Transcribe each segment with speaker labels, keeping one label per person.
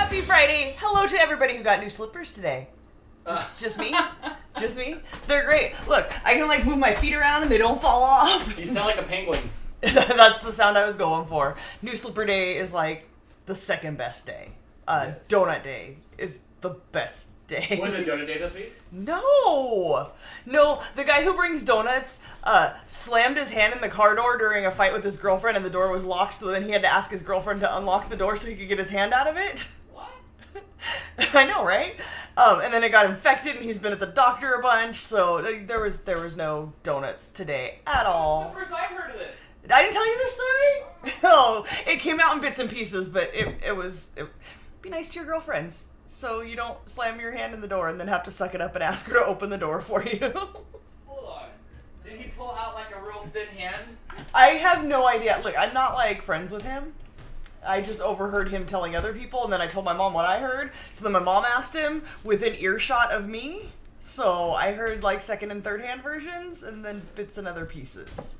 Speaker 1: Happy Friday. Hello to everybody who got new slippers today. Just me? Just me? They're great. Look, I can like move my feet around and they don't fall off.
Speaker 2: You sound like a penguin.
Speaker 1: That's the sound I was going for. New slipper day is like the second best day.
Speaker 2: Yes.
Speaker 1: Donut day is the best day.
Speaker 2: Was it donut day this week?
Speaker 1: No, the guy who brings donuts slammed his hand in the car door during a fight with his girlfriend and the door was locked, so then he had to ask his girlfriend to unlock the door so he could get his hand out of it.
Speaker 2: What?
Speaker 1: I know, right? And then it got infected and he's been at the doctor a bunch, so there was no donuts today at all.
Speaker 2: This is the first I've heard of this.
Speaker 1: I didn't tell you this story? No, it came out in bits and pieces, but it be nice to your girlfriends. So you don't slam your hand in the door and then have to suck it up and ask her to open the door for you.
Speaker 2: Hold on. Did he pull out like a real thin hand?
Speaker 1: I have no idea. Look, I'm not like friends with him. I just overheard him telling other people and then I told my mom what I heard. So then my mom asked him within earshot of me. So I heard like second and third hand versions and then bits and other pieces.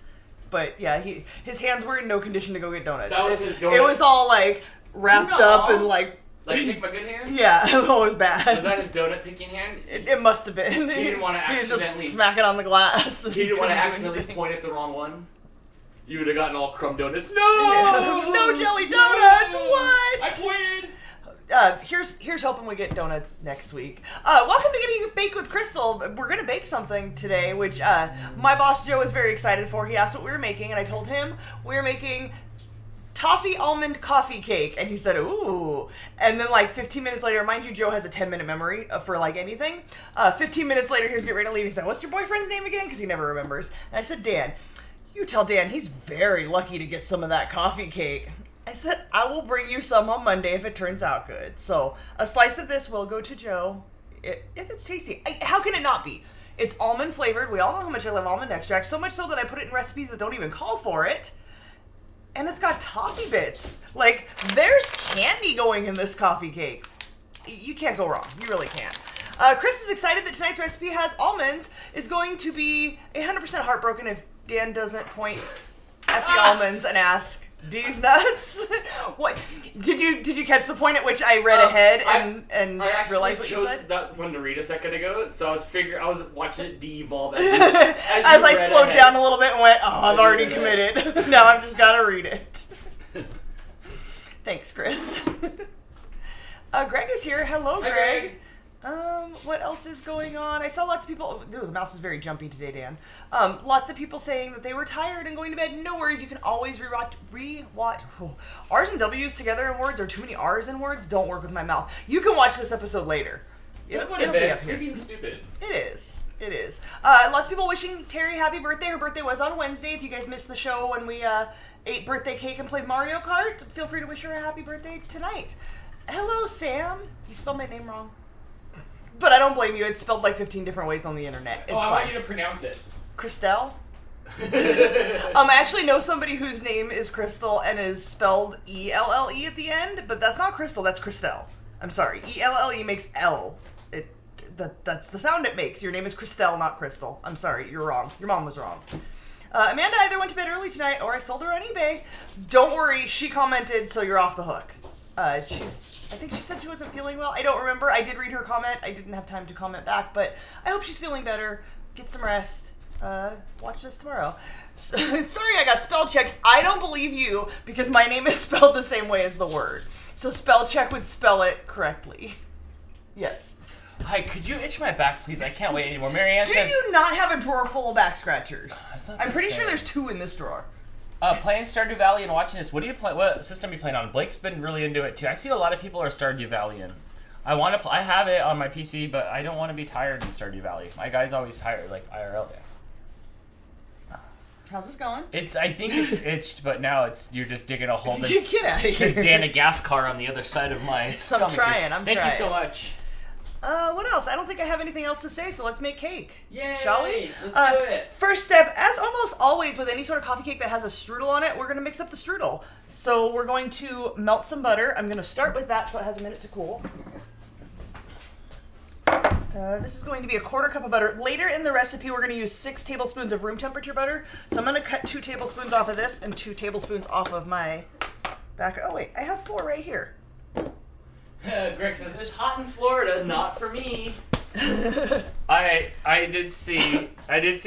Speaker 1: But yeah, his hands were in no condition to go get donuts.
Speaker 2: That was his donut.
Speaker 1: It was all like wrapped up and like
Speaker 2: take my good hand?
Speaker 1: Yeah, it was bad.
Speaker 2: Was that his donut picking hand?
Speaker 1: It must have been.
Speaker 2: He didn't want to accidentally...
Speaker 1: He was just smacking on the glass.
Speaker 2: He didn't want to accidentally point at the wrong one? You would have gotten all crumb donuts. No!
Speaker 1: No jelly donuts!
Speaker 2: No!
Speaker 1: What?
Speaker 2: I pointed!
Speaker 1: Here's hoping we get donuts next week. Welcome to Getting Baked with Crystal. We're going to bake something today, which my boss Joe is very excited for. He asked what we were making, and I told him we were making Toffee Almond Coffee Cake, and he said, ooh. And then like 15 minutes later, mind you, Joe has a 10-minute memory for like anything. 15 minutes later, he was getting ready to leave. He said, what's your boyfriend's name again? Because he never remembers. And I said, Dan. You tell Dan he's very lucky to get some of that coffee cake. I said, I will bring you some on Monday if it turns out good. So a slice of this will go to Joe if it's tasty. How can it not be? It's almond flavored. We all know how much I love almond extract. So much so that I put it in recipes that don't even call for it. And it's got toffee bits. Like, there's candy going in this coffee cake. You can't go wrong. You really can't. Chris is excited that tonight's recipe has almonds. Is going to be 100% heartbroken if Dan doesn't point at the almonds and ask, "These nuts?" What did you catch the point at which I read ahead and realized what you said? I
Speaker 2: chose that one to read a second ago, so I was watching it de-evolve as
Speaker 1: I slowed down a little bit and went, "Oh, I've already committed. Now I've just got to read it." Thanks, Chris. Greg is here. Hello,
Speaker 2: Hi,
Speaker 1: Greg. What else is going on? I saw lots of people... Ooh, the mouse is very jumpy today, Dan. Lots of people saying that they were tired and going to bed. No worries, you can always rewatch... R's and W's together in words, or too many R's in words, don't work with my mouth. You can watch this episode later.
Speaker 2: It'll be up here. Sleeping's stupid.
Speaker 1: It is. Lots of people wishing Terry happy birthday. Her birthday was on Wednesday. If you guys missed the show when we ate birthday cake and played Mario Kart, feel free to wish her a happy birthday tonight. Hello, Sam. You spelled my name wrong. But I don't blame you. It's spelled like 15 different ways on the internet. It's
Speaker 2: I
Speaker 1: fine.
Speaker 2: want you to pronounce it.
Speaker 1: Christelle? I actually know somebody whose name is Crystal and is spelled E-L-L-E at the end, but that's not Crystal, that's Christelle. I'm sorry. E-L-L-E makes L. That's the sound it makes. Your name is Christelle, not Crystal. I'm sorry, you're wrong. Your mom was wrong. Amanda either went to bed early tonight or I sold her on eBay. Don't worry, she commented, so you're off the hook. I think she said she wasn't feeling well. I don't remember. I did read her comment. I didn't have time to comment back, but I hope she's feeling better. Get some rest. Watch this tomorrow. Sorry I got spell checked. I don't believe you because my name is spelled the same way as the word. So spell check would spell it correctly. Yes.
Speaker 3: Hi, could you itch my back, please? I can't wait anymore. Marianne says...
Speaker 1: Do you not have a drawer full of back scratchers? I'm pretty sure there's 2 in this drawer.
Speaker 3: Playing Stardew Valley and watching this. What system are you playing on? Blake's been really into it too. I see a lot of people are Stardew Valley-ing. I have it on my PC, but I don't want to be tired in Stardew Valley. My guy's always tired, like IRL.
Speaker 1: How's this going?
Speaker 3: I think it's itched, but now you're just digging a hole.
Speaker 1: Get out of here.
Speaker 3: Dan a gas car on the other side of my stomach.
Speaker 1: I'm trying.
Speaker 3: Thank you so much.
Speaker 1: What else? I don't think I have anything else to say, so let's make cake.
Speaker 2: Yay!
Speaker 1: Shall we?
Speaker 2: Let's do it.
Speaker 1: First step, as almost always with any sort of coffee cake that has a strudel on it, we're going to mix up the strudel. So we're going to melt some butter. I'm going to start with that so it has a minute to cool. This is going to be a 1/4 cup of butter. Later in the recipe, we're going to use 6 tablespoons of room temperature butter. So I'm going to cut 2 tablespoons off of this and 2 tablespoons off of my back. Oh, wait, I have 4 right here.
Speaker 3: Greg says it's hot in Florida, not for me. I did see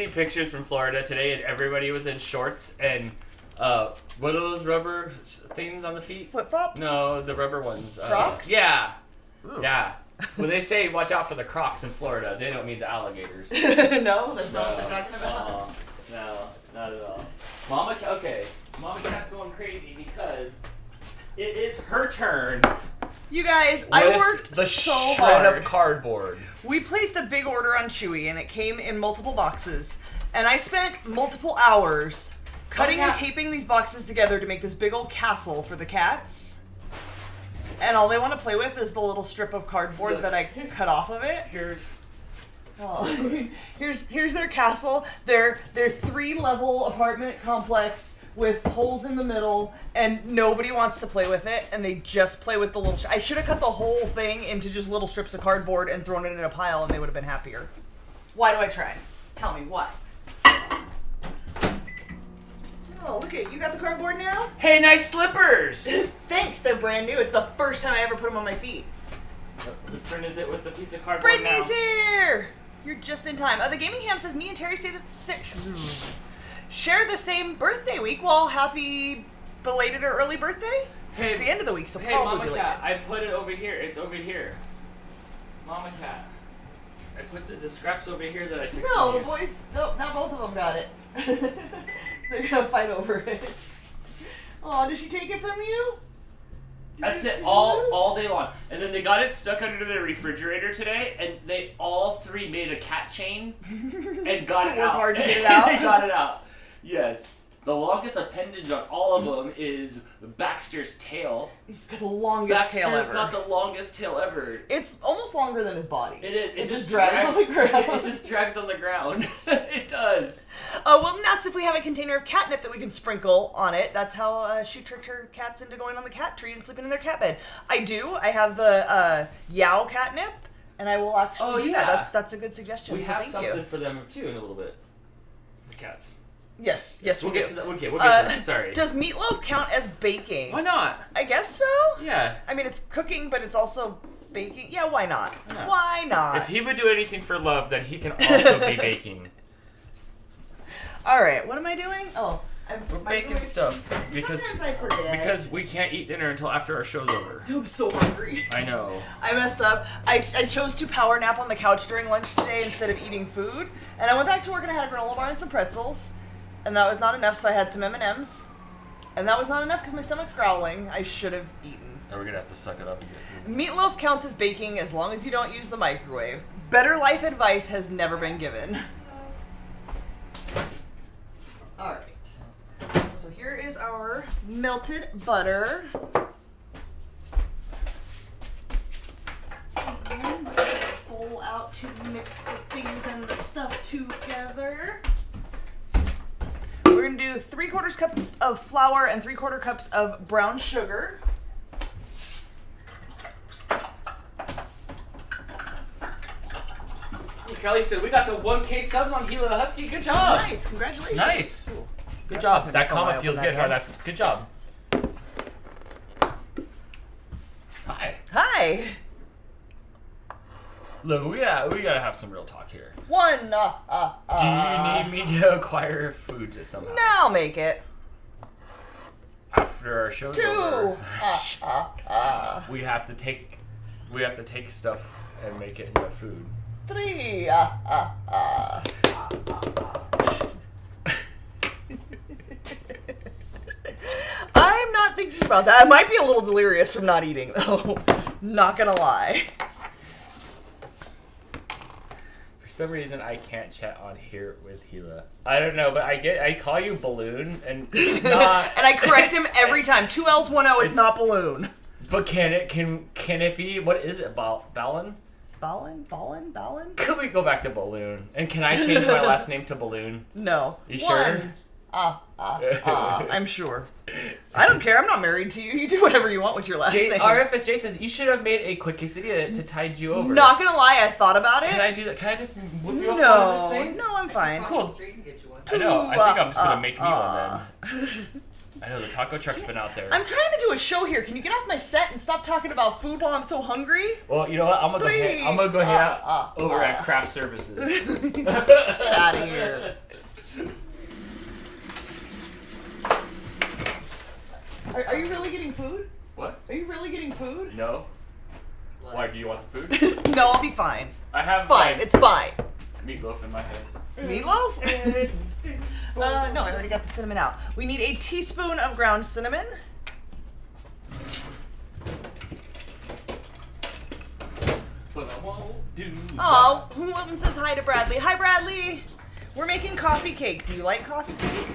Speaker 3: pictures from Florida today, and everybody was in shorts and what are those rubber things on the feet?
Speaker 1: Flip flops?
Speaker 3: No, the rubber ones.
Speaker 1: Crocs?
Speaker 3: Yeah.
Speaker 1: Ooh.
Speaker 3: Yeah. When they say watch out for the Crocs in Florida, they don't mean the alligators.
Speaker 1: No, that's not what they're talking about.
Speaker 3: No, not at all. Mama Cat's going crazy because it is her turn.
Speaker 1: You guys, I worked
Speaker 3: the
Speaker 1: so
Speaker 3: shred
Speaker 1: hard.
Speaker 3: of cardboard.
Speaker 1: We placed a big order on Chewy, and it came in multiple boxes. And I spent multiple hours cutting and taping these boxes together to make this big old castle for the cats. And all they want to play with is the little strip of cardboard that I cut off of it. Here's their castle. Their 3-level apartment complex with holes in the middle, and nobody wants to play with it, and they just play with the little... I should have cut the whole thing into just little strips of cardboard and thrown it in a pile, and they would have been happier. Why do I try? Tell me, why? Oh, look at you got the cardboard now?
Speaker 3: Hey, nice slippers!
Speaker 1: Thanks, they're brand new. It's the first time I ever put them on my feet.
Speaker 3: Whose turn is it with the piece of cardboard
Speaker 1: Brittany's
Speaker 3: now?
Speaker 1: here! You're just in time. The Gaming Ham says, me and Terry say that share the same birthday week. Well, happy belated or early birthday?
Speaker 3: Hey,
Speaker 1: it's the end of the week, so
Speaker 3: hey,
Speaker 1: probably
Speaker 3: Mama
Speaker 1: belated.
Speaker 3: Cat, I put it over here. It's over here. Mama Cat. I put the scraps over here that I took
Speaker 1: No,
Speaker 3: from
Speaker 1: the
Speaker 3: you.
Speaker 1: boys, no, not both of them got it. They're gonna fight over it. Oh, did she take it from you?
Speaker 3: That's it, all day long. And then they got it stuck under the refrigerator today, and they all three made a cat chain and got
Speaker 1: To
Speaker 3: it
Speaker 1: work
Speaker 3: out.
Speaker 1: hard to get it out?
Speaker 3: They got it out. Yes. The longest appendage on all of them is Baxter's tail.
Speaker 1: He's got the longest tail ever.
Speaker 3: Baxter's got the longest tail ever.
Speaker 1: It's almost longer than his body.
Speaker 3: It is.
Speaker 1: It just drags on the ground.
Speaker 3: It just drags on the ground. It does.
Speaker 1: Wilton asked if we have a container of catnip that we can sprinkle on it. That's how she tricked her cats into going on the cat tree and sleeping in their cat bed. I do. I have the Yow catnip, and I will actually do that. That's a good suggestion.
Speaker 3: We
Speaker 1: so
Speaker 3: have
Speaker 1: thank
Speaker 3: something
Speaker 1: you.
Speaker 3: for them too in a little bit. The cats.
Speaker 1: Yes,
Speaker 3: We'll
Speaker 1: we
Speaker 3: get
Speaker 1: do.
Speaker 3: to that. Okay, we'll get to that. Sorry.
Speaker 1: Does meatloaf count as baking?
Speaker 3: Why not?
Speaker 1: I guess so.
Speaker 3: Yeah.
Speaker 1: I mean, it's cooking, but it's also baking. Yeah, why not?
Speaker 3: Yeah.
Speaker 1: Why not?
Speaker 3: If he would do anything for love, then he can also be baking.
Speaker 1: All right, what am I doing? Oh,
Speaker 3: We're baking stuff because
Speaker 1: sometimes I forget.
Speaker 3: because we can't eat dinner until after our show's over.
Speaker 1: I'm so hungry.
Speaker 3: I know.
Speaker 1: I messed up. I chose to power nap on the couch during lunch today instead of eating food, and I went back to work and I had a granola bar and some pretzels, and that was not enough. So I had some M&Ms, and that was not enough because my stomach's growling. I should have eaten.
Speaker 3: Are we gonna have to suck it up and get food?
Speaker 1: Meatloaf counts as baking as long as you don't use the microwave. Better life advice has never been given. All right. So here is our melted butter. And bowl out to mix the things and the stuff together. We're gonna do 3/4 cup of flour and 3/4 cups of brown sugar.
Speaker 3: Kelly said we got the 1K subs on Gila the Husky. Good job.
Speaker 1: Nice, congratulations.
Speaker 3: Nice.
Speaker 1: Ooh.
Speaker 3: Good
Speaker 1: That's
Speaker 3: job.
Speaker 1: something
Speaker 3: That
Speaker 1: to fill
Speaker 3: comment
Speaker 1: my
Speaker 3: feels
Speaker 1: open
Speaker 3: good.
Speaker 1: that
Speaker 3: Huh?
Speaker 1: in.
Speaker 3: That's good job. Hi.
Speaker 1: Hi.
Speaker 3: Look, we gotta have some real talk here.
Speaker 1: One.
Speaker 3: Do you need me to acquire food to somehow?
Speaker 1: No, I'll make it.
Speaker 3: After our show's
Speaker 1: 2.
Speaker 3: over, we have to take stuff and make it into food.
Speaker 1: 3. I'm not thinking about that. I might be a little delirious from not eating, though. Not gonna lie.
Speaker 3: For some reason, I can't chat on here with Gila. I don't know, but I call you Balloon, and it's not.
Speaker 1: And I correct him every time. 2 L's, 1 O. It's not balloon.
Speaker 3: But can it be? What is it? Ballon?
Speaker 1: Ballin?
Speaker 3: Could we go back to Balloon? And can I change my last name to Balloon?
Speaker 1: No.
Speaker 3: You sure?
Speaker 1: I'm sure. I don't care. I'm not married to you. You do whatever you want with your last name.
Speaker 3: RFS says you should have made a quick quesadilla to tide you over.
Speaker 1: Not gonna lie, I thought about it.
Speaker 3: Can I do that? Can I just whip you up on this thing?
Speaker 1: No, I'm fine.
Speaker 3: Cool. I know. I think I'm just gonna make me one then. I know the taco truck's been out there.
Speaker 1: I'm trying to do a show here. Can you get off my set and stop talking about food while I'm so hungry?
Speaker 3: Well, you know what? I'm gonna go hang out over at Craft Services.
Speaker 1: Get out of here. Are you really getting food?
Speaker 3: What?
Speaker 1: Are you really getting food?
Speaker 3: No. Why? Do you want some food?
Speaker 1: No, I'll be fine.
Speaker 3: I have
Speaker 1: It's fine. It's fine.
Speaker 3: meatloaf in my head.
Speaker 1: Meatloaf? No, I already got the cinnamon out. We need a teaspoon of ground cinnamon.
Speaker 3: But I won't do
Speaker 1: Oh, Wilton says hi to Bradley. Hi, Bradley. We're making coffee cake. Do you like coffee cake?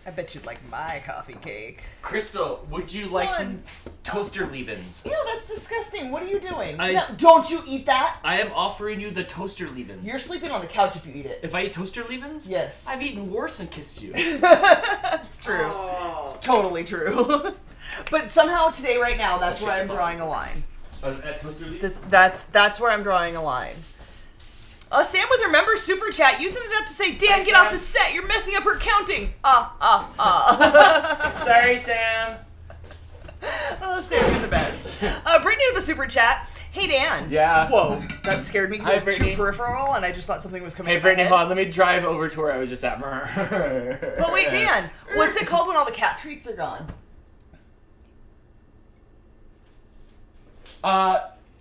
Speaker 1: I bet you'd like my coffee cake.
Speaker 3: Crystal, would you like some toaster leave-ins?
Speaker 1: Ew, that's disgusting. What are you doing?
Speaker 3: I-
Speaker 1: No, don't you eat that?
Speaker 3: I am offering you the toaster leave-ins.
Speaker 1: You're sleeping on the couch if you eat it.
Speaker 3: If I eat toaster leave-ins?
Speaker 1: Yes.
Speaker 3: I've eaten worse and kissed you.
Speaker 1: That's true. It's totally true. But somehow today, right now, that's where I'm drawing a line.
Speaker 3: At toaster leave-ins?
Speaker 1: That's where I'm drawing a line. Sam with her member super chat using it up to say, Dan,
Speaker 3: Hi,
Speaker 1: get off
Speaker 3: Sam.
Speaker 1: the set. You're messing up her counting.
Speaker 3: Sorry, Sam.
Speaker 1: Oh, Sam, you're the best. Brittany with the super chat. Hey, Dan.
Speaker 3: Yeah.
Speaker 1: Whoa, that scared me because
Speaker 3: Hi,
Speaker 1: it was
Speaker 3: Brittany.
Speaker 1: too peripheral, and I just thought something was coming.
Speaker 3: Hey,
Speaker 1: in my
Speaker 3: Brittany,
Speaker 1: head.
Speaker 3: hold on. Let me drive over to where I was just at.
Speaker 1: But wait, Dan, what's it called when all the cat treats are gone?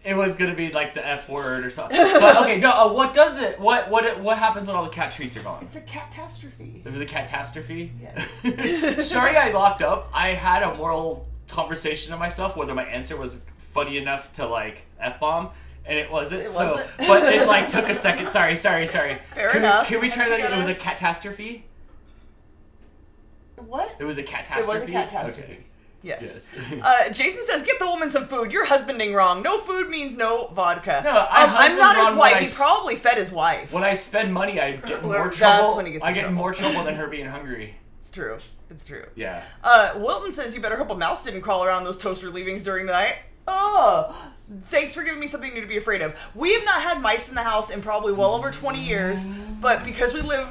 Speaker 3: It was gonna be like the F word or something. But okay, no. What does it? What happens when all the cat treats are gone?
Speaker 1: It's a catastrophe.
Speaker 3: It was a catastrophe.
Speaker 1: Yeah.
Speaker 3: Sorry, I locked up. I had a moral conversation of myself whether my answer was funny enough to like F-bomb, and it wasn't.
Speaker 1: It
Speaker 3: so,
Speaker 1: wasn't?
Speaker 3: but it like took a second. Sorry.
Speaker 1: Fair
Speaker 3: Can
Speaker 1: enough.
Speaker 3: We try that
Speaker 1: Sometimes you
Speaker 3: again? It was a
Speaker 1: gotta-
Speaker 3: catastrophe.
Speaker 1: What?
Speaker 3: It was a catastrophe.
Speaker 1: It was a catastrophe.
Speaker 3: Okay.
Speaker 1: Yes.
Speaker 3: Yes.
Speaker 1: Jason says, "Get the woman some food. You're husbanding wrong. No food means no vodka."
Speaker 3: No,
Speaker 1: I'm not his
Speaker 3: husband
Speaker 1: wife.
Speaker 3: wrong
Speaker 1: He
Speaker 3: when
Speaker 1: probably fed his wife.
Speaker 3: When I spend money, I get more
Speaker 1: That's
Speaker 3: trouble.
Speaker 1: when he gets
Speaker 3: I
Speaker 1: in
Speaker 3: get
Speaker 1: trouble.
Speaker 3: more trouble than her being hungry.
Speaker 1: It's true. It's true.
Speaker 3: Yeah.
Speaker 1: Wilton says, "You better hope a mouse didn't crawl around those toaster leavings during the night." Oh, thanks for giving me something new to be afraid of. We have not had mice in the house in probably well over 20 years, but because we live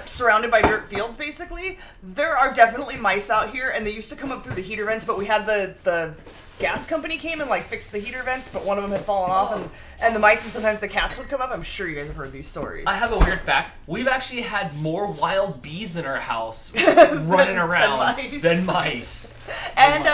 Speaker 1: surrounded by dirt fields, basically, there are definitely mice out here, and they used to come up through the heater vents, but we had the gas company came and like fixed the heater vents, but one of them had fallen off, and the mice and sometimes the cats would come up. I'm sure you guys have heard these stories.
Speaker 3: I have a weird fact. We've actually had more wild bees in our house running around than mice.
Speaker 1: And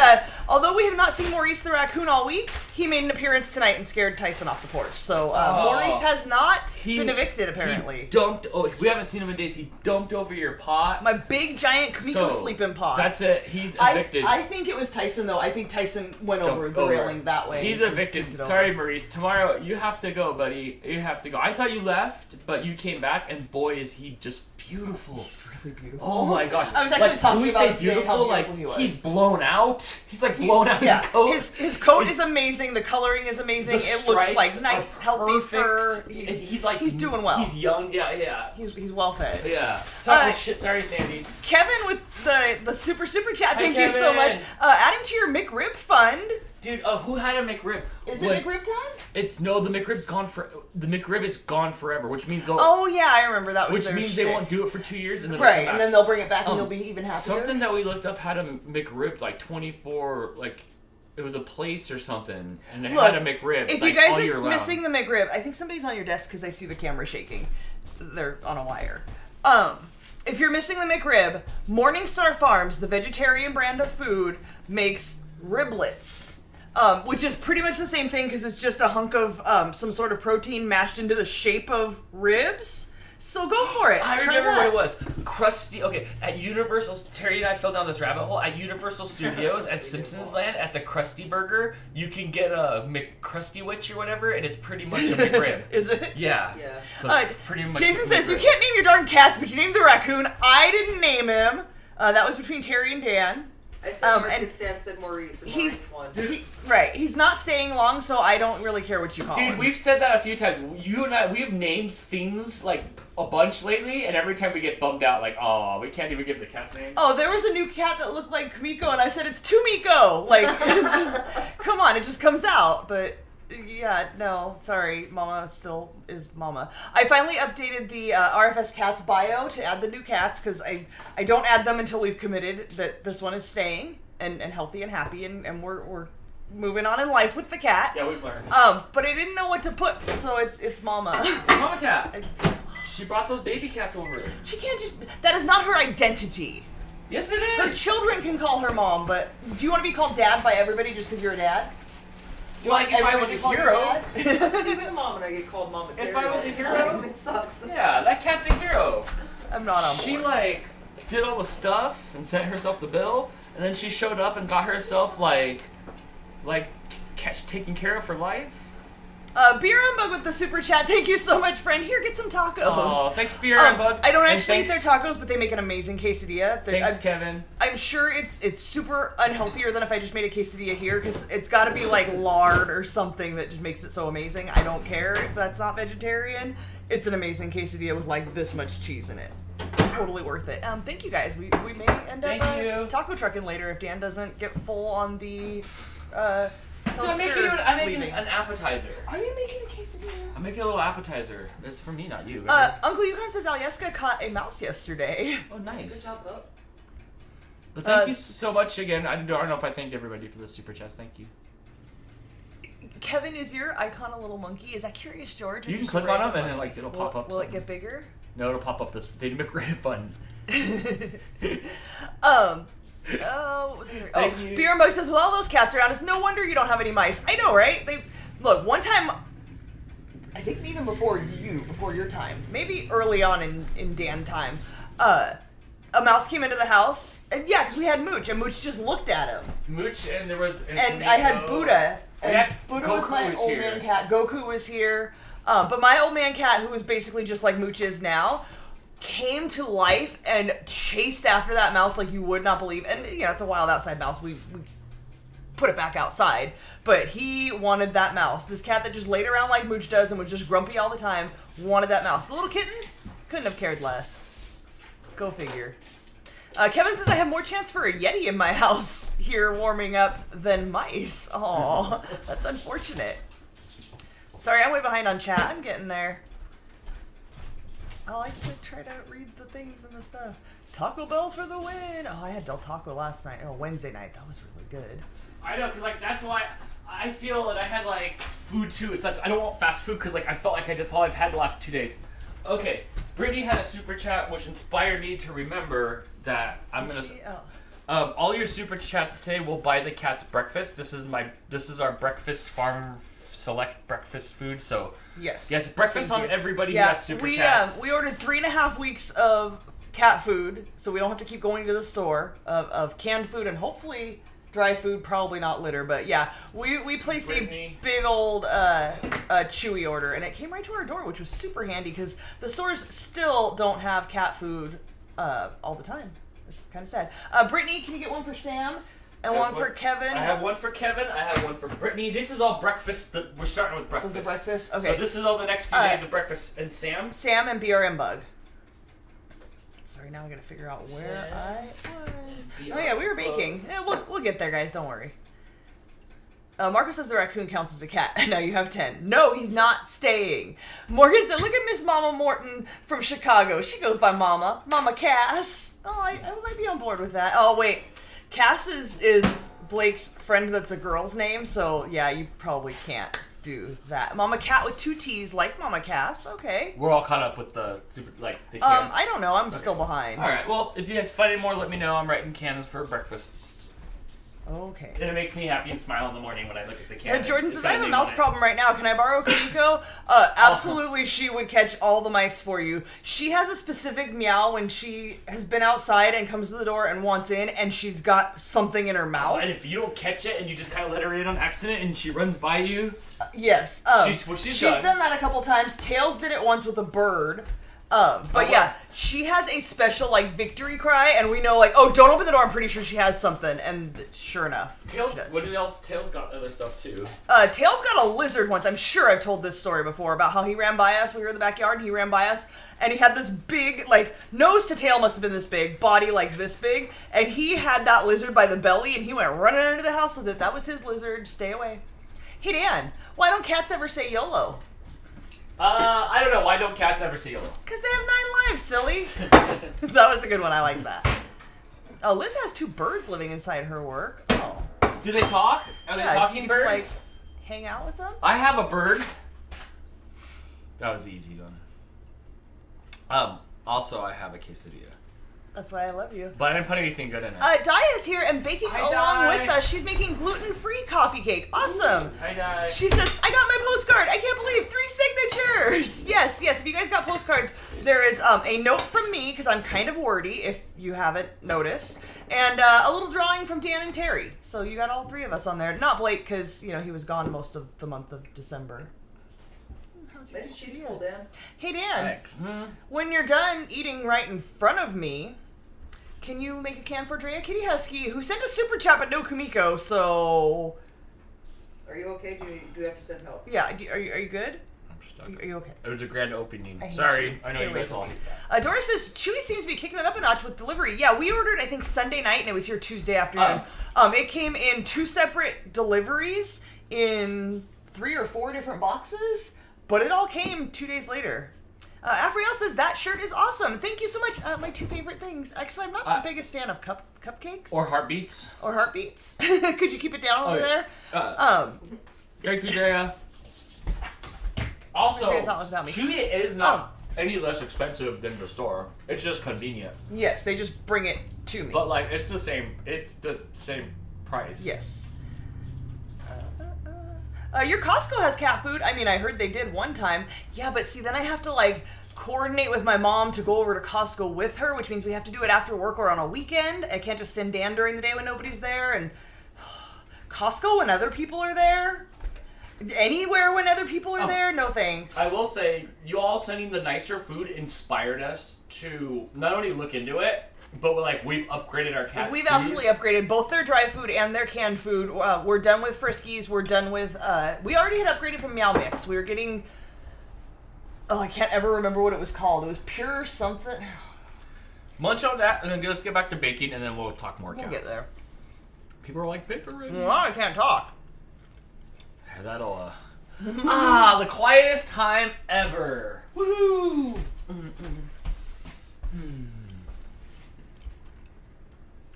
Speaker 1: although we have not seen Maurice the raccoon all week, he made an appearance tonight and scared Tyson off the porch. So Maurice has not been evicted, apparently.
Speaker 3: He dumped. Oh, we haven't seen him in days. He dumped over your pot.
Speaker 1: My big giant Kamiko sleeping pod.
Speaker 3: That's it. He's evicted.
Speaker 1: I think it was Tyson though. I think Tyson went over the railing that way.
Speaker 3: He's evicted. Sorry, Maurice. Tomorrow you have to go, buddy. You have to go. I thought you left, but you came back, and boy, is he just beautiful.
Speaker 1: He's really beautiful.
Speaker 3: Oh my gosh.
Speaker 1: I was actually talking
Speaker 3: when we
Speaker 1: about
Speaker 3: say
Speaker 1: him today, how
Speaker 3: beautiful, like
Speaker 1: beautiful he was.
Speaker 3: he's blown out. He's like blown out
Speaker 1: Yeah,
Speaker 3: his coat.
Speaker 1: his coat is amazing. The coloring is amazing.
Speaker 3: The
Speaker 1: It looks
Speaker 3: stripes
Speaker 1: like nice,
Speaker 3: are
Speaker 1: healthy
Speaker 3: perfect.
Speaker 1: fur.
Speaker 3: He's
Speaker 1: doing well.
Speaker 3: He's young. Yeah.
Speaker 1: He's well fed.
Speaker 3: Yeah. Sorry, sorry, Sandy.
Speaker 1: Kevin with the super chat.
Speaker 3: Hi,
Speaker 1: Thank you so
Speaker 3: Kevin.
Speaker 1: much. Adding to your McRib fund.
Speaker 3: Dude, who had a McRib?
Speaker 1: Is it McRib time?
Speaker 3: It's no. The McRib's gone for. The McRib is gone forever, which means they'll.
Speaker 1: Oh yeah, I remember that. Was
Speaker 3: Which
Speaker 1: their
Speaker 3: means
Speaker 1: shtick.
Speaker 3: they won't do it for 2 years, and then
Speaker 1: Right, and then they'll bring it back, and you'll be even happier.
Speaker 3: Something that we looked up had a McRib like 24, like it was a place or something, and they had a McRib.
Speaker 1: If
Speaker 3: like,
Speaker 1: you guys
Speaker 3: all year
Speaker 1: are
Speaker 3: round.
Speaker 1: missing the McRib, I think somebody's on your desk because I see the camera shaking. They're on a wire. If you're missing the McRib, Morningstar Farms, the vegetarian brand of food, makes riblets. Which is pretty much the same thing because it's just a hunk of some sort of protein mashed into the shape of ribs. So go for it.
Speaker 3: I
Speaker 1: Try
Speaker 3: remember
Speaker 1: that.
Speaker 3: what it was. Crusty. Okay, at Universal, Terry and I fell down this rabbit hole. At Universal Studios at Simpsons Land at the Krusty Burger, you can get a McCrusty Witch or whatever, and it's pretty much a McRib.
Speaker 1: Is it?
Speaker 3: Yeah.
Speaker 4: Yeah.
Speaker 3: So it's pretty much.
Speaker 1: Jason says, you
Speaker 3: McRib.
Speaker 1: can't name your darn cats, but you named the raccoon. I didn't name him. That was between Terry and Dan.
Speaker 4: I said
Speaker 1: and
Speaker 4: Marcus, Dan said Maurice, and
Speaker 1: He's
Speaker 4: Maurice won.
Speaker 1: right. He's not staying long, so I don't really care what you call him.
Speaker 3: Dude, we've said that a few times. You and I, we've named things like a bunch lately, and every time we get bummed out, like, oh, we can't even give the cat's name.
Speaker 1: Oh, there was a new cat that looked like Kamiko, and I said it's Tumiko. Like, it just come on, it just comes out. But Yeah, no, sorry, Mama still is Mama. I finally updated the RFS Cats bio to add the new cats, because I don't add them until we've committed that this one is staying and healthy and happy, and we're moving on in life with the cat.
Speaker 2: Yeah, we've learned.
Speaker 1: But I didn't know what to put, so it's Mama.
Speaker 2: Mama cat. She brought those baby cats over.
Speaker 1: She can't just... That is not her identity.
Speaker 2: Yes, it
Speaker 1: Her
Speaker 2: is.
Speaker 1: children can call her Mom, but do you want to be called Dad by everybody just because you're a dad?
Speaker 2: Like, if I was a hero.
Speaker 4: Even a mom and I get called Mama Terry.
Speaker 2: If I was a hero.
Speaker 4: It sucks.
Speaker 2: Yeah, that cat's a hero.
Speaker 1: I'm not on board.
Speaker 2: She, like, did all the stuff and sent herself the bill, and then she showed up and got herself, like taken care of for life.
Speaker 1: Beer and Bug with the super chat. Thank you so much, friend. Here, get some tacos.
Speaker 2: Oh, thanks, Beer and Bug.
Speaker 1: I don't
Speaker 2: And
Speaker 1: actually eat their
Speaker 2: thanks-
Speaker 1: tacos, but they make an amazing quesadilla.
Speaker 2: Thanks, Kevin.
Speaker 1: I'm sure it's super unhealthier than if I just made a quesadilla here, because it's got to be like lard or something that just makes it so amazing. I don't care if that's not vegetarian. It's an amazing quesadilla with like this much cheese in it. Totally worth it. Thank you guys. We may end
Speaker 2: Thank
Speaker 1: up
Speaker 2: you.
Speaker 1: taco trucking later if Dan doesn't get full on the
Speaker 2: I'm making an appetizer.
Speaker 1: Are you making a quesadilla?
Speaker 2: I'm making a little appetizer. It's for me, not you.
Speaker 1: Uncle Yukon says Alyeska caught a mouse yesterday.
Speaker 2: Oh, nice.
Speaker 4: Good job, though.
Speaker 2: But thank you so much again. I don't know if I thanked everybody for the super chats. Thank you.
Speaker 1: Kevin, is your icon a little monkey? Is that Curious George? Or
Speaker 2: You can
Speaker 1: just a
Speaker 2: click on them
Speaker 1: random
Speaker 2: and then
Speaker 1: monkey?
Speaker 2: like it'll pop up.
Speaker 1: Will it
Speaker 2: something.
Speaker 1: get bigger?
Speaker 2: No, it'll pop up the Theta McRae button.
Speaker 1: What was I gonna...
Speaker 2: Thank you.
Speaker 1: Beer and Bug says, with all those cats around, it's no wonder you don't have any mice. I know, right? Look, one time, I think even before your time, maybe early on in Dan time, a mouse came into the house, and yeah, because we had Mooch, and Mooch just looked at him.
Speaker 2: Mooch, and there was...
Speaker 1: And I had Buddha, and Buddha was
Speaker 2: Goku
Speaker 1: my
Speaker 2: was
Speaker 1: old
Speaker 2: here.
Speaker 1: man cat. Goku was here. But my old man cat, who was basically just like Mooch is now, came to life and chased after that mouse like you would not believe. And, you know, it's a wild outside mouse. We put it back outside. But he wanted that mouse. This cat that just laid around like Mooch does and was just grumpy all the time wanted that mouse. The little kittens couldn't have cared less. Go figure. Kevin says, I have more chance for a Yeti in my house here warming up than mice. Aw, that's unfortunate. Sorry, I'm way behind on chat. I'm getting there. I like to try to read the things and the stuff. Taco Bell for the win. Oh, I had Del Taco last night. Oh, Wednesday night. That was really good.
Speaker 2: I know, because like that's why I feel that I had like food too. It's that I don't want fast food because like I felt like that's all I've had the last 2 days. Okay, Brittany had a super chat which inspired me to remember that I'm gonna. All your super chats today will buy the cats breakfast. This is our breakfast farm select breakfast food. So yes, breakfast on everybody who has super chats.
Speaker 1: We ordered 3.5 weeks of cat food, so we don't have to keep going to the store of canned food and hopefully dry food, probably not litter, but yeah, we placed
Speaker 2: Brittany.
Speaker 1: a big old Chewy order, and it came right to our door, which was super handy because the stores still don't have cat food all the time. It's kind of sad. Brittany, can you get one for Sam and one for Kevin?
Speaker 2: I have one for Kevin. I have one for Brittany. This is all breakfast. We're starting with breakfast.
Speaker 1: Was it breakfast? Okay.
Speaker 2: So this is all the next few days of breakfast. And Sam?
Speaker 1: Sam and BRM Bug. Sorry, now I gotta figure out where I was. Oh yeah, we were baking. Yeah, we'll get there, guys. Don't worry. Marco says the raccoon counts as a cat. Now you have 10. No, he's not staying. Morgan said, look at Miss Mama Morton from Chicago. She goes by Mama. Mama Cass. Oh, I might be on board with that. Oh, wait. Cass is Blake's friend that's a girl's name, so yeah, you probably can't do that. Mama Cat with 2 T's, like Mama Cass. Okay.
Speaker 2: We're all caught up with the the cans.
Speaker 1: I don't know. I'm still behind.
Speaker 2: All right. Well, if you find any more, let me know. I'm writing cans for breakfasts.
Speaker 1: Okay.
Speaker 2: And it makes me happy and smile in the morning when I look at the can.
Speaker 1: Jordan
Speaker 2: It's
Speaker 1: says,
Speaker 2: got
Speaker 1: I have a
Speaker 2: name
Speaker 1: mouse
Speaker 2: on it.
Speaker 1: problem right now. Can I borrow Kimiko? Absolutely, she would catch all the mice for you. She has a specific meow when she has been outside and comes to the door and wants in, and she's got something in her mouth.
Speaker 2: And if you don't catch it and you just kind of let her in on accident and she runs by you.
Speaker 1: Yes.
Speaker 2: She's
Speaker 1: done that a couple times. Tails did it once with a bird. But yeah, she has a special, like, victory cry, and we know, like, oh, don't open the door, I'm pretty sure she has something, and sure enough.
Speaker 2: Tails,
Speaker 1: she does.
Speaker 2: what else? Tails got other stuff too.
Speaker 1: Tails got a lizard once. I'm sure I've told this story before about how he ran by us. We were in the backyard, and he ran by us, and he had this big, like, nose to tail must have been this big, body like this big, and he had that lizard by the belly, and he went running under the house with it. That was his lizard. Stay away. Hey Dan, why don't cats ever say YOLO?
Speaker 3: I don't know. Why don't cats ever say YOLO?
Speaker 1: Because they have 9 lives, silly. That was a good one. I like that. Oh, Liz has 2 birds living inside her work. Oh.
Speaker 3: Do they talk? Are they
Speaker 1: Yeah, do
Speaker 3: talking
Speaker 1: you get
Speaker 3: birds?
Speaker 1: to, like, hang out with them?
Speaker 3: I have a bird. That was the easy one. Also, I have a quesadilla.
Speaker 1: That's why I love you.
Speaker 3: But I didn't put anything good in it.
Speaker 1: Daya's here and baking
Speaker 3: Hi,
Speaker 1: along
Speaker 3: Di.
Speaker 1: with us. She's making gluten-free coffee cake. Awesome.
Speaker 3: Hi, guys.
Speaker 1: She says, I got my postcard. I can't believe 3 signatures. Yes. If you guys got postcards, there is a note from me, because I'm kind of wordy, if you haven't noticed, and a little drawing from Dan and Terry. So you got all 3 of us on there. Not Blake, because, he was gone most of the month of December. How's your
Speaker 4: Nice cheese
Speaker 1: quesadilla?
Speaker 4: pull, Dan.
Speaker 1: Hey, Dan,
Speaker 3: Thanks.
Speaker 1: when you're done eating right in front of me, can you make a can for Drea Kitty Husky, who sent a super chat but no Kumiko, so...
Speaker 4: Are you okay? Do you have to send help?
Speaker 1: Yeah, are you good?
Speaker 3: I'm stuck.
Speaker 1: Are you okay?
Speaker 3: It was a grand opening.
Speaker 1: I hate
Speaker 3: Sorry.
Speaker 1: you.
Speaker 3: I know
Speaker 1: Get
Speaker 3: you
Speaker 1: away
Speaker 3: guys
Speaker 1: from
Speaker 3: all
Speaker 1: me.
Speaker 3: hate that.
Speaker 1: Doris says, Chewy seems to be kicking it up a notch with delivery. Yeah, we ordered, I think, Sunday night, and it was here Tuesday afternoon. It came in 2 separate deliveries in 3 or 4 different boxes, but it all came 2 days later. Afriel says, that shirt is awesome. Thank you so much. My 2 favorite things. Actually, I'm not the biggest fan of cupcakes.
Speaker 3: Or heartbeats.
Speaker 1: Or heartbeats. Could you keep it down over there?
Speaker 3: Thank you, Drea. Also,
Speaker 1: train of thought without me.
Speaker 3: Chewy is not any less expensive than the store. It's just convenient.
Speaker 1: Yes, they just bring it to me.
Speaker 3: But like, it's the same. It's the same price.
Speaker 1: Yes. Your Costco has cat food. I mean, I heard they did one time. Yeah, but see, then I have to, coordinate with my mom to go over to Costco with her, which means we have to do it after work or on a weekend. I can't just send Dan during the day when nobody's there. And Costco when other people are there? Anywhere when other people are there? No thanks.
Speaker 3: I will say, you all sending the nicer food inspired us to not only look into it, but we've upgraded our cats.
Speaker 1: We've absolutely upgraded both their dry food and their canned food. We're done with Friskies. We're done with... we already had upgraded from Meow Mix. We were getting... Oh, I can't ever remember what it was called. It was Pure something.
Speaker 3: Munch on that, and then let's get back to baking, and then we'll talk more cats.
Speaker 1: We'll get there.
Speaker 3: People are like, bake already.
Speaker 1: Well, I can't talk.
Speaker 3: That'll, the quietest time ever. Woohoo!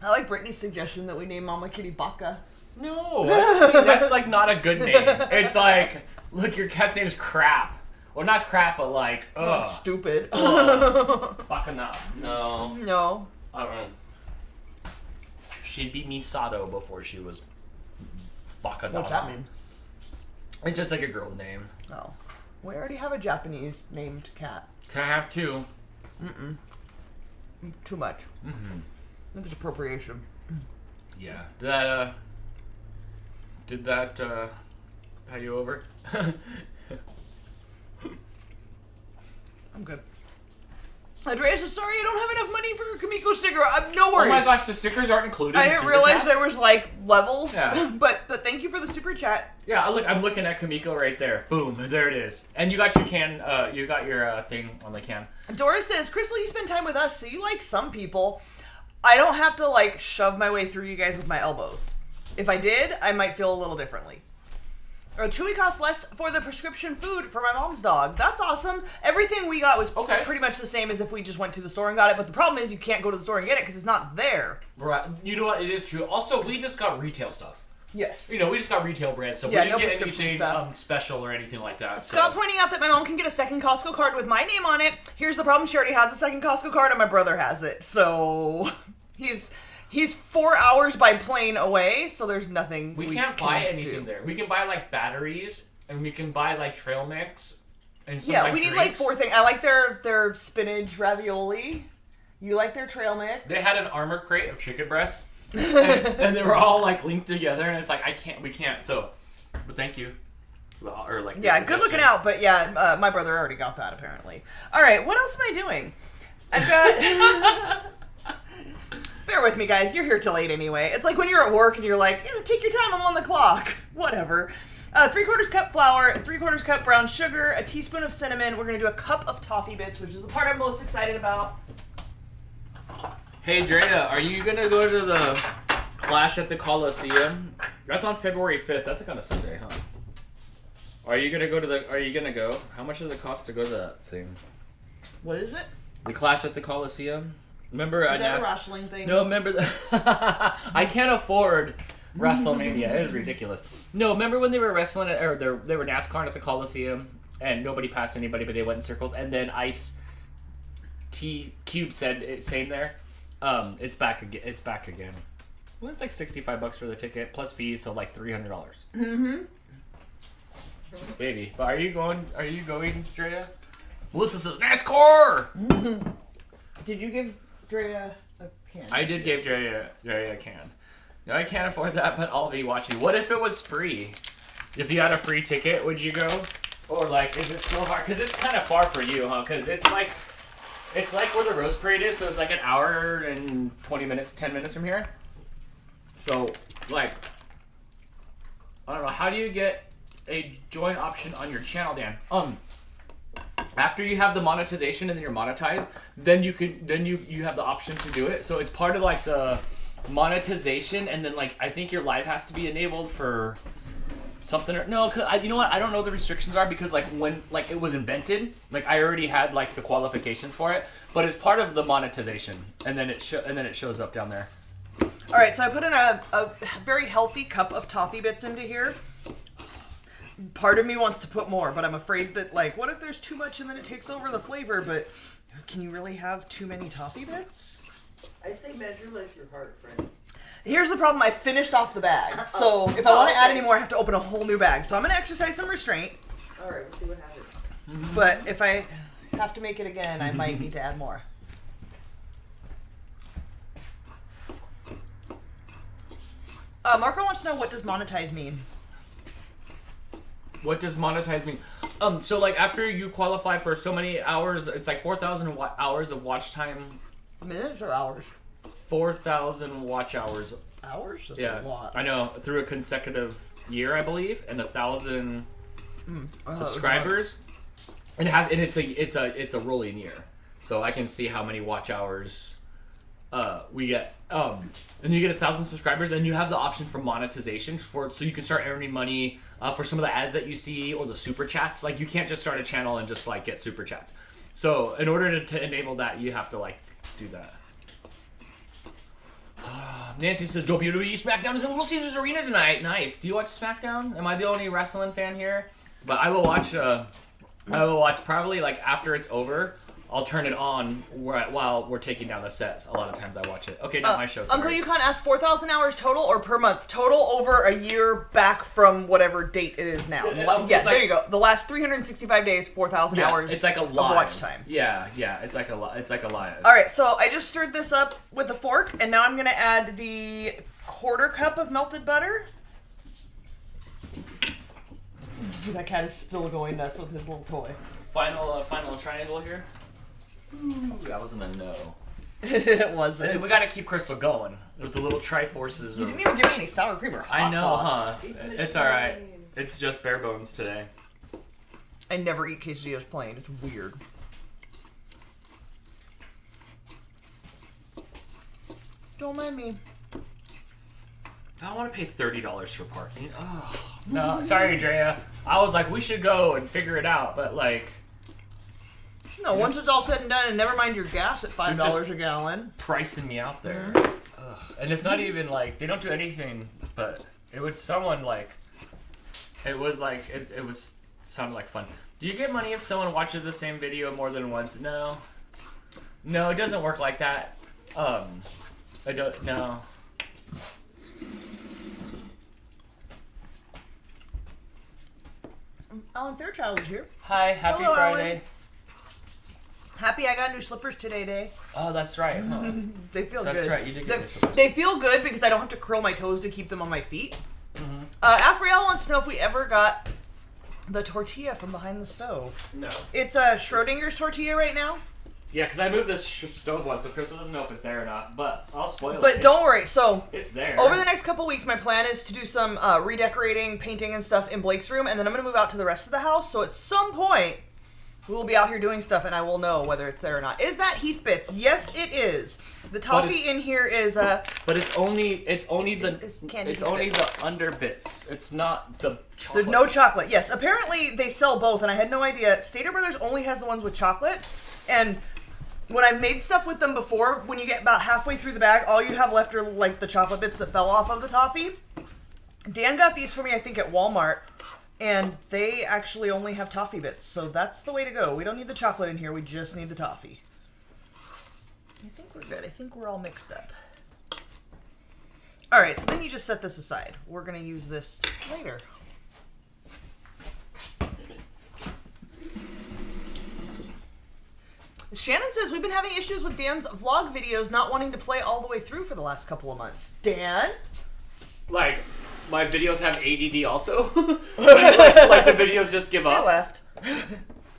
Speaker 1: I like Brittany's suggestion that we name Mama Kitty Baka.
Speaker 3: No, that's not a good name. It's like, look, your cat's name is Crap. Well, not crap, but ugh.
Speaker 1: Stupid.
Speaker 3: Bacchanal. No.
Speaker 1: No.
Speaker 3: I don't know. She'd be Misato before she was Bacchanal.
Speaker 1: What's that mean?
Speaker 3: It's just like a girl's name.
Speaker 1: Oh. We already have a Japanese named cat.
Speaker 3: Can I have 2?
Speaker 1: Too much. That's appropriation.
Speaker 3: Yeah. Did that tie you over?
Speaker 1: I'm good. Andreas is sorry I don't have enough money for a Kamiko sticker. No worries.
Speaker 3: Oh my gosh, the stickers aren't included.
Speaker 1: I
Speaker 3: in
Speaker 1: didn't
Speaker 3: Super
Speaker 1: realize
Speaker 3: Chats?
Speaker 1: there was levels.
Speaker 3: Yeah.
Speaker 1: but thank you for the super chat.
Speaker 3: Yeah, I'm looking at Kamiko right there. Boom, there it is. And you got your can. You got your thing on the can.
Speaker 1: Doris says, Crystal, you spend time with us, so you like some people. I don't have to shove my way through you guys with my elbows. If I did, I might feel a little differently. Chewy costs less for the prescription food for my mom's dog. That's awesome. Everything we got was pretty much the same as if we just went to the store and got it. But the problem is you can't go to the store and get it because it's not there.
Speaker 3: Right. You know what? It is true. Also, we just got retail stuff.
Speaker 1: Yes.
Speaker 3: We just got retail brands, so we didn't get anything special or anything like that.
Speaker 1: Scott pointing out that my mom can get a second Costco card with my name on it. Here's the problem. She already has a second Costco card and my brother has it. So He's 4 hours by plane away, so there's nothing
Speaker 3: we can't buy anything there. We can buy batteries, and we can buy trail mix, and some
Speaker 1: we
Speaker 3: drinks.
Speaker 1: need 4 things. I like their spinach ravioli. You like their trail mix.
Speaker 3: They had an armor crate of chicken breasts, and they were all linked together, and it's we can't. So, but thank you.
Speaker 1: Good looking out, but my brother already got that apparently. All right, what else am I doing? I've got. Bear with me, guys. You're here till 8 anyway. It's like when you're at work and you're like, take your time, I'm on the clock. Whatever. 3/4 cup flour, 3/4 cup brown sugar, a teaspoon of cinnamon. We're going to do a cup of toffee bits, which is the part I'm most excited about.
Speaker 3: Hey, Drea, are you going to go to the Clash at the Coliseum? That's on February 5th. That's on a Sunday, huh? Are you gonna go to the? Are you gonna go? How much does it cost to go to that thing?
Speaker 1: What is it?
Speaker 3: The Clash at the Coliseum. Remember?
Speaker 1: Is that a wrestling thing?
Speaker 3: No, remember the. I can't afford WrestleMania. It is ridiculous. No, remember when they were wrestling or they were NASCAR at the Coliseum and nobody passed anybody, but they went in circles, and then Ice T Cube said same there. It's back again. It's back again. Well, it's like $65 for the ticket plus fees, so like $300.
Speaker 1: Mm-hmm.
Speaker 3: Baby, but are you going? Are you going, Drea? Melissa says NASCAR.
Speaker 1: Did you give Drea a can?
Speaker 3: I did give Drea a can. No, I can't afford that, but I'll be watching. What if it was free? If you had a free ticket, would you go? Or like, is it still hard? Because it's kind of far for you, huh? Because it's like where the Rose Parade is, so it's like an hour and 20 minutes, 10 minutes from here. So, like, I don't know. How do you get a join option on your channel, Dan? After you have the monetization and then you're monetized, then you have the option to do it. So it's part of like the monetization, and then like I think your live has to be enabled for something. No, cause you know what? I don't know what the restrictions are because like when like it was invented, like I already had like the qualifications for it, but it's part of the monetization, and then it shows up down there.
Speaker 1: All right, so I put in a very healthy cup of toffee bits into here. Part of me wants to put more, but I'm afraid that, like, what if there's too much and then it takes over the flavor? But can you really have too many toffee bits?
Speaker 4: I say measure like your heart, friend.
Speaker 1: Here's the problem. I finished off the bag. So if I want to add any more, I have to open a whole new bag. So I'm going to exercise some restraint.
Speaker 4: All right, we'll see what happens.
Speaker 1: But if I have to make it again, I might need to add more. Marco wants to know, what does monetize mean?
Speaker 3: What does monetize mean? So like after you qualify for so many hours, it's like 4,000 hours of watch time.
Speaker 1: Minutes or hours?
Speaker 3: 4,000 watch hours.
Speaker 1: Hours? That's
Speaker 3: Yeah,
Speaker 1: a lot.
Speaker 3: I know, through a consecutive year, I believe, and 1,000 subscribers. And it's a rolling year, so I can see how many watch hours we get. And you get 1,000 subscribers, and you have the option for monetization so you can start earning money for some of the ads that you see or the super chats. Like you can't just start a channel and just like get super chats. So in order to enable that, you have to like do that. Nancy says WWE SmackDown is in Little Caesars Arena tonight. Nice. Do you watch SmackDown? Am I the only wrestling fan here? But I will watch. I will watch probably like after it's over. I'll turn it on while we're taking down the sets. A lot of times I watch it. Okay, not my show. Sorry.
Speaker 1: Uncle Yukon asked 4,000 hours total or per month? Total over a year back from whatever date it is now. Yeah, there you go. The last 365 days, 4,000 hours.
Speaker 3: It's like a
Speaker 1: of
Speaker 3: live
Speaker 1: watch time.
Speaker 3: Yeah, it's like a live.
Speaker 1: All right, so I just stirred this up with a fork, and now I'm gonna add the quarter cup of melted butter. That cat is still going nuts with his little toy.
Speaker 3: Final triangle here. Ooh, that wasn't a no.
Speaker 1: It wasn't.
Speaker 3: We gotta keep Crystal going with the little triforces.
Speaker 1: You didn't even give me any sour cream or hot
Speaker 3: I know,
Speaker 1: sauce.
Speaker 3: huh? It's alright. It's just bare bones today.
Speaker 1: I never eat quesadillas plain. It's weird. Don't mind me.
Speaker 3: I don't want to pay $30 for parking. Oh, no, sorry, Drea. I was like, we should go and figure it out, but like...
Speaker 1: No, once it's all said and done, and never mind your gas at $5 a gallon.
Speaker 3: Pricing me out there. Ugh. And it's not even like, they don't do anything, but it was someone like... It was like, it was sounded like fun. Do you get money if someone watches the same video more than once? No. No, it doesn't work like that. I don't, no.
Speaker 1: Alan Fairchild is here.
Speaker 3: Hi, happy
Speaker 1: Hello,
Speaker 3: Friday.
Speaker 1: Alan. Happy I got new slippers today, Day.
Speaker 3: Oh, that's right. Huh?
Speaker 1: They feel
Speaker 3: That's
Speaker 1: good.
Speaker 3: right, you did get new slippers.
Speaker 1: They feel good because I don't have to curl my toes to keep them on my feet. Afriel wants to know if we ever got the tortilla from behind the stove.
Speaker 3: No.
Speaker 1: It's Schrodinger's tortilla right now.
Speaker 3: Yeah, because I moved this stove once, so Crystal doesn't know if it's there or not, but I'll spoil it.
Speaker 1: But don't worry, so
Speaker 3: It's there.
Speaker 1: over the next couple weeks, my plan is to do some redecorating, painting, and stuff in Blake's room, and then I'm going to move out to the rest of the house, so at some point, We will be out here doing stuff, and I will know whether it's there or not. Is that Heath Bits? Yes, it is. The toffee in here is
Speaker 3: But it's only the
Speaker 1: candy
Speaker 3: it's only
Speaker 1: bits.
Speaker 3: the under bits. It's not the chocolate.
Speaker 1: There's no chocolate. Yes, apparently they sell both, and I had no idea. Stater Brothers only has the ones with chocolate, and when I've made stuff with them before, when you get about halfway through the bag, all you have left are like the chocolate bits that fell off of the toffee. Dan got these for me, I think, at Walmart. And they actually only have toffee bits, so that's the way to go. We don't need the chocolate in here, we just need the toffee. I think we're good. I think we're all mixed up. Alright, so then you just set this aside. We're going to use this later. Shannon says, we've been having issues with Dan's vlog videos not wanting to play all the way through for the last couple of months. Dan?
Speaker 3: Like, my videos have ADD also? like the videos just give
Speaker 1: I
Speaker 3: up?
Speaker 1: left.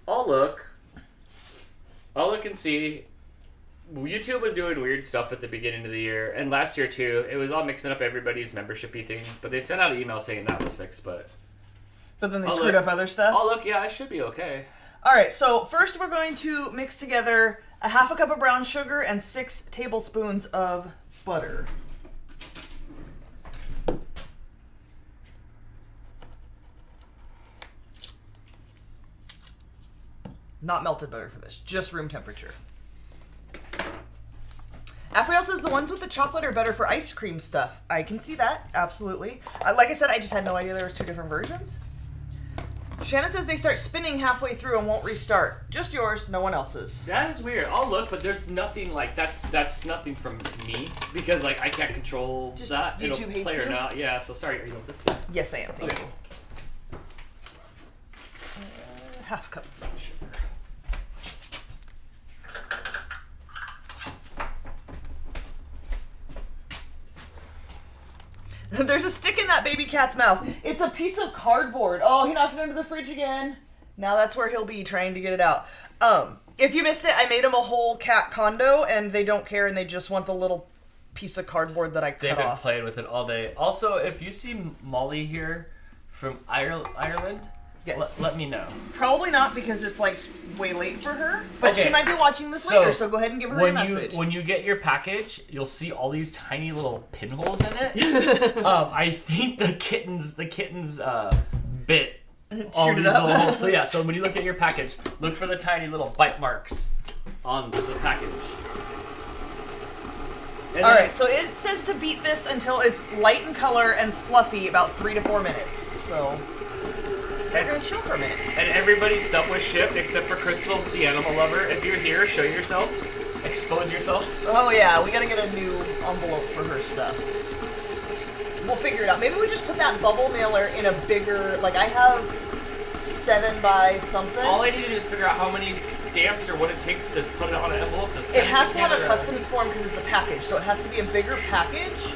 Speaker 3: I'll look and see. YouTube was doing weird stuff at the beginning of the year, and last year too. It was all mixing up everybody's membership-y things, but they sent out an email saying that was fixed, but
Speaker 1: But then they screwed up other stuff?
Speaker 3: I'll look, yeah, I should be okay.
Speaker 1: Alright, so first we're going to mix together a half a cup of brown sugar and 6 tablespoons of butter. Not melted butter for this, just room temperature. Afriel says the ones with the chocolate are better for ice cream stuff. I can see that, absolutely. Like I said, I just had no idea there was 2 different versions. Shannon says they start spinning halfway through and won't restart. Just yours, no one else's.
Speaker 3: That is weird. I'll look, but there's nothing like that's nothing from me because like I can't control
Speaker 1: Just
Speaker 3: that.
Speaker 1: YouTube
Speaker 3: It'll
Speaker 1: hates
Speaker 3: play or
Speaker 1: you?
Speaker 3: not. Yeah. So sorry. Are you want this?
Speaker 1: Yes, I am. Thank
Speaker 3: Okay.
Speaker 1: you. Half a cup of brown sugar. There's a stick in that baby cat's mouth. It's a piece of cardboard. Oh, he knocked it under the fridge again. Now that's where he'll be trying to get it out. If you missed it, I made him a whole cat condo, and they don't care, and they just want the little piece of cardboard that I cut
Speaker 3: They've been
Speaker 1: off.
Speaker 3: playing with it all day. Also, if you see Molly here from Ireland,
Speaker 1: Yes.
Speaker 3: let me know.
Speaker 1: Probably not because it's like way late for her, but
Speaker 3: Okay.
Speaker 1: she might be watching this later, so go ahead and give her a message.
Speaker 3: When you get your package, you'll see all these tiny little pinholes in it. I think the kittens bit all
Speaker 1: Chewed it
Speaker 3: these
Speaker 1: up.
Speaker 3: little holes. So yeah, so when you look at your package, look for the tiny little bite marks on the package. And
Speaker 1: All
Speaker 3: then-
Speaker 1: right, so it says to beat this until it's light in color and fluffy, about 3 to 4 minutes. So we're gonna chill for a minute.
Speaker 3: And everybody's stuff was shipped except for Crystal, the animal lover. If you're here, show yourself. Expose yourself.
Speaker 1: Oh yeah, we gotta get a new envelope for her stuff. We'll figure it out. Maybe we just put that bubble mailer in a bigger, like I have 7 by something.
Speaker 3: All I need to do is figure out how many stamps or what it takes to put it on an envelope to send
Speaker 1: It has to have a
Speaker 3: Canada.
Speaker 1: customs form because it's a package, so it has to be a bigger package.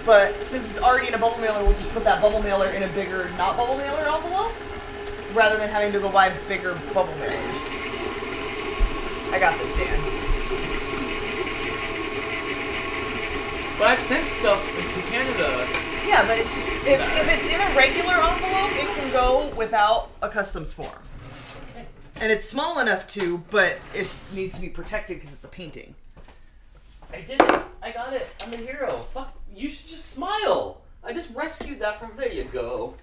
Speaker 1: But since it's already in a bubble mailer, we'll just put that bubble mailer in a bigger, not bubble mailer envelope, rather than having to go buy bigger bubble mailers. I got this, Dan.
Speaker 3: But I've sent stuff to Canada.
Speaker 1: Yeah, but it's just if it's in a regular envelope, it can go without a customs form. And it's small enough to, but it needs to be protected because it's a painting.
Speaker 3: I did it. I got it. I'm a hero. Fuck. You should just smile. I just rescued that from. There you go.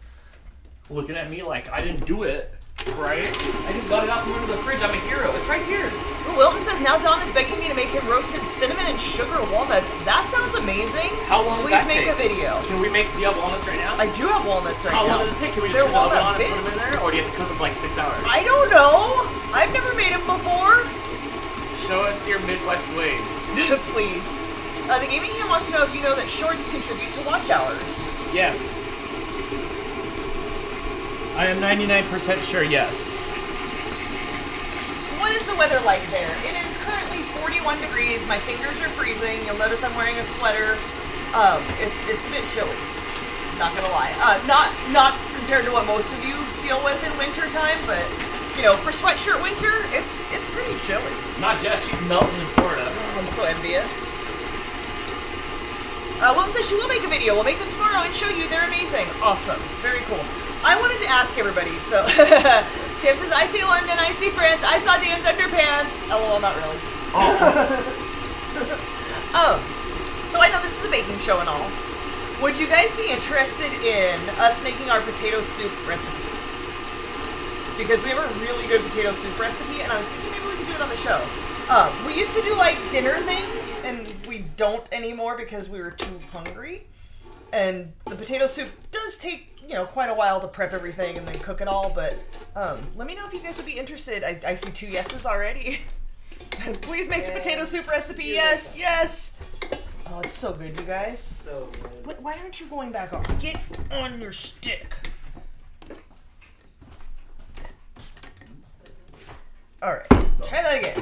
Speaker 3: Looking at me like I didn't do it. Right? I just got it out from under the fridge. I'm a hero. It's right here.
Speaker 1: Well, Wilton says now Don is begging me to make him roasted cinnamon and sugar walnuts. That sounds amazing.
Speaker 3: How long does
Speaker 1: Please
Speaker 3: that
Speaker 1: make
Speaker 3: take?
Speaker 1: a video.
Speaker 3: Can we make? Do you have walnuts right now?
Speaker 1: I do have walnuts right
Speaker 3: How
Speaker 1: now.
Speaker 3: long does it take? Can we just
Speaker 1: They're
Speaker 3: turn the oven
Speaker 1: walnut
Speaker 3: on and put them in
Speaker 1: bits.
Speaker 3: there? Or do you have to cook them for like 6 hours?
Speaker 1: I don't know. I've never made them before.
Speaker 3: Show us your Midwest ways.
Speaker 1: Please. The Gaming Ham wants to know if you know that shorts contribute to watch hours.
Speaker 3: Yes. I am 99% sure yes.
Speaker 1: What is the weather like there? It is currently 41 degrees. My fingers are freezing. You'll notice I'm wearing a sweater. It's a bit chilly. Not gonna lie. Not compared to what most of you deal with in winter time, but you know, for sweatshirt winter, it's pretty chilly.
Speaker 3: Not Jess, she's melting in Florida.
Speaker 1: I'm so envious. Wilton says she will make a video. We'll make them tomorrow and show you. They're amazing. Awesome. Very cool. I wanted to ask everybody. So Sam says, I see London, I see France, I saw Dan's underpants. LOL, not really. So I know this is a baking show and all. Would you guys be interested in us making our potato soup recipe? Because we have a really good potato soup recipe, and I was thinking maybe we could do it on the show. We used to do like dinner things, and we don't anymore because we were too hungry. And the potato soup does take, quite a while to prep everything and then cook it all, but let me know if you guys would be interested. I see 2 yeses already. Please make the potato soup recipe. Yes, yes. Oh, it's so good, you guys.
Speaker 4: So good.
Speaker 1: Why aren't you going back on? Get on your stick. Alright, try that again.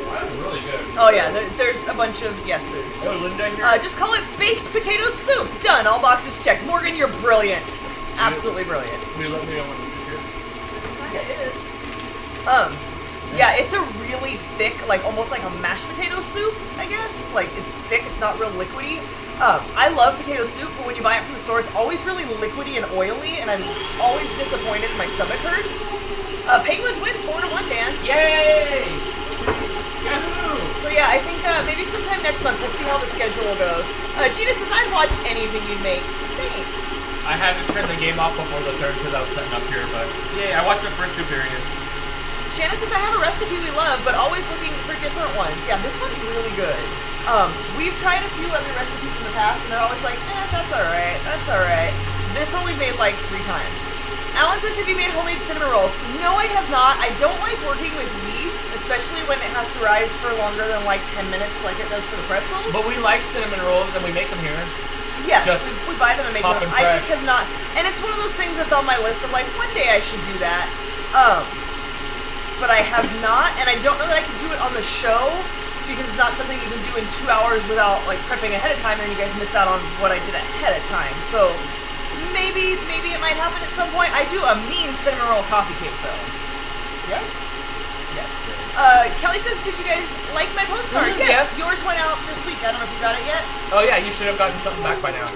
Speaker 2: That's really good.
Speaker 1: Oh yeah, there's a bunch of yeses.
Speaker 2: Oh, Linda here?
Speaker 1: Just call it baked potato soup. Done, all boxes checked. Morgan, you're brilliant. Absolutely brilliant.
Speaker 2: Will you let me know when it's here?
Speaker 1: Yeah, it's a really thick, like almost like a mashed potato soup, I guess. Like it's thick, it's not real liquidy. I love potato soup, but when you buy it from the store, it's always really liquidy and oily, and I'm always disappointed. My stomach hurts. Penguins win 4-1, Dan.
Speaker 2: Yay! Yahoo!
Speaker 1: So yeah, I think maybe sometime next month we'll see how the schedule goes. Gina says I'd watch anything you make. Thanks.
Speaker 3: I had to turn the game off before the third because I was setting up here, but yeah, I watched the first 2 periods.
Speaker 1: Shannon says I have a recipe we love, but always looking for different ones. Yeah, this one's really good. We've tried a few other recipes in the past, and they're always like, that's alright, that's alright. This one we've made like 3 times. Alan says, have you made homemade cinnamon rolls? No, I have not. I don't like working with yeast, especially when it has to rise for longer than like 10 minutes like it does for the pretzels.
Speaker 3: But we like cinnamon rolls and we make them here.
Speaker 1: Yes,
Speaker 3: Just
Speaker 1: we buy them and make them.
Speaker 3: pop and
Speaker 1: I
Speaker 3: fresh.
Speaker 1: just have not. And it's one of those things that's on my list of like, one day I should do that. But I have not, and I don't know that I can do it on the show because it's not something you can do in 2 hours without like prepping ahead of time, and then you guys miss out on what I did ahead of time. So maybe it might happen at some point. I do a mean cinnamon roll coffee cake though. Yes. Yes. Kelly says, did you guys like my postcard?
Speaker 3: Yes.
Speaker 1: Yours went out this week. I don't know if you got it yet.
Speaker 3: Oh yeah, you should have gotten something back by now.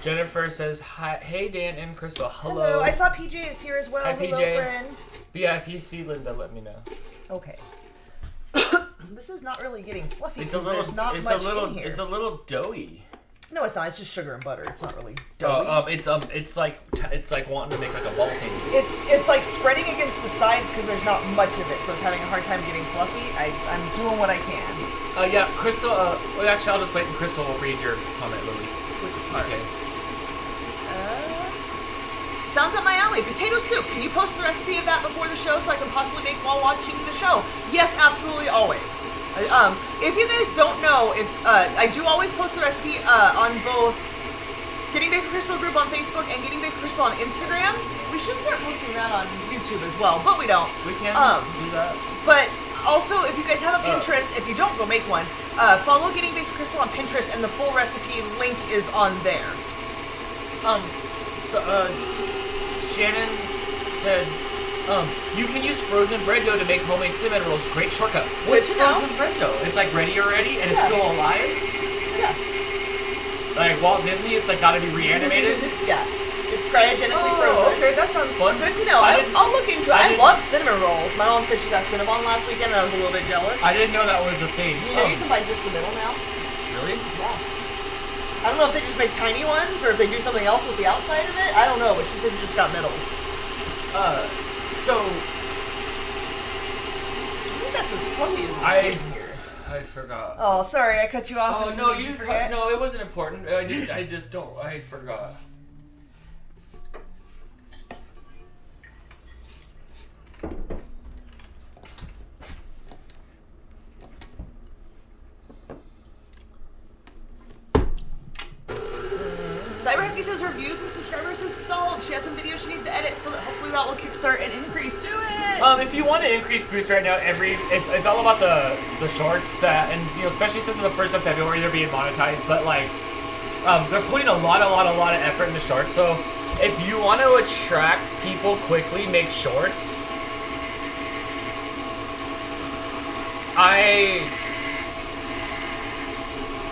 Speaker 3: Jennifer says, hi, hey Dan and Crystal, hello.
Speaker 1: I saw PJ is here as well.
Speaker 3: Hi,
Speaker 1: Hello,
Speaker 3: PJ.
Speaker 1: friend.
Speaker 3: But yeah, if you see Linda, let me know.
Speaker 1: Okay. This is not really getting fluffy.
Speaker 3: It's a
Speaker 1: 'cause
Speaker 3: little,
Speaker 1: there's not much in here.
Speaker 3: it's a little doughy.
Speaker 1: No, it's not. It's just sugar and butter. It's not really doughy.
Speaker 3: It's like wanting to make like a ball thing.
Speaker 1: It's like spreading against the sides because there's not much of it, so it's having a hard time getting fluffy. I'm doing what I can.
Speaker 3: Yeah, Crystal. Well, actually, I'll just wait and Crystal will read your comment, Lily.
Speaker 1: Which is
Speaker 3: Okay.
Speaker 1: Sounds up my alley. Potato soup. Can you post the recipe of that before the show so I can possibly make while watching the show? Yes, absolutely, always. If you guys don't know, if I do always post the recipe on both Getting Baked with Crystal group on Facebook and Getting Baked with Crystal on Instagram. We should start posting that on YouTube as well, but we don't.
Speaker 3: We can do that.
Speaker 1: But also, if you guys have a Pinterest, if you don't, go make one. Follow Getting Baked with Crystal on Pinterest, and the full recipe link is on there.
Speaker 3: Shannon said, you can use frozen bread dough to make homemade cinnamon rolls. Great shortcut. What's
Speaker 1: Good to know.
Speaker 3: frozen bread dough? It's like ready already and it's still alive?
Speaker 1: Yeah.
Speaker 3: Like Walt Disney, it's like gotta be reanimated?
Speaker 1: Yeah. It's cryogenically frozen.
Speaker 3: Okay, that sounds fun.
Speaker 1: Good to know. I'll look into it. I love cinnamon rolls. My mom said she got Cinnabon last weekend, and I was a little bit jealous.
Speaker 3: I didn't know that was a thing.
Speaker 1: You know you can buy just the middle now?
Speaker 3: Really?
Speaker 1: Yeah. I don't know if they just make tiny ones, or if they do something else with the outside of it. I don't know, but she said you just got middles.
Speaker 3: So...
Speaker 1: I think that's as fluffy as
Speaker 3: I
Speaker 1: in here.
Speaker 3: I forgot.
Speaker 1: Oh, sorry, I cut you off.
Speaker 3: Oh
Speaker 1: and
Speaker 3: no,
Speaker 1: did
Speaker 3: you
Speaker 1: forget?
Speaker 3: no, it wasn't important. I just don't. I forgot.
Speaker 1: Cyberhusky says reviews and subscribers have stalled. She has some videos she needs to edit, so that hopefully that will kickstart an increase. Do it.
Speaker 3: If you want to increase boost right now, it's all about the shorts that, and you know, especially since it's the 1st of February, they're being monetized. But like, they're putting a lot of effort into shorts. So if you want to attract people quickly, make shorts.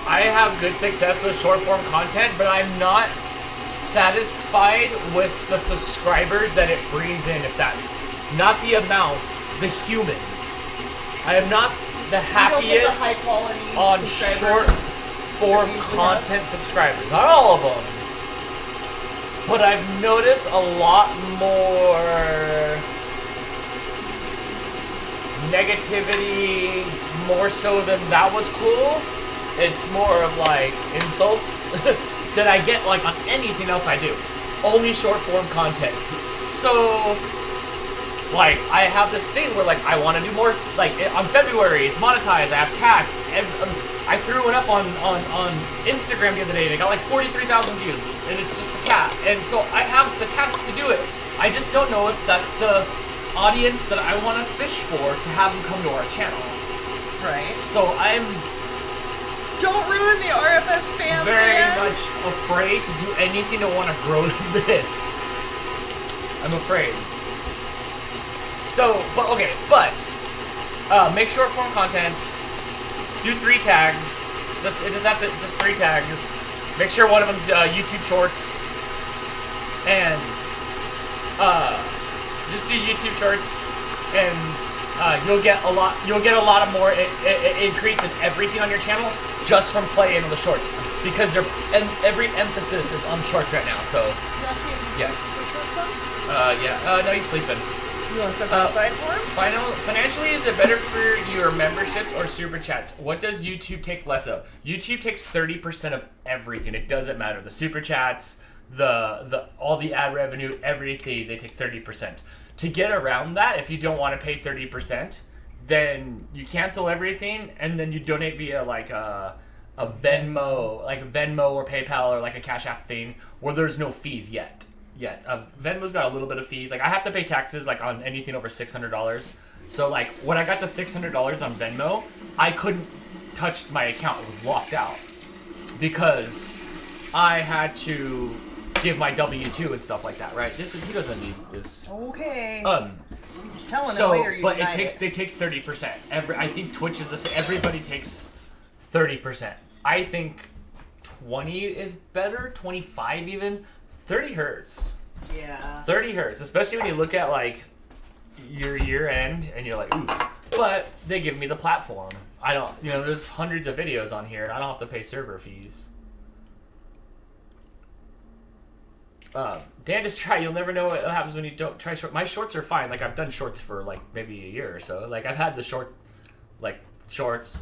Speaker 3: I have good success with short form content, but I'm not satisfied with the subscribers that it brings in, if that's not the amount, the humans. I am not the happiest
Speaker 1: high quality
Speaker 3: on short form content subscribers. Not all of them. But I've noticed a lot more negativity, more so than that was cool. It's more of like insults that I get like on anything else I do. Only short form content. So like I have this thing where like I want to do more. Like on February, it's monetized. I have cats. I threw it up on Instagram the other day and it got like 43,000 views, and it's just the cat. And so I have the cats to do it. I just don't know if that's the audience that I want to fish for to have them come to our channel.
Speaker 1: Right.
Speaker 3: So I'm
Speaker 1: Don't ruin the RFS fam.
Speaker 3: very
Speaker 1: Dan.
Speaker 3: much afraid to do anything to want to grow this. I'm afraid. So, but okay, make short form content. Do 3 tags. It does have to just 3 tags. Make sure one of them's YouTube Shorts, and just do YouTube Shorts, and you'll get a lot. You'll get a lot of more increase in everything on your channel just from playing the shorts, because every emphasis is on shorts right now. So yes. No, he's sleeping.
Speaker 1: You want to set that aside for him?
Speaker 3: Financially, is it better for your memberships or super chats? What does YouTube take less of? YouTube takes 30% of everything. It doesn't matter. The super chats, all the ad revenue, everything, they take 30%. To get around that, if you don't want to pay 30%, then you cancel everything and then you donate via like a Venmo, or PayPal, or like a Cash App thing where there's no fees yet. Venmo's got a little bit of fees. Like I have to pay taxes like on anything over $600. So like when I got to $600 on Venmo, I couldn't touch my account. It was locked out because I had to give my W-2 and stuff like that, right? He doesn't need this.
Speaker 1: Okay. Telling
Speaker 3: So,
Speaker 1: it later, you
Speaker 3: but
Speaker 1: deny
Speaker 3: they take 30%. I think Twitch is the same. Everybody takes 30%. I think 20 is better. 25 even. 30 hurts.
Speaker 1: Yeah.
Speaker 3: 30 hurts, especially when you look at like your year end and you're like, ooh. But they give me the platform. I don't, there's hundreds of videos on here and I don't have to pay server fees. Dan, just try. You'll never know what happens when you don't try short. My shorts are fine. Like I've done shorts for like maybe a year or so. Like I've had the shorts.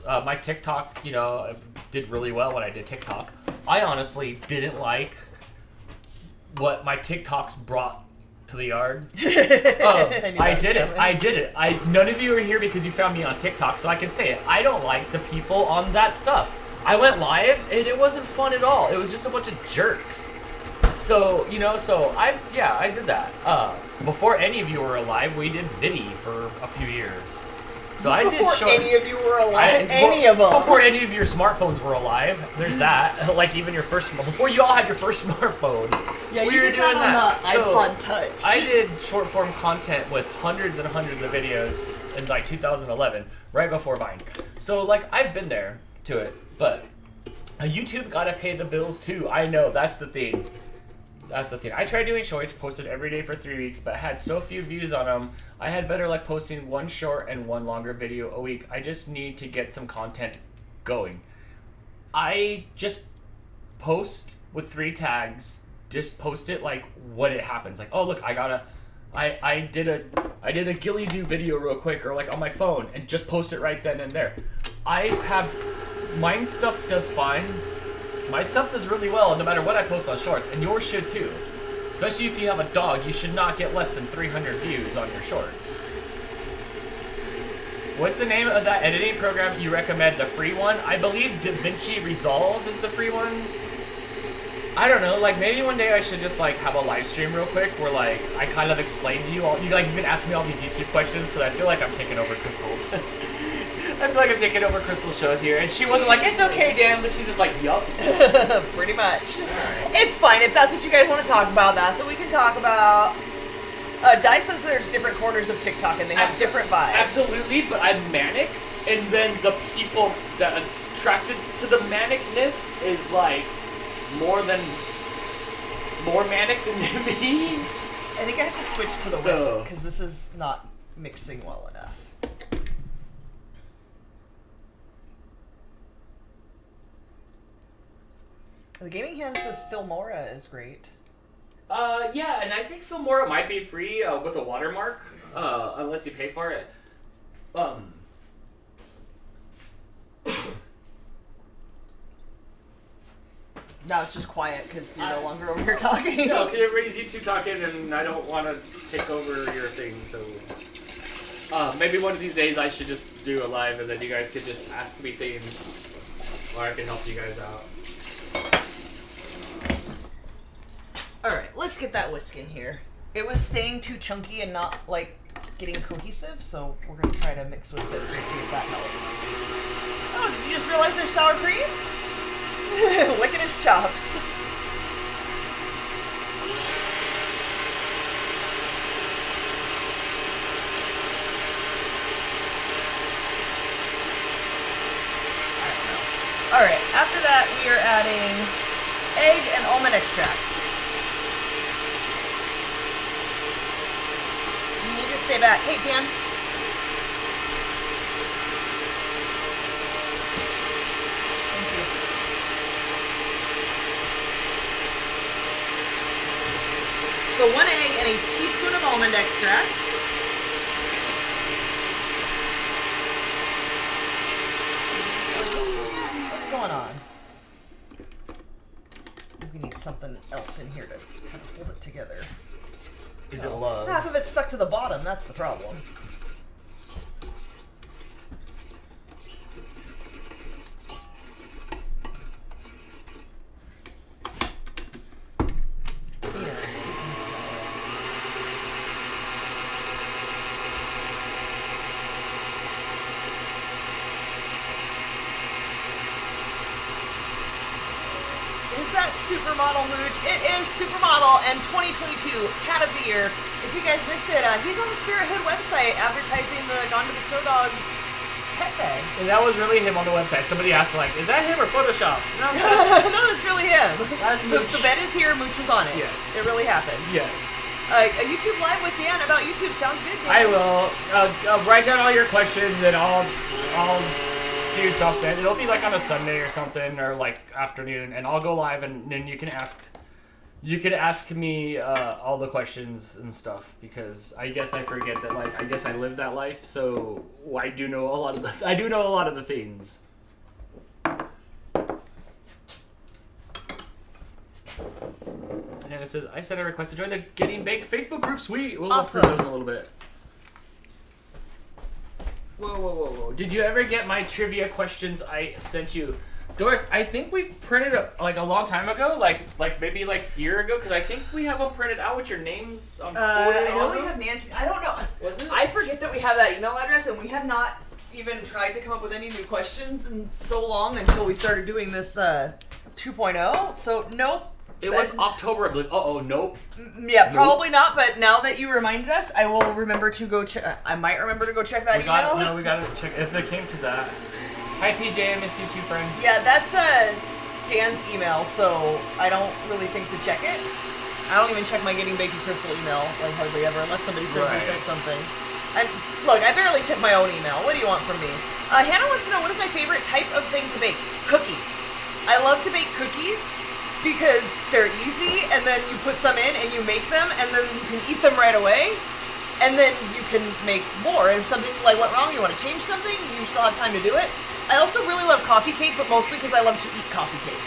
Speaker 3: My TikTok, did really well when I did TikTok. I honestly didn't like what my TikToks brought to the yard. I did it. None of you are here because you found me on TikTok, so I can say it. I don't like the people on that stuff. I went live and it wasn't fun at all. It was just a bunch of jerks. So, I did that. Before any of you were alive, we did Vidi for a few years. So I did shorts.
Speaker 1: Before any of you were alive, any of them.
Speaker 3: Before any of your smartphones were alive, there's that. Like even your first, before you all had your first smartphone,
Speaker 1: Yeah,
Speaker 3: we
Speaker 1: you
Speaker 3: were
Speaker 1: did
Speaker 3: doing
Speaker 1: that
Speaker 3: that.
Speaker 1: on the iPod Touch.
Speaker 3: I did short form content with hundreds and hundreds of videos in like 2011, right before Vine. So like I've been there to it, but YouTube gotta pay the bills too. I know, that's the thing. I tried doing shorts, posted every day for 3 weeks, but had so few views on them. I had better luck posting one short and one longer video a week. I just need to get some content going. I just post with 3 tags. Just post it like when it happens. Like, oh look, I did a ghillie do video real quick, or like on my phone, and just post it right then and there. Mine stuff does fine. My stuff does really well no matter what I post on shorts, and yours should too. Especially if you have a dog, you should not get less than 300 views on your shorts. What's the name of that editing program you recommend? The free one? I believe DaVinci Resolve is the free one. I don't know, like maybe one day I should just like have a live stream real quick where like I kind of explain to you all, you've been asking me all these YouTube questions because I feel like I'm taking over Crystal's. I feel like I'm taking over Crystal's shows here, and she wasn't like, it's okay, Dan, but she's just like, yup.
Speaker 1: Pretty much. It's fine. If that's what you guys want to talk about, that's what we can talk about. Di says there's different corners of TikTok, and they have different vibes.
Speaker 3: Absolutely, but I'm manic, and then the people that attracted to the manicness is like more than more manic than me.
Speaker 1: I think I have to switch to the
Speaker 3: So-
Speaker 1: whisk because this is not mixing well enough. The gaming hand says Filmora is great.
Speaker 3: Yeah, and I think Filmora might be free with a watermark, unless you pay for it.
Speaker 1: Now it's just quiet because you're no longer over here talking.
Speaker 3: No, because everybody's YouTube talking, and I don't want to take over your thing, so... maybe one of these days I should just do a live, and then you guys could just ask me things, or I can help you guys out.
Speaker 1: Alright, let's get that whisk in here. It was staying too chunky and not, like, getting cohesive, so we're going to try to mix with this and see if that helps. Oh, did you just realize there's sour cream? Licking his chops. Alright, after that we are adding egg and almond extract. You need to stay back. Hey, Dan. Thank you. So 1 egg and a teaspoon of almond extract. What's going on? We need something else in here to kind of hold it together.
Speaker 3: Is it love?
Speaker 1: Half of it's stuck to the bottom, that's the problem. Is that Supermodel Mooch? It is Supermodel and 2022 Cat of the Year. If you guys missed it, he's on the Spirit Hood website advertising the Gone to the Snow Dogs pet bag.
Speaker 3: And that was really him on the website. Somebody asked, like, is that him or Photoshop? No, that's,
Speaker 1: No, that's really him.
Speaker 3: That's Mooch.
Speaker 1: The bed is here, Mooch was on it.
Speaker 3: Yes.
Speaker 1: It really happened.
Speaker 3: Yes.
Speaker 1: A YouTube live with Dan about YouTube sounds good, Dan.
Speaker 3: I will. Write down all your questions and I'll do something. It'll be like on a Sunday or something, or like afternoon, and I'll go live, and then you can ask me all the questions and stuff, because I guess I forget that, like, I guess I lived that life, so I do know a lot of the things. And it says I sent a request to join the Getting Baked Facebook group. Sweet. We'll look for
Speaker 1: Awesome.
Speaker 3: those in a little bit. Whoa. Did you ever get my trivia questions I sent you? Doris, I think we printed it like a long time ago, like maybe like a year ago, because I think we have them printed out with your names on
Speaker 1: I know we have Nancy. I don't know.
Speaker 3: Was it?
Speaker 1: I forget that we have that email address, and we have not even tried to come up with any new questions in so long until we started doing this 2.0. So nope.
Speaker 3: It was October, I believe. Nope.
Speaker 1: Yeah, probably not. But now that you reminded us, I will remember to go check. I might remember to go check that email.
Speaker 3: We got to check if it came to that. Hi PJ, I miss you too, friend.
Speaker 1: Yeah, that's Dan's email, so I don't really think to check it. I don't even check my Getting Baked with Crystal email, like hardly ever, unless somebody says they sent something. Look, I barely check my own email. What do you want from me? Hannah wants to know, what is my favorite type of thing to bake? Cookies. I love to bake cookies because they're easy, and then you put some in and you make them, and then you can eat them right away, and then you can make more. And if something like went wrong, you want to change something, you still have time to do it. I also really love coffee cake, but mostly because I love to eat coffee cake.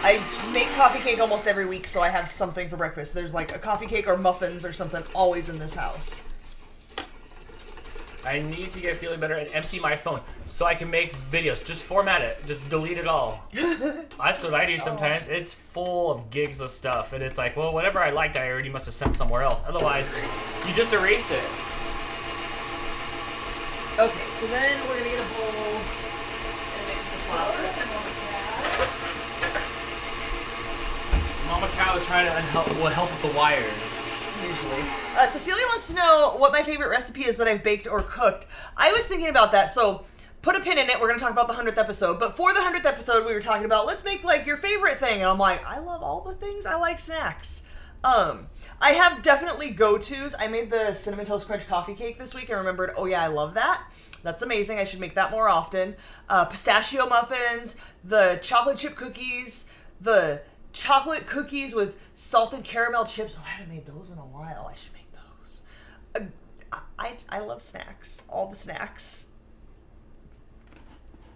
Speaker 1: I make coffee cake almost every week, so I have something for breakfast. There's like a coffee cake or muffins or something always in this house.
Speaker 3: I need to get feeling better and empty my phone so I can make videos. Just format it. Just delete it all. That's what I do sometimes. It's full of gigs of stuff, and it's like, well, whatever I liked, I already must have sent somewhere else. Otherwise, you just erase it.
Speaker 1: Okay, so then we're gonna get a bowl and mix the flour.
Speaker 3: Mama Cow is trying to help with the wires.
Speaker 1: Usually. Cecilia wants to know what my favorite recipe is that I've baked or cooked. I was thinking about that. So put a pin in it. We're going to talk about the 100th episode. But for the 100th episode, we were talking about, let's make, like, your favorite thing. And I'm like, I love all the things. I like snacks. I have definitely go-tos. I made the Cinnamon Toast Crunch coffee cake this week and remembered, oh yeah, I love that. That's amazing. I should make that more often. Pistachio muffins, the chocolate chip cookies, the chocolate cookies with salted caramel chips. Oh, I haven't made those in a while. I should make those. I love snacks. All the snacks.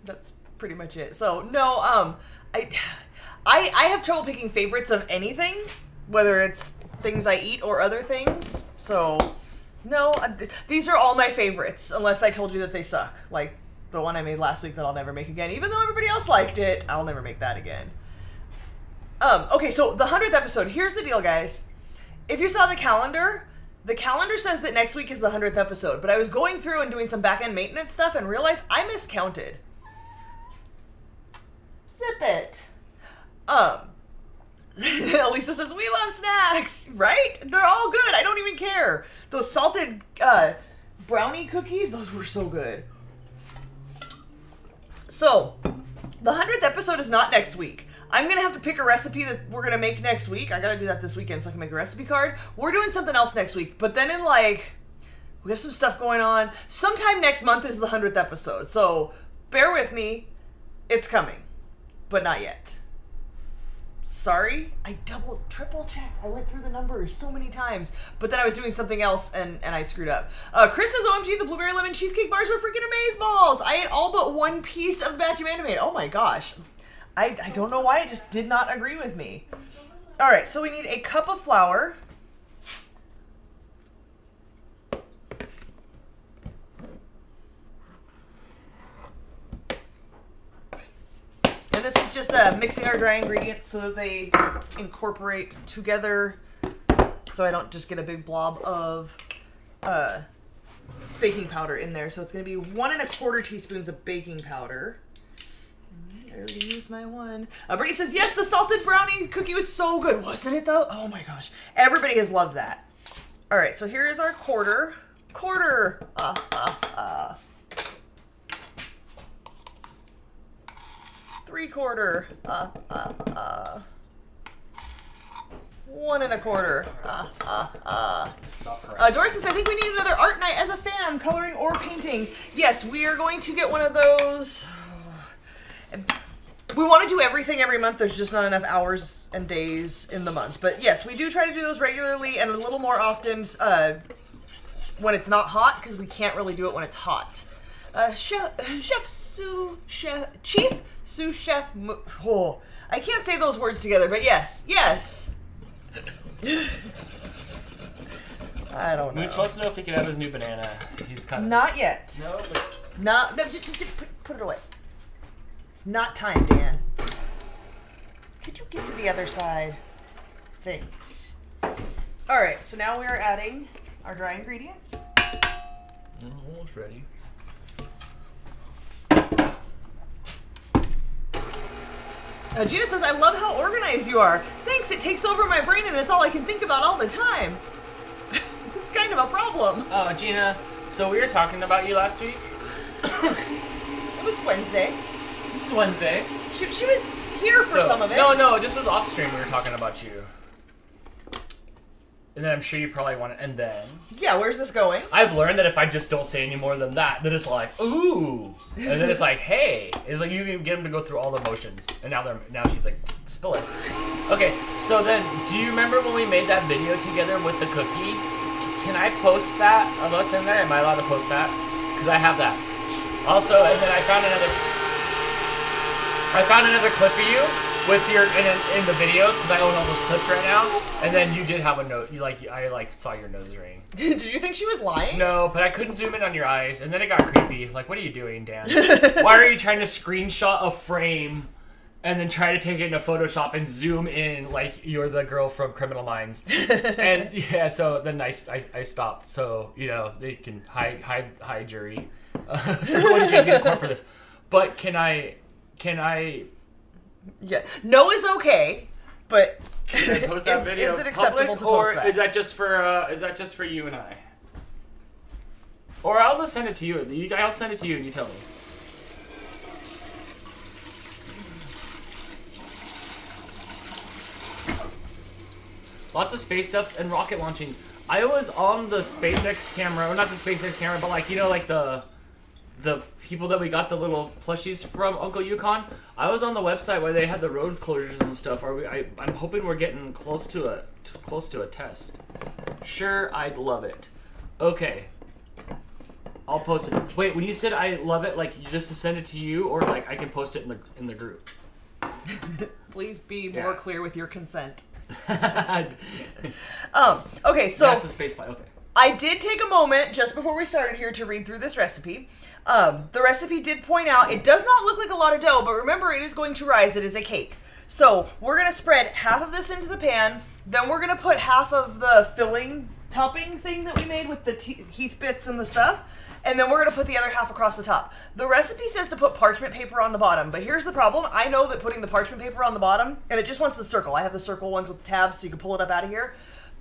Speaker 1: That's pretty much it. So, no, I have trouble picking favorites of anything, whether it's things I eat or other things. So, no, these are all my favorites, unless I told you that they suck. Like the one I made last week that I'll never make again. Even though everybody else liked it, I'll never make that again. Okay, so the 100th episode. Here's the deal, guys. If you saw the calendar says that next week is the 100th episode, but I was going through and doing some back-end maintenance stuff and realized I miscounted. Zip it. Lisa says, we love snacks, right? They're all good. I don't even care. Those salted brownie cookies, those were so good. So, the 100th episode is not next week. I'm going to have to pick a recipe that we're going to make next week. I got to do that this weekend so I can make a recipe card. We're doing something else next week. But then we have some stuff going on. Sometime next month is the 100th episode. So, bear with me. It's coming. But not yet. Sorry, I triple checked. I went through the numbers so many times, but then I was doing something else and I screwed up. Chris says, OMG, the blueberry lemon cheesecake bars were freaking amazeballs. I ate all but one piece of the batch Amanda made. Oh my gosh. I don't know why it just did not agree with me. All right, so we need a cup of flour. And this is just mixing our dry ingredients so that they incorporate together, so I don't just get a big blob of baking powder in there. So it's going to be 1 1/4 teaspoons of baking powder. I already used my one. Brittany says, yes, the salted brownie cookie was so good. Wasn't it, though? Oh, my gosh. Everybody has loved that. All right, so here is our quarter. 3/4. 1 1/4. Doris says, I think we need another art night as a fam, coloring or painting. Yes, we are going to get one of those. We want to do everything every month. There's just not enough hours and days in the month. But yes, we do try to do those regularly and a little more often when it's not hot, because we can't really do it when it's hot. Chief Sous Chef. Oh, I can't say those words together, but yes. I don't know.
Speaker 3: Mooch wants to know if he can have his new banana. He's kind of
Speaker 1: not yet.
Speaker 3: No, but...
Speaker 1: No, just put it away. It's not time, Dan. Could you get to the other side? Thanks. All right, so now we are adding our dry ingredients.
Speaker 3: Almost ready.
Speaker 1: Gina says, I love how organized you are. Thanks, it takes over my brain and it's all I can think about all the time. It's kind of a problem.
Speaker 3: Oh, Gina, so we were talking about you last week?
Speaker 1: It was Wednesday.
Speaker 3: It's Wednesday.
Speaker 1: She was here for some of it.
Speaker 3: No, this was off stream. We were talking about you. And then I'm sure you probably want to, and then...
Speaker 1: Yeah, where's this going?
Speaker 3: I've learned that if I just don't say any more than that, then it's like, ooh. And then it's like, hey. It's like you can get them to go through all the motions. And now she's like, spill it. Okay, so then, do you remember when we made that video together with the cookie? Can I post that of us in there? Am I allowed to post that? Because I have that. Also, and then I found another clip of you with your in the videos, because I own all those clips right now. And then you did have a nose. I saw your nose ring.
Speaker 1: Did you think she was lying?
Speaker 3: No, but I couldn't zoom in on your eyes, and then it got creepy. Like, what are you doing, Dan? Why are you trying to screenshot a frame and then try to take it into Photoshop and zoom in like you're the girl from Criminal Minds? And yeah, so then I stopped, so they can hide jury. What did you get in court for this? But can I?
Speaker 1: Yeah, no is okay, but
Speaker 3: can I post that video
Speaker 1: is it acceptable to post that?
Speaker 3: Or is that just for you and I? Or I'll just send it to you. I'll send it to you and you tell me. Lots of space stuff and rocket launching. I was on the SpaceX camera, or not the SpaceX camera, but like, you know, like the people that we got the little plushies from Uncle Yukon. I was on the website where they had the road closures and stuff. I'm hoping we're getting close to a test. Sure, I'd love it. Okay. I'll post it. Wait, when you said I love it, like just to send it to you, or like I can post it in the group?
Speaker 1: Please be more clear with your consent.
Speaker 3: Okay,
Speaker 1: so
Speaker 3: that's the space flight. Okay.
Speaker 1: I did take a moment just before we started here to read through this recipe. The recipe did point out it does not look like a lot of dough, but remember it is going to rise. It is a cake. So we're going to spread half of this into the pan. Then we're going to put half of the filling topping thing that we made with the Heath bits and the stuff. And then we're going to put the other half across the top. The recipe says to put parchment paper on the bottom, but here's the problem. I know that putting the parchment paper on the bottom, and it just wants the circle. I have the circle ones with the tabs so you can pull it up out of here.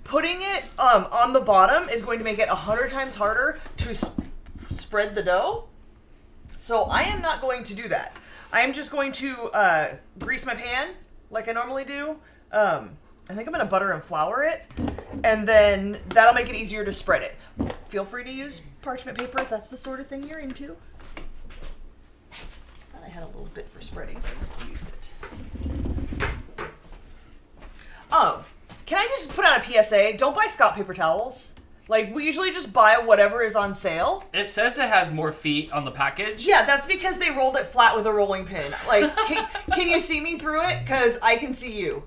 Speaker 1: Putting it on the bottom is going to make it 100 times harder to spread the dough. So I am not going to do that. I am just going to grease my pan like I normally do. I think I'm going to butter and flour it, and then that'll make it easier to spread it. Feel free to use parchment paper if that's the sort of thing you're into. Thought I had a little bit for spreading, but I just used it. Can I just put out a PSA? Don't buy Scott paper towels. Like, we usually just buy whatever is on sale.
Speaker 3: It says it has more feet on the package.
Speaker 1: Yeah, that's because they rolled it flat with a rolling pin. Like, can you see me through it? Because I can see you.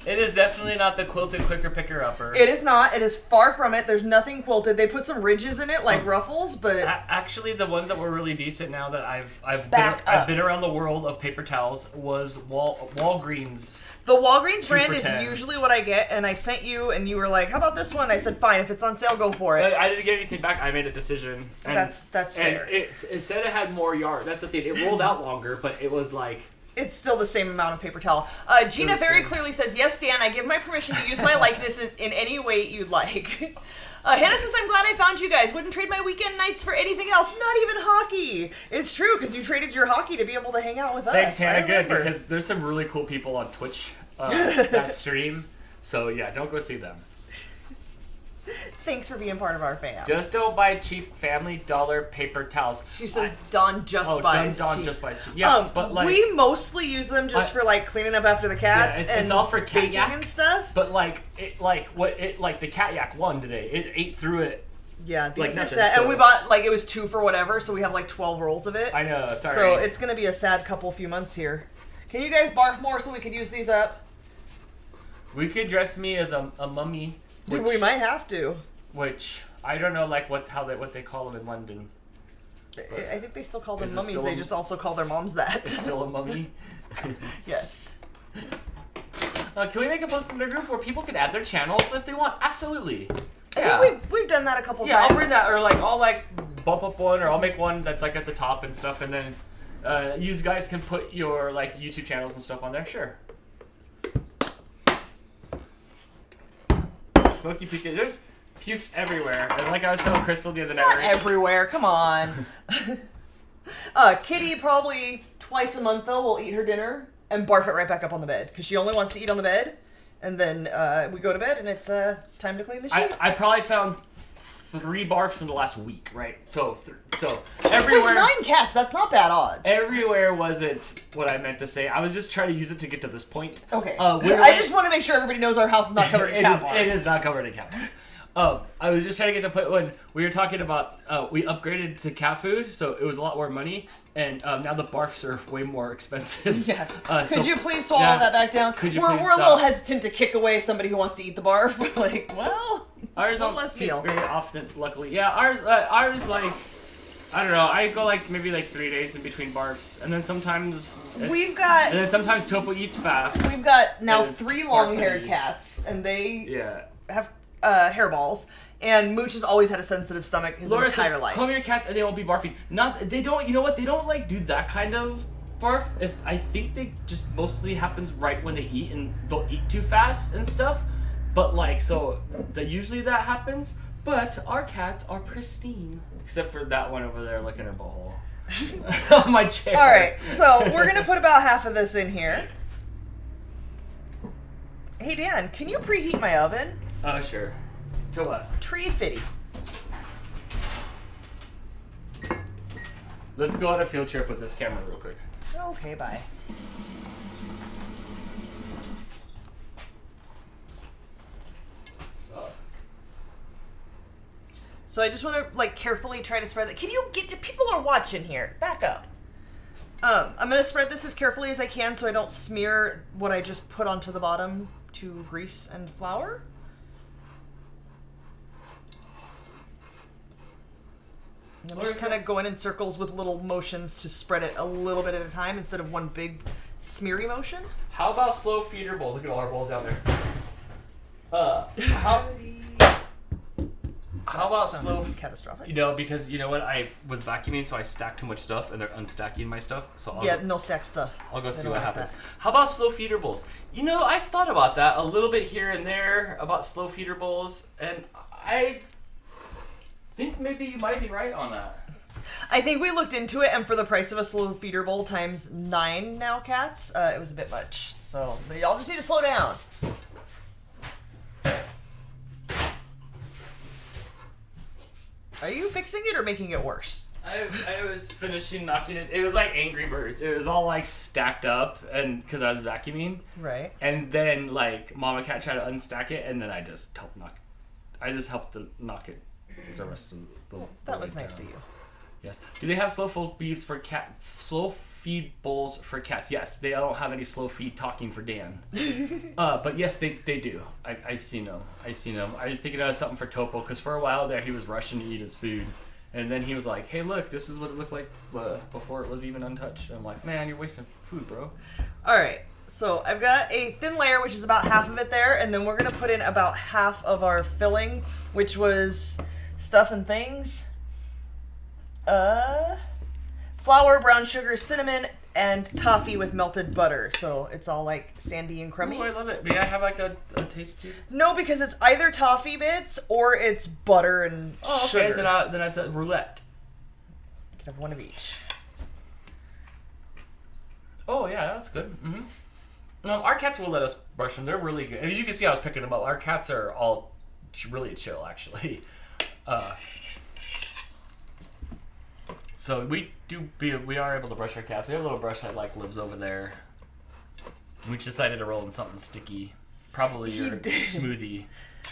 Speaker 3: It is definitely not the quilted quicker picker upper.
Speaker 1: It is not. It is far from it. There's nothing quilted. They put some ridges in it, like ruffles, but
Speaker 3: actually, the ones that were really decent now that I've been around the world of paper towels was Walgreens.
Speaker 1: The Walgreens brand
Speaker 3: 2 for
Speaker 1: is
Speaker 3: $10.
Speaker 1: Usually what I get, and I sent you, and you were like, "How about this one?" I said, "Fine. If it's on sale, go for it."
Speaker 3: I didn't get anything back. I made a decision. And,
Speaker 1: that's fair.
Speaker 3: And it said it had more yard. That's the thing. It rolled out longer, but it was like.
Speaker 1: It's still the same amount of paper towel. Gina very clearly says, "Yes, Dan, I give my permission to use my likeness in any way you'd like." Hannah says, "I'm glad I found you guys. Wouldn't trade my weekend nights for anything else, not even hockey." It's true, because you traded your hockey to be able to hang out with us.
Speaker 3: Thanks, Hannah. Good, because there's some really cool people on Twitch that stream. So, yeah, don't go see them.
Speaker 1: Thanks for being part of our fam.
Speaker 3: Just don't buy cheap Family Dollar paper towels.
Speaker 1: She says Dawn just buys cheap.
Speaker 3: Just buys cheap. Yeah, but like
Speaker 1: we mostly use them just for like cleaning up after the cats and
Speaker 3: it's all for cat
Speaker 1: baking
Speaker 3: yak
Speaker 1: and stuff.
Speaker 3: But the cat yak won today. It ate through it.
Speaker 1: Yeah, these
Speaker 3: like
Speaker 1: are
Speaker 3: nothing,
Speaker 1: sad.
Speaker 3: so.
Speaker 1: And we bought it was 2 for whatever, so we have like 12 rolls of it.
Speaker 3: I know. Sorry.
Speaker 1: So it's gonna be a sad few months here. Can you guys barf more so we could use these up?
Speaker 3: We could dress me as a mummy.
Speaker 1: We might have to.
Speaker 3: Which I don't know, like what they call them in London.
Speaker 1: I think they still call them
Speaker 3: Is it
Speaker 1: mummies.
Speaker 3: still
Speaker 1: They just also call their moms that.
Speaker 3: It's still a mummy.
Speaker 1: Yes.
Speaker 3: Can we make a post in their group where people can add their channels if they want? Absolutely.
Speaker 1: I think we've done that a couple
Speaker 3: Yeah,
Speaker 1: times.
Speaker 3: I'll bring that, or like I'll like bump up one, or I'll make one that's like at the top and stuff, and then you guys can put your like YouTube channels and stuff on there. Sure. Smoky Pika, there's pukes everywhere, and like I was telling Crystal the other night.
Speaker 1: Not everywhere. Come on. Kitty probably twice a month though will eat her dinner and barf it right back up on the bed because she only wants to eat on the bed, and then we go to bed and it's time to clean the sheets.
Speaker 3: I probably found 3 barfs in the last week, right? So everywhere.
Speaker 1: With 9 cats, that's not bad odds.
Speaker 3: Everywhere wasn't what I meant to say. I was just trying to use it to get to this point.
Speaker 1: Okay.
Speaker 3: I
Speaker 1: just want to make sure everybody knows our house is not covered in cat barf.
Speaker 3: It is not covered in cat barf. I was just trying to get to the point when we were talking about we upgraded to cat food, so it was a lot more money, and now the barfs are way more expensive.
Speaker 1: Yeah. Could you please swallow that back down?
Speaker 3: Could you
Speaker 1: we're
Speaker 3: please
Speaker 1: a little hesitant to kick away somebody who wants to eat the barf. We're like, well,
Speaker 3: ours don't
Speaker 1: less meal.
Speaker 3: very often, luckily. Yeah, ours like I don't know. I go like maybe like 3 days in between barfs, and then sometimes sometimes Topo eats fast.
Speaker 1: We've got now
Speaker 3: And
Speaker 1: 3
Speaker 3: barfs
Speaker 1: long-haired
Speaker 3: and
Speaker 1: cats, and they
Speaker 3: have
Speaker 1: hairballs. And Mooch has always had a sensitive stomach his entire life.
Speaker 3: Comb your cats and they won't be barfing. They don't. You know what? They don't like do that kind of barf. I think they just mostly happens right when they eat, and they'll eat too fast and stuff. But like usually that happens. But our cats are pristine, except for that one over there licking her butthole on my chair.
Speaker 1: All right, so we're gonna put about half of this in here. Hey Dan, can you preheat my oven?
Speaker 3: Oh, sure. To what?
Speaker 1: Tree fitty.
Speaker 3: Let's go on a field trip with this camera real quick.
Speaker 1: Okay, bye. So I just want to like carefully try to spread that. Can you get to people are watching here? Back up. I'm gonna spread this as carefully as I can so I don't smear what I just put onto the bottom to grease and flour. I'm just kind of going in circles with little motions to spread it a little bit at a time instead of one big smeary motion.
Speaker 3: How about slow feeder bowls? Look at all our bowls down there. How about slow?
Speaker 1: Catastrophic.
Speaker 3: You know, because you know what, I was vacuuming, so I stacked too much stuff, and they're unstacking my stuff. So
Speaker 1: No stack stuff.
Speaker 3: I'll go see
Speaker 1: don't
Speaker 3: what
Speaker 1: like
Speaker 3: happens.
Speaker 1: that.
Speaker 3: How about slow feeder bowls? You know, I've thought about that a little bit here and there about slow feeder bowls, and I think maybe you might be right on that.
Speaker 1: I think we looked into it, and for the price of a slow feeder bowl times 9 now cats, it was a bit much. So y'all just need to slow down. Are you fixing it or making it worse?
Speaker 3: I was finishing knocking it. It was like Angry Birds. It was all like stacked up, and because I was vacuuming.
Speaker 1: Right.
Speaker 3: And then like Mama Cat tried to unstack it, and then I just helped knock. I just helped to knock it. The rest of the.
Speaker 1: That was nice of you.
Speaker 3: Yes. Do they have slow feed bowls for cats? Yes. They don't have any slow feed talking for Dan. But yes, they do. I've seen them. I was thinking of something for Topo because for a while there he was rushing to eat his food, and then he was like, "Hey, look, this is what it looked like before it was even untouched." And I'm like, "Man, you're wasting food, bro."
Speaker 1: All right. So I've got a thin layer, which is about half of it there, and then we're gonna put in about half of our filling, which was stuff and things. Flour, brown sugar, cinnamon, and toffee with melted butter. So it's all like sandy and crummy.
Speaker 3: Oh, I love it. May I have like a taste piece?
Speaker 1: No, because it's either toffee bits or it's butter and sugar.
Speaker 3: Then it's a roulette.
Speaker 1: You can have one of each.
Speaker 3: Oh yeah, that's good. Mm-hmm. No, our cats will let us brush them. They're really good. As you can see, I was picking them up. Our cats are all really chill, actually. So we are able to brush our cats. We have a little brush that like lives over there. We decided to roll in something sticky, probably your smoothie.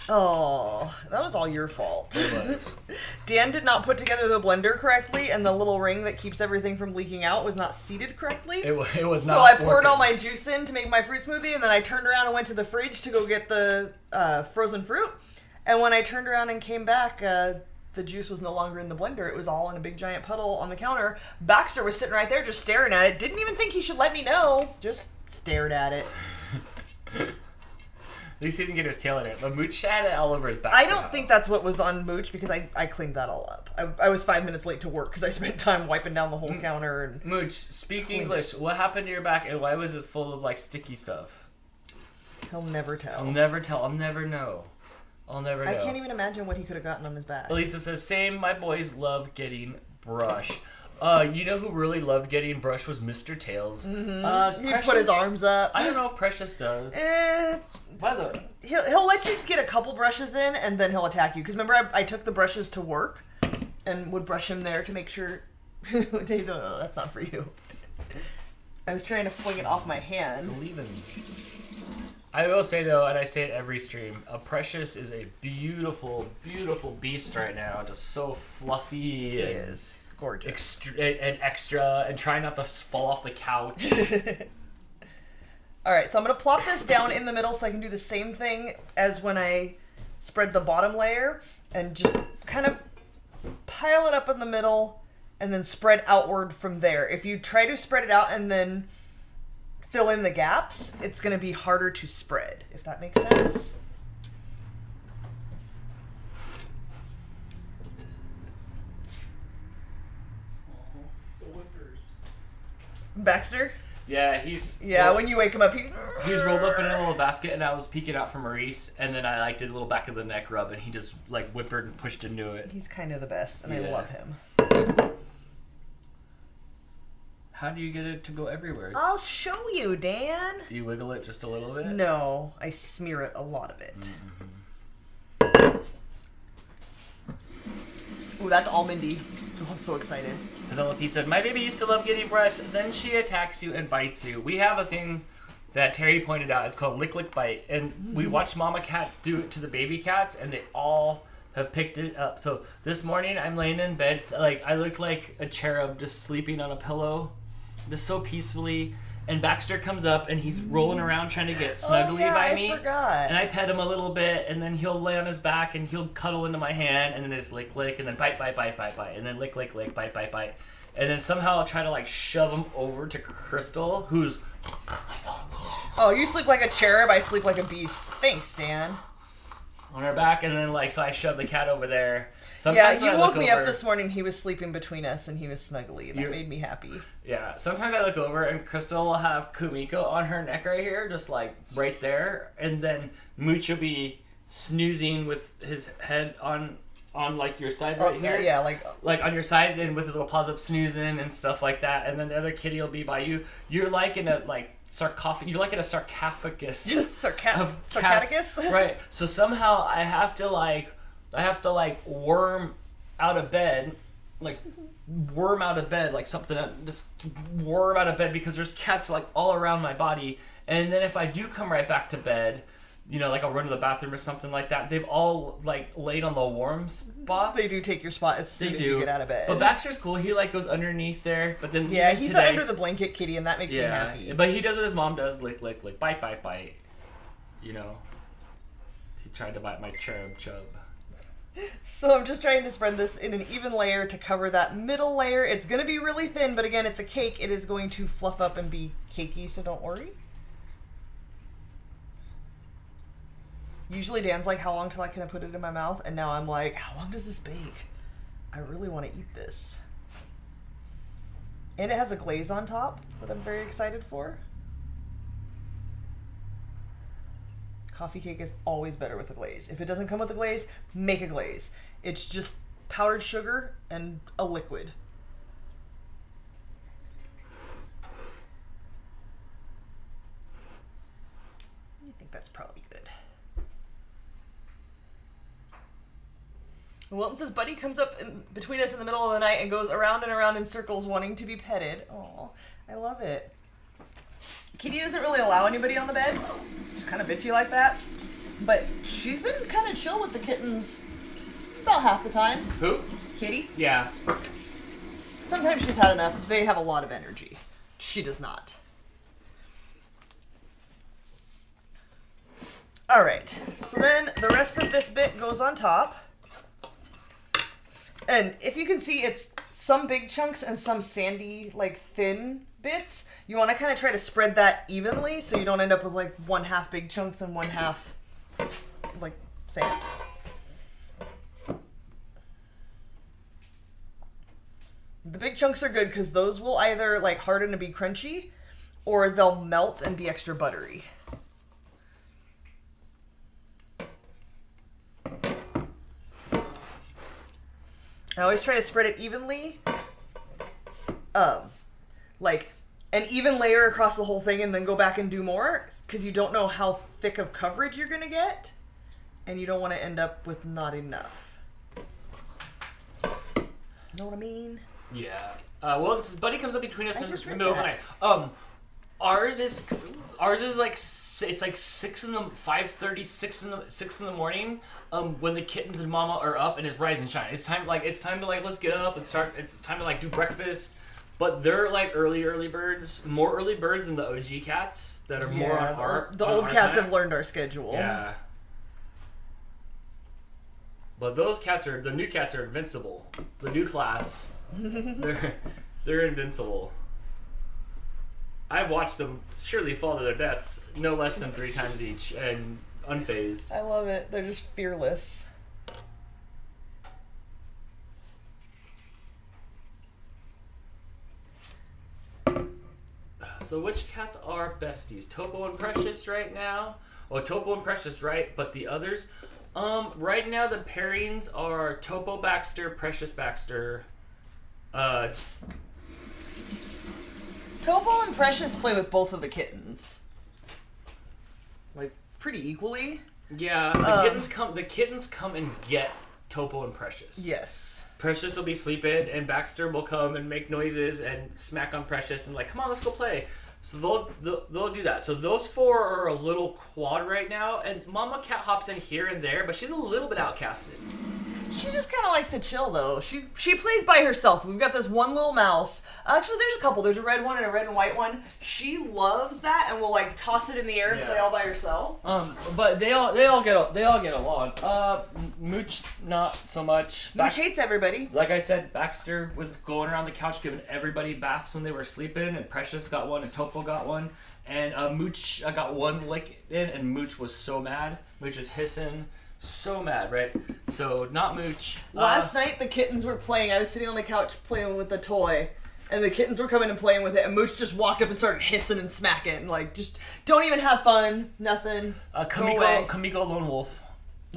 Speaker 1: Oh, that was all your fault.
Speaker 3: It was.
Speaker 1: Dan did not put together the blender correctly, and the little ring that keeps everything from leaking out was not seated correctly.
Speaker 3: It was
Speaker 1: so
Speaker 3: not.
Speaker 1: I poured
Speaker 3: working.
Speaker 1: all my juice in to make my fruit smoothie, and then I turned around and went to the fridge to go get the frozen fruit. And when I turned around and came back, the juice was no longer in the blender. It was all in a big giant puddle on the counter. Baxter was sitting right there just staring at it. Didn't even think he should let me know. Just stared at it.
Speaker 3: At least he didn't get his tail in it. But Mooch had it all over his back.
Speaker 1: I don't think that's what was on Mooch because I cleaned that all up. I was 5 minutes late to work because I spent time wiping down the whole counter. And
Speaker 3: Mooch, speak English. What happened to your back and why was it full of like sticky stuff?
Speaker 1: He'll never tell.
Speaker 3: I'll never tell. I'll never know. I'll never know.
Speaker 1: I can't even imagine what he could have gotten on his back.
Speaker 3: Elisa says, same, my boys love getting brush. You know who really loved getting brush was Mr. Tails.
Speaker 1: Mm-hmm. He put his arms up.
Speaker 3: I don't know if Precious does. By the way.
Speaker 1: He'll let you get a couple brushes in, and then he'll attack you. Because remember, I took the brushes to work, and would brush him there to make sure... No, that's not for you. I was trying to fling it off my hand.
Speaker 3: Leavens. I will say though, and I say it every stream, Precious is a beautiful, beautiful beast right now. Just so fluffy.
Speaker 1: He is. He's gorgeous.
Speaker 3: Extra, and trying not to fall off the couch.
Speaker 1: All right, so I'm going to plop this down in the middle so I can do the same thing as when I spread the bottom layer and just kind of pile it up in the middle and then spread outward from there. If you try to spread it out and then fill in the gaps, it's going to be harder to spread, if that makes sense. Baxter?
Speaker 3: Yeah, he's...
Speaker 1: Yeah,
Speaker 3: well,
Speaker 1: when you wake him up,
Speaker 3: he's rolled up in a little basket, and I was peeking out for Maurice, and then I like did a little back of the neck rub, and he just like whimpered and pushed into it.
Speaker 1: He's kind of the best, and I
Speaker 3: Yeah.
Speaker 1: love him.
Speaker 3: How do you get it to go everywhere?
Speaker 1: I'll show you, Dan.
Speaker 3: Do you wiggle it just a little bit?
Speaker 1: No, I smear it a lot of it. Ooh, that's almondy. Oh, I'm so excited.
Speaker 3: Penelope said, my baby used to love getting brushed, then she attacks you and bites you. We have a thing that Terry pointed out. It's called lick, lick, bite. And we watched Mama Cat do it to the baby cats, and they all have picked it up. So this morning, I'm laying in bed. Like, I look like a cherub just sleeping on a pillow, just so peacefully. And Baxter comes up, and he's rolling around trying to get snuggly by me.
Speaker 1: I forgot.
Speaker 3: And I pet him a little bit, and then he'll lay on his back, and he'll cuddle into my hand, and then it's lick, lick, and then bite, bite, bite, bite, bite, and then lick, lick, lick, bite, bite, bite. And then somehow I'll try to, like, shove him over to Crystal, who's...
Speaker 1: Oh, you sleep like a cherub, I sleep like a beast. Thanks, Dan.
Speaker 3: on her back, and then, like, so I shoved the cat over there.
Speaker 1: Yeah,
Speaker 3: Sometimes
Speaker 1: you
Speaker 3: when I
Speaker 1: woke
Speaker 3: look
Speaker 1: me
Speaker 3: over,
Speaker 1: up this morning. He was sleeping between us, and he was snuggly. That made me happy.
Speaker 3: Yeah, sometimes I look over, and Crystal will have Kumiko on her neck right here, just, like, right there, and then Mooch will be snoozing with his head on like, your side right here.
Speaker 1: Yeah,
Speaker 3: like on your side, and with his little paws up snoozing and stuff like that, and then the other kitty will be by you. You're like in a, like, you're like in a sarcophagus of cats,
Speaker 1: sarcophagus?
Speaker 3: right? So somehow I have to worm out of bed, like something, just worm out of bed, because there's cats like all around my body. And then if I do come right back to bed, you know, like I'll run to the bathroom or something like that, they've all like laid on the warm spots.
Speaker 1: They do take your spot as soon as you get out of bed.
Speaker 3: But Baxter's cool. He like goes underneath there, but then
Speaker 1: yeah, he's under the blanket kitty, and that makes me happy.
Speaker 3: But he does what his mom does, lick, lick, lick, bite, bite, bite. You know, he tried to bite my cherub chub.
Speaker 1: So I'm just trying to spread this in an even layer to cover that middle layer. It's going to be really thin, but again, it's a cake. It is going to fluff up and be cakey, so don't worry. Usually Dan's like, how long till I can put it in my mouth? And now I'm like, how long does this bake? I really want to eat this. And it has a glaze on top that I'm very excited for. Coffee cake is always better with a glaze. If it doesn't come with a glaze, make a glaze. It's just powdered sugar and a liquid. I think that's probably good. Wilton says, Buddy comes up between us in the middle of the night and goes around and around in circles wanting to be petted. Oh, I love it. Kitty doesn't really allow anybody on the bed. She's kind of bitchy like that. But she's been kind of chill with the kittens about half the time.
Speaker 3: Who?
Speaker 1: Kitty.
Speaker 3: Yeah.
Speaker 1: Sometimes she's had enough. They have a lot of energy. She does not. Alright. So then the rest of this bit goes on top. And if you can see, it's some big chunks and some sandy, like, thin bits. You want to kind of try to spread that evenly so you don't end up with, like, 1/2 big chunks and 1/2, like, sand. The big chunks are good because those will either, like, harden and be crunchy, or they'll melt and be extra buttery. I always try to spread it evenly, like an even layer across the whole thing, and then go back and do more, because you don't know how thick of coverage you're going to get, and you don't want to end up with not enough. Know what I mean?
Speaker 3: Yeah. Well, this Buddy comes up between us in the middle of the night. Ours is like it's like 5:30, 6 in the morning. When the kittens and Mama are up and it's rise and shine. It's time to like let's get up and start. It's time to like do breakfast. But they're like early birds, more early birds than the OG cats that are more on our.
Speaker 1: The old cats have learned our schedule.
Speaker 3: Yeah. But the new cats are invincible. The new class, they're invincible. I've watched them surely fall to their deaths no less than 3 times each, and unfazed.
Speaker 1: I love it. They're just fearless.
Speaker 3: So which cats are besties? Topo and Precious right now? Well, Topo and Precious, right? But the others? Right now the pairings are Topo Baxter, Precious Baxter,
Speaker 1: Topo and Precious play with both of the kittens. Like, pretty equally.
Speaker 3: Yeah, the kittens come and get Topo and Precious.
Speaker 1: Yes.
Speaker 3: Precious will be sleeping, and Baxter will come and make noises and smack on Precious and like, come on, let's go play. So they'll do that. So those four are a little quad right now, and Mama Cat hops in here and there, but she's a little bit outcasted.
Speaker 1: She just kind of likes to chill, though. She plays by herself. We've got this one little mouse. Actually, there's a couple. There's a red one and a red and white one. She loves that and will like toss it in the air and play all by herself.
Speaker 3: But they all get along. Mooch not so much.
Speaker 1: Mooch hates everybody.
Speaker 3: Like I said, Baxter was going around the couch giving everybody baths when they were sleeping, and Precious got one, and Topo got one, and Mooch got one lick in, and Mooch was so mad. Mooch was hissing. So mad, right? So, not Mooch.
Speaker 1: Last night, the kittens were playing. I was sitting on the couch playing with the toy, and the kittens were coming and playing with it, and Mooch just walked up and started hissing and smacking. Like, just don't even have fun. Nothing.
Speaker 3: Kamiko Lone Wolf.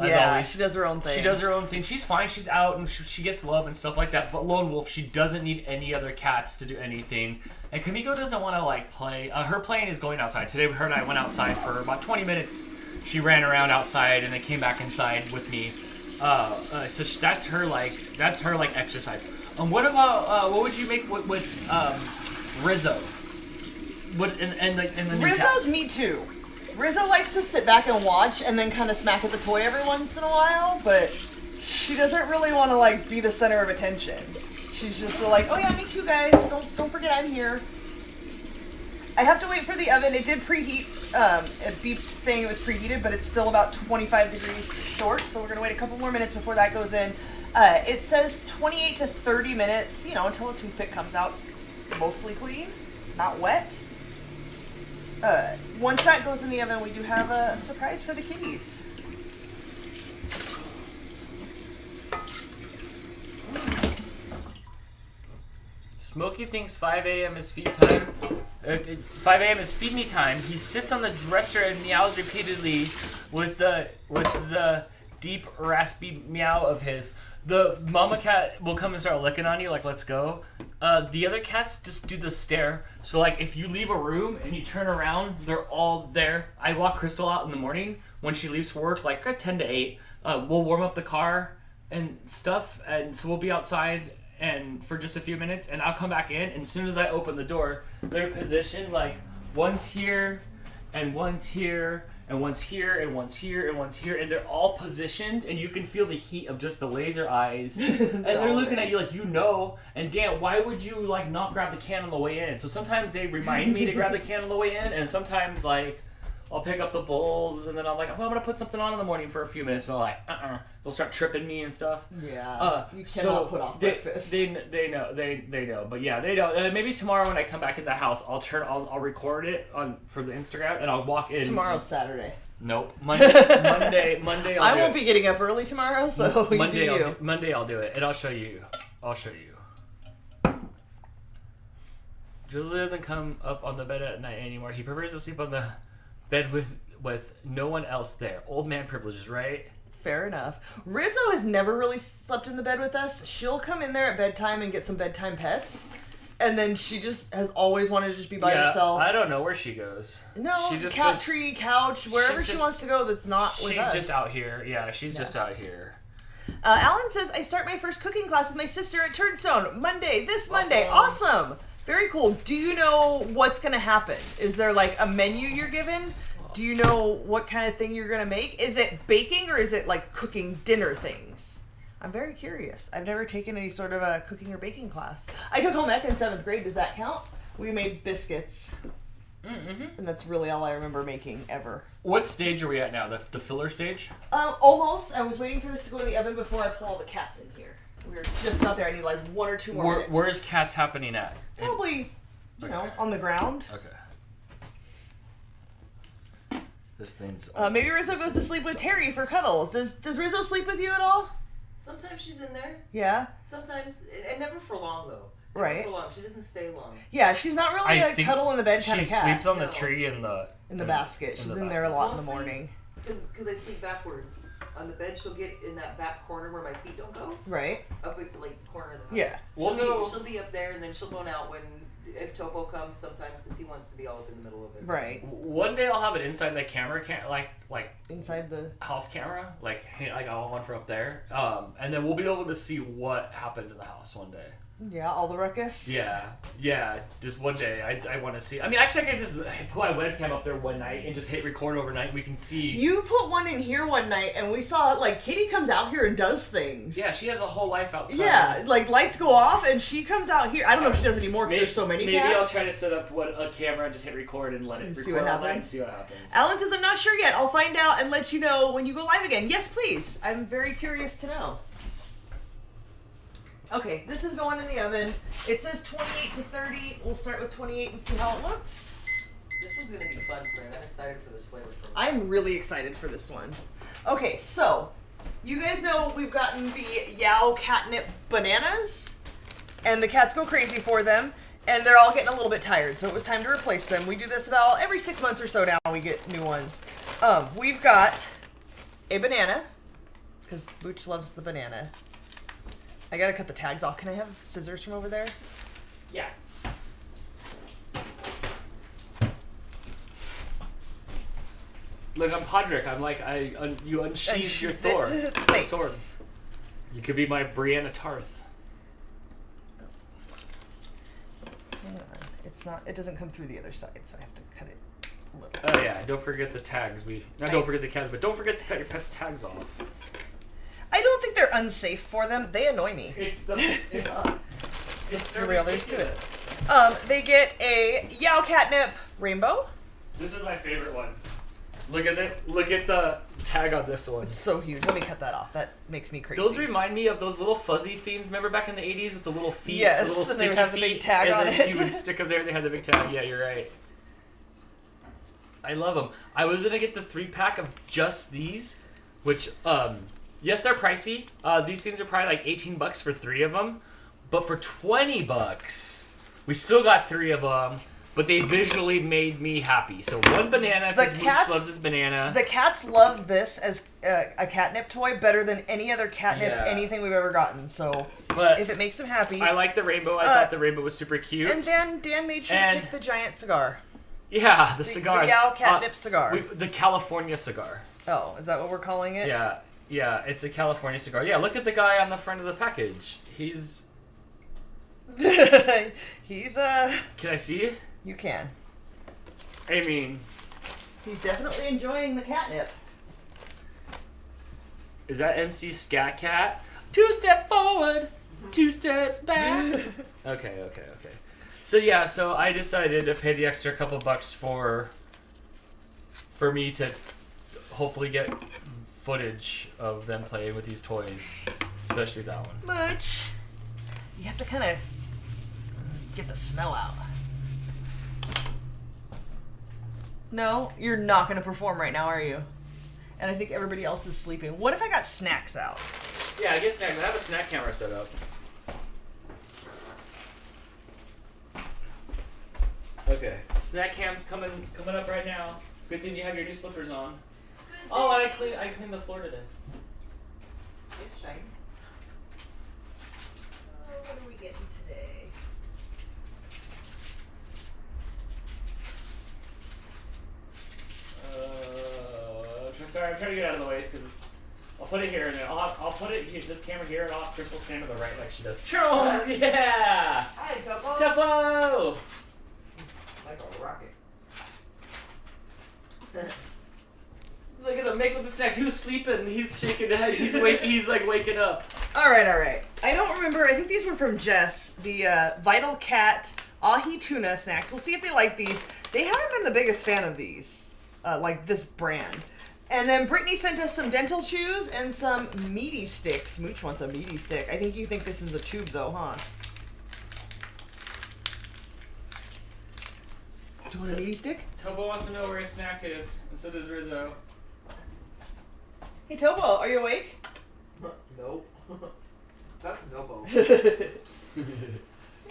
Speaker 3: As always.
Speaker 1: She does her own thing.
Speaker 3: She does her own thing. She's fine. She's out, and she gets love and stuff like that. But Lone Wolf, she doesn't need any other cats to do anything. And Kamiko doesn't want to, like, play. Her playing is going outside. Today, her and I went outside for about 20 minutes. She ran around outside and then came back inside with me. So that's her like exercise. What about what would you make with Rizzo? And the new
Speaker 1: Rizzo's
Speaker 3: cats?
Speaker 1: me too. Rizzo likes to sit back and watch and then kind of smack at the toy every once in a while, but she doesn't really want to like be the center of attention. She's just like, oh yeah, me too, guys. Don't forget I'm here. I have to wait for the oven. It did preheat. It beeped saying it was preheated, but it's still about 25 degrees short, so we're going to wait a couple more minutes before that goes in. It says 28 to 30 minutes, until a toothpick comes out mostly clean, not wet. Once that goes in the oven, we do have a surprise for the kitties.
Speaker 3: Smokey thinks 5 a.m. is feed time. 5 a.m. is feed me time. He sits on the dresser and meows repeatedly with the deep raspy meow of his. The mama cat will come and start licking on you like, let's go. The other cats just do the stare. So like if you leave a room and you turn around, they're all there. I walk Crystal out in the morning when she leaves for work, like at 10 to 8. We'll warm up the car and stuff, and so we'll be outside and for just a few minutes, and I'll come back in, and as soon as I open the door, they're positioned like one's here and one's here and one's here and one's here and one's here, and they're all positioned, and you can feel the heat of just the laser eyes and they're looking at you like, and Dan, why would you like not grab the can on the way in? So sometimes they remind me to grab the can on the way in, and sometimes like I'll pick up the bowls, and then I'm like, I'm gonna put something on in the morning for a few minutes, and they're like, they'll start tripping me and stuff.
Speaker 1: Yeah, you cannot put off breakfast.
Speaker 3: They know, but yeah, they don't. Maybe tomorrow when I come back in the house, I'll record it for the Instagram, and I'll walk in.
Speaker 1: Tomorrow's Saturday.
Speaker 3: Nope, Monday.
Speaker 1: I won't be getting up early tomorrow, so
Speaker 3: Monday I'll do it, and I'll show you. Drizzly doesn't come up on the bed at night anymore. He prefers to sleep on the bed with no one else there. Old man privileges, right?
Speaker 1: Fair enough. Rizzo has never really slept in the bed with us. She'll come in there at bedtime and get some bedtime pets. And then she just has always wanted to just be by herself.
Speaker 3: I don't know where she goes.
Speaker 1: No,
Speaker 3: she just
Speaker 1: cat tree, couch, wherever she wants to go that's not with us.
Speaker 3: She's just out here. Yeah, she's just out here.
Speaker 1: Alan says, I start my first cooking class with my sister at Turnstone this Monday. Awesome. Very cool. Do you know what's going to happen? Is there like a menu you're given? Do you know what kind of thing you're going to make? Is it baking or is it like cooking dinner things? I'm very curious. I've never taken any sort of a cooking or baking class. I took home ec in 7th grade. Does that count? We made biscuits. Mm-hmm. And that's really all I remember making ever.
Speaker 3: What stage are we at now? The filler stage?
Speaker 1: Almost. I was waiting for this to go to the oven before I put all the cats in here. We were just about there. I need like 1 or 2 more minutes.
Speaker 3: Where is cats happening at?
Speaker 1: Probably, on the ground.
Speaker 3: Okay. This thing's...
Speaker 1: maybe Rizzo goes to sleep with Terry for cuddles. Does Rizzo sleep with you at all?
Speaker 4: Sometimes she's in there.
Speaker 1: Yeah?
Speaker 4: Sometimes, and never for long though.
Speaker 1: Right.
Speaker 4: For long. She doesn't stay long.
Speaker 1: Yeah, she's not really a cuddle in the bed kind of cat.
Speaker 3: She sleeps on the tree in the
Speaker 1: basket. She's in there a lot in the morning.
Speaker 4: Because I sleep backwards. On the bed, she'll get in that back corner where my feet don't go.
Speaker 1: Right.
Speaker 4: Up at like the corner of the house.
Speaker 1: Yeah.
Speaker 4: She'll be up there, and then she'll go out when if Topo comes sometimes because he wants to be all up in the middle of it.
Speaker 1: Right.
Speaker 3: One day I'll have it inside the camera, like
Speaker 1: Inside the
Speaker 3: house camera, like I want one from up there, and then we'll be able to see what happens in the house one day.
Speaker 1: Yeah, all the ruckus.
Speaker 3: Yeah. Just one day, I want to see. I mean, actually, I can just put my webcam up there one night and just hit record overnight. And we can see.
Speaker 1: You put one in here one night, and we saw like Kitty comes out here and does things.
Speaker 3: Yeah, she has a whole life outside.
Speaker 1: Yeah, like lights go off, and she comes out here. I don't know if she does anymore because there's so many cats.
Speaker 3: Maybe I'll try to set up a camera and just hit record and let it
Speaker 1: See
Speaker 3: record
Speaker 1: what
Speaker 3: all night and
Speaker 1: happens.
Speaker 3: see what happens.
Speaker 1: Alan says, I'm not sure yet. I'll find out and let you know when you go live again. Yes, please. I'm very curious to know. Okay, this is going in the oven. It says 28 to 30. We'll start with 28 and see how it looks.
Speaker 4: This one's gonna be fun, friend. I'm excited for this flavor.
Speaker 1: I'm really excited for this one. Okay, so you guys know we've gotten the Yao catnip bananas, and the cats go crazy for them, and they're all getting a little bit tired, so it was time to replace them. We do this about every 6 months or so now. We get new ones. We've got a banana, because Booch loves the banana. I gotta cut the tags off. Can I have scissors from over there?
Speaker 3: Yeah. Look, I'm Podrick. I'm like, you unsheathe your Thor.
Speaker 1: Thanks.
Speaker 3: Sword. You could be my Brianna Tarth.
Speaker 1: Hang on. It's not. It doesn't come through the other side, so I have to cut it a little.
Speaker 3: Oh yeah, don't forget the tags. Don't forget the tags, but don't forget to cut your pet's tags off.
Speaker 1: I don't think they're unsafe for them. They annoy me.
Speaker 3: It's
Speaker 1: really all there is to it. They get a Yao catnip rainbow.
Speaker 3: This is my favorite one. Look at it. Look at the tag on this one.
Speaker 1: It's so huge. Let me cut that off. That makes me crazy.
Speaker 3: Those remind me of those little fuzzy things. Remember back in the 80s with the little feet?
Speaker 1: Yes,
Speaker 3: the little
Speaker 1: and they
Speaker 3: sticky
Speaker 1: would have the
Speaker 3: feet,
Speaker 1: big tag
Speaker 3: and
Speaker 1: on
Speaker 3: then
Speaker 1: it.
Speaker 3: You would stick them there. They had the big tag. Yeah, you're right. I love them. I was gonna get the 3-pack of just these, which yes, they're pricey. These things are probably like $18 for 3 of them, but for $20, we still got 3 of them. But they visually made me happy. So one banana, because Mooch loves this banana.
Speaker 1: The cats love this as a catnip toy better than any other catnip anything we've ever gotten. So
Speaker 3: but
Speaker 1: if it makes them happy.
Speaker 3: I like the rainbow. I thought the rainbow was super cute.
Speaker 1: And Dan made sure to pick the giant cigar.
Speaker 3: Yeah, the cigar.
Speaker 1: The Yao catnip cigar.
Speaker 3: The California cigar.
Speaker 1: Oh, is that what we're calling it?
Speaker 3: Yeah, it's the California cigar. Yeah, look at the guy on the front of the package. He's...
Speaker 1: He's
Speaker 3: Can I see?
Speaker 1: You can.
Speaker 3: I mean...
Speaker 1: He's definitely enjoying the catnip.
Speaker 3: Is that MC Scat Cat? 2 step forward, 2 steps back. Okay. So yeah, so I decided to pay the extra couple bucks for me to hopefully get footage of them playing with these toys, especially that one.
Speaker 1: Much. You have to kind of get the smell out. No, you're not going to perform right now, are you? And I think everybody else is sleeping. What if I got snacks out?
Speaker 3: Yeah, I guess I have a snack camera set up. Okay, snack cam's coming up right now. Good thing you have your new slippers on. Oh, and I cleaned the floor today.
Speaker 4: It's shiny.
Speaker 1: What are we getting today?
Speaker 3: Sorry, I'm trying to get out of the way because I'll put it here and then I'll put it here, this camera here, and I'll have Crystal stand to the right like she does. Yeah!
Speaker 4: Hi, Topo.
Speaker 3: Topo!
Speaker 4: Like a rocket.
Speaker 3: Look at him, make with the snacks. He was sleeping. He's shaking his head. He's like waking up.
Speaker 1: All right. I don't remember. I think these were from Jess. The Vital Cat ahi tuna snacks. We'll see if they like these. They haven't been the biggest fan of these, like this brand. And then Brittany sent us some dental chews and some meaty sticks. Mooch wants a meaty stick. I think you think this is a tube though, huh? Do you want a meaty stick?
Speaker 3: Topo wants to know where his snack is, and so does Rizzo.
Speaker 1: Hey Topo, are you awake?
Speaker 4: Nope. It's not Topo.
Speaker 1: There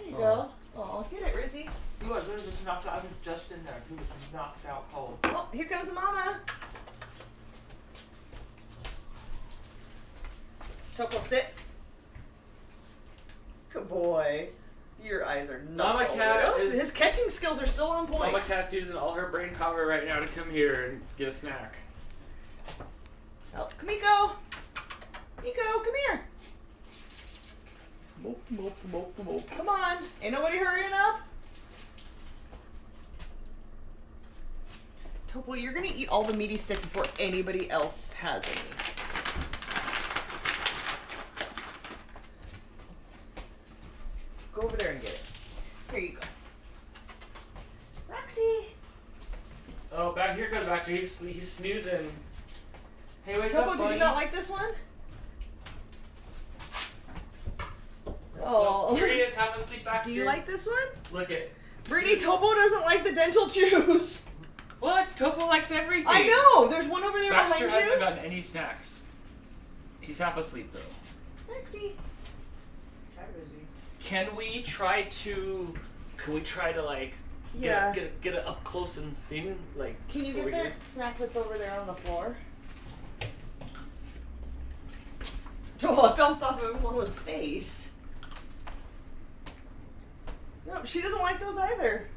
Speaker 1: you go. Oh, get it, Rizzy.
Speaker 4: He was just knocked out. I was just in there. He was just knocked out cold.
Speaker 1: Oh, here comes Mama. Topo, sit. Good boy. Your eyes are not.
Speaker 2: Mama Cat is.
Speaker 1: His catching skills are still on point.
Speaker 2: Mama Cat's using all her brain power right now to come here and get a snack.
Speaker 1: Oh, Kamiko. Kamiko, come here. Come on. Ain't nobody hurrying up. Topo, you're gonna eat all the meaty stick before anybody else has any. Go over there and get it. Here you go. Roxy.
Speaker 2: Oh, back here goes Baxter. He's snoozing. Hey, wake
Speaker 1: Topo,
Speaker 2: up,
Speaker 1: did
Speaker 2: buddy.
Speaker 1: you not like this one? Oh.
Speaker 2: Here he is, half asleep Baxter.
Speaker 1: Do you like this one?
Speaker 2: Look at.
Speaker 1: Brittany, Topo doesn't like the dental chews.
Speaker 2: What? Topo likes everything.
Speaker 1: I know. There's one over there
Speaker 2: Baxter
Speaker 1: behind
Speaker 2: hasn't
Speaker 1: you.
Speaker 2: gotten any snacks. He's half asleep though.
Speaker 1: Lexi.
Speaker 2: Can we try to like
Speaker 1: Yeah.
Speaker 2: get it up close and thing like?
Speaker 1: Can you get
Speaker 2: over
Speaker 1: that
Speaker 2: here?
Speaker 1: snack that's over there on the floor? Oh, it bounced off of Mama's face. No, she doesn't like those either.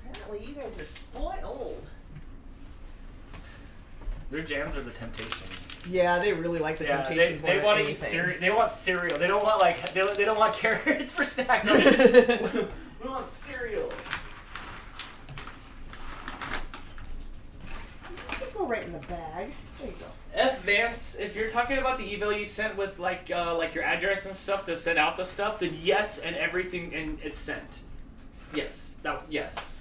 Speaker 1: Apparently, you guys are spoiled.
Speaker 2: Their jams are the Temptations.
Speaker 1: Yeah, they really like the Temptations more
Speaker 2: they
Speaker 1: than
Speaker 2: want to eat
Speaker 1: anything.
Speaker 2: cereal. They want cereal. They don't want like they don't want carrots for snacks. We want cereal.
Speaker 1: You can go right in the bag. There you go.
Speaker 2: F Vance, if you're talking about the email you sent with like your address and stuff to send out the stuff, then yes, and everything, and it's sent. Yes. Yes.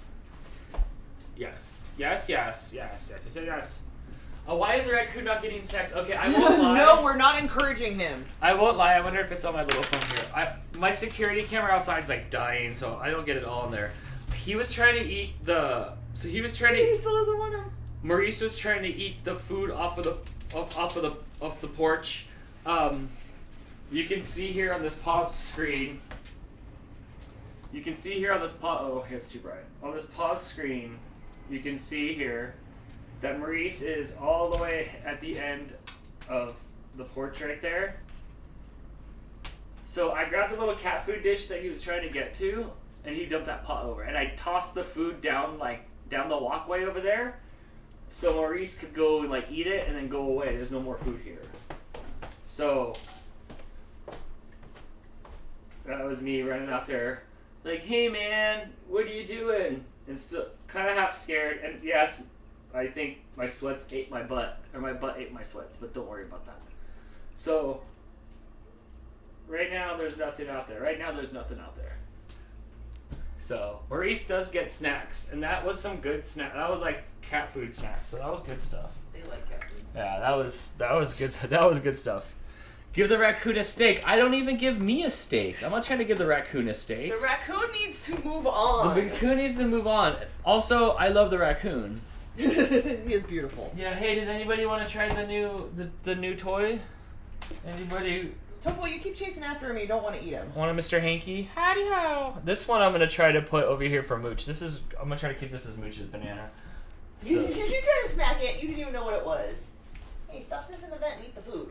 Speaker 2: Yes. Yes. Yes. Yes. Yes. Yes. Yes. Why is the raccoon not getting snacks? Okay, I won't lie.
Speaker 1: No, we're not encouraging him.
Speaker 2: I won't lie. I wonder if it's on my little phone here. My security camera outside is like dying, so I don't get it all in there. He was trying to eat the. So he was trying to.
Speaker 1: He still doesn't want him.
Speaker 2: Maurice was trying to eat the food off the porch. You can see here on this pause screen. You can see here on this pause. Oh, it's too bright. On this pause screen, you can see here that Maurice is all the way at the end of the porch right there. So I grabbed the little cat food dish that he was trying to get to, and he dumped that pot over. And I tossed the food down the walkway over there, so Maurice could go and like eat it and then go away. There's no more food here. So that was me running out there, like, "Hey man, what are you doing?" And still kind of half scared. And yes, I think my sweats ate my butt, or my butt ate my sweats, but don't worry about that. So right now there's nothing out there. So Maurice does get snacks, and that was some good snack. That was like cat food snacks, so that was good stuff.
Speaker 4: They like cat food.
Speaker 2: Yeah, that was good. That was good stuff. Give the raccoon a steak. I don't even give me a steak. I'm not trying to give the raccoon a steak.
Speaker 1: The raccoon needs to move on.
Speaker 2: The raccoon needs to move on. Also, I love the raccoon.
Speaker 1: He is beautiful.
Speaker 2: Yeah. Hey, does anybody want to try the new toy? Anybody
Speaker 1: Topo, you keep chasing after him. You don't want to eat him.
Speaker 2: want a Mr. Hanky? Howdy ho. This one I'm gonna try to put over here for Mooch. I'm gonna try to keep this as Mooch's banana.
Speaker 1: You tried to smack it. You didn't even know what it was. Hey, stop sniffing the vent and eat the food.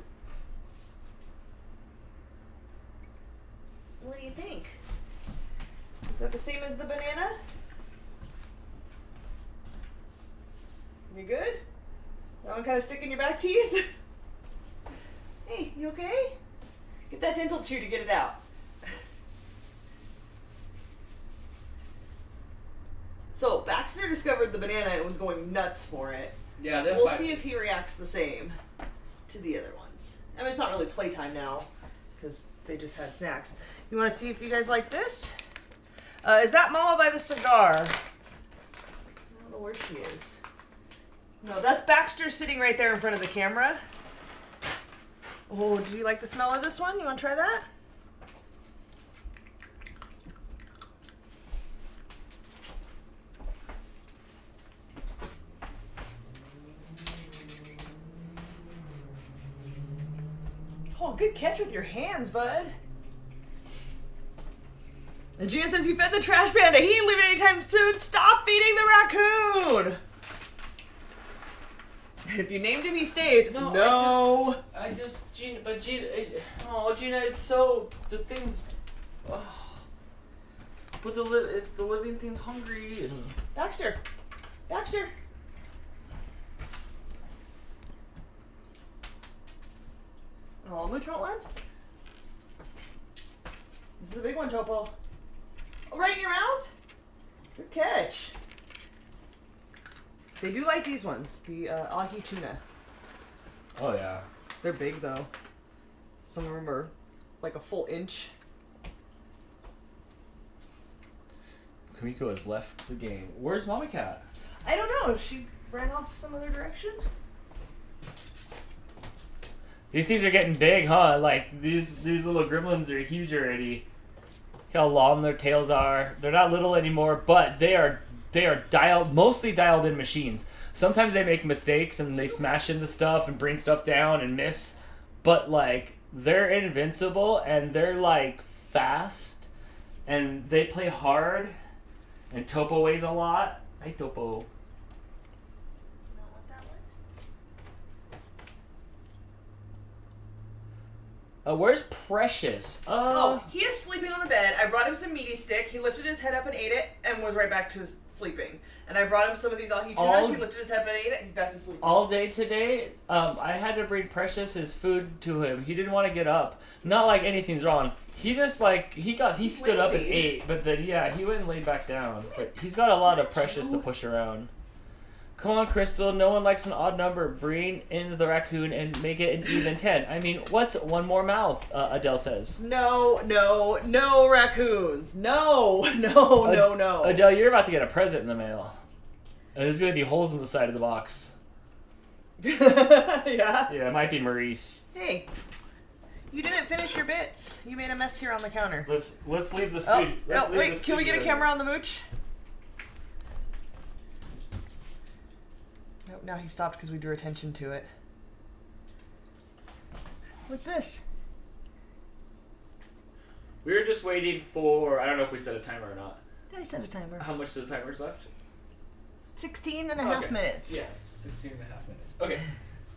Speaker 1: What do you think? Is that the same as the banana? You good? That one kind of stick in your back teeth? Hey, you okay? Get that dental chew to get it out. So, Baxter discovered the banana and was going nuts for it.
Speaker 2: Yeah,
Speaker 1: We'll see if he reacts the same to the other ones. I mean, it's not really playtime now, because they just had snacks. You want to see if you guys like this? Is that Mama by the cigar? I don't know where she is. No, that's Baxter sitting right there in front of the camera. Oh, do you like the smell of this one? You want to try that? Oh, good catch with your hands, bud. And Gina says, you fed the trash panda. He ain't leaving anytime soon. Stop feeding the raccoon. If you named him, he stays. No.
Speaker 2: Gina, Gina, it's so, the things, But the living thing's hungry. And...
Speaker 1: Baxter. Baxter. Oh, Mooch want one? This is a big one, Topo. Oh, right in your mouth? Good catch. They do like these ones, the ahi tuna.
Speaker 2: Oh yeah.
Speaker 1: They're big though. Some of them are like a full inch.
Speaker 2: Kamiko has left the game. Where's Mommy Cat?
Speaker 1: I don't know. She ran off some other direction.
Speaker 3: These things are getting big, huh? Like these little gremlins are huge already. Look how long their tails are. They're not little anymore, but they are mostly dialed in machines. Sometimes they make mistakes and they smash into stuff and bring stuff down and miss. But like they're invincible and they're like fast and they play hard. And Topo weighs a lot. Hey Topo. Where's Precious?
Speaker 1: Oh, he is sleeping on the bed. I brought him some meaty stick. He lifted his head up and ate it and was right back to sleeping. And I brought him some of these ahi tunas. He lifted his head up and ate it. He's back to sleeping.
Speaker 3: All day today, I had to bring Precious his food to him. He didn't want to get up. Not like anything's wrong. He just like, he stood up and ate, but then yeah, he went and laid back down. But he's got a lot of Precious to push around. Come on, Crystal. No one likes an odd number. Bring in the raccoon and make it an even 10. I mean, what's one more mouth? Adele says.
Speaker 1: No raccoons. No.
Speaker 3: Adele, you're about to get a present in the mail. And there's going to be holes in the side of the box.
Speaker 1: Yeah?
Speaker 3: Yeah, it might be Maurice.
Speaker 1: Hey, you didn't finish your bits. You made a mess here on the counter.
Speaker 3: Let's leave the studio.
Speaker 1: Wait, can we get a camera on the Mooch? Nope, now he stopped because we drew attention to it. What's this?
Speaker 3: We were just waiting for, I don't know if we set a timer or not.
Speaker 1: Did I set a timer?
Speaker 3: How much of the timer's left?
Speaker 1: 16 and a half minutes.
Speaker 3: Yes, 16 and a half minutes. Okay,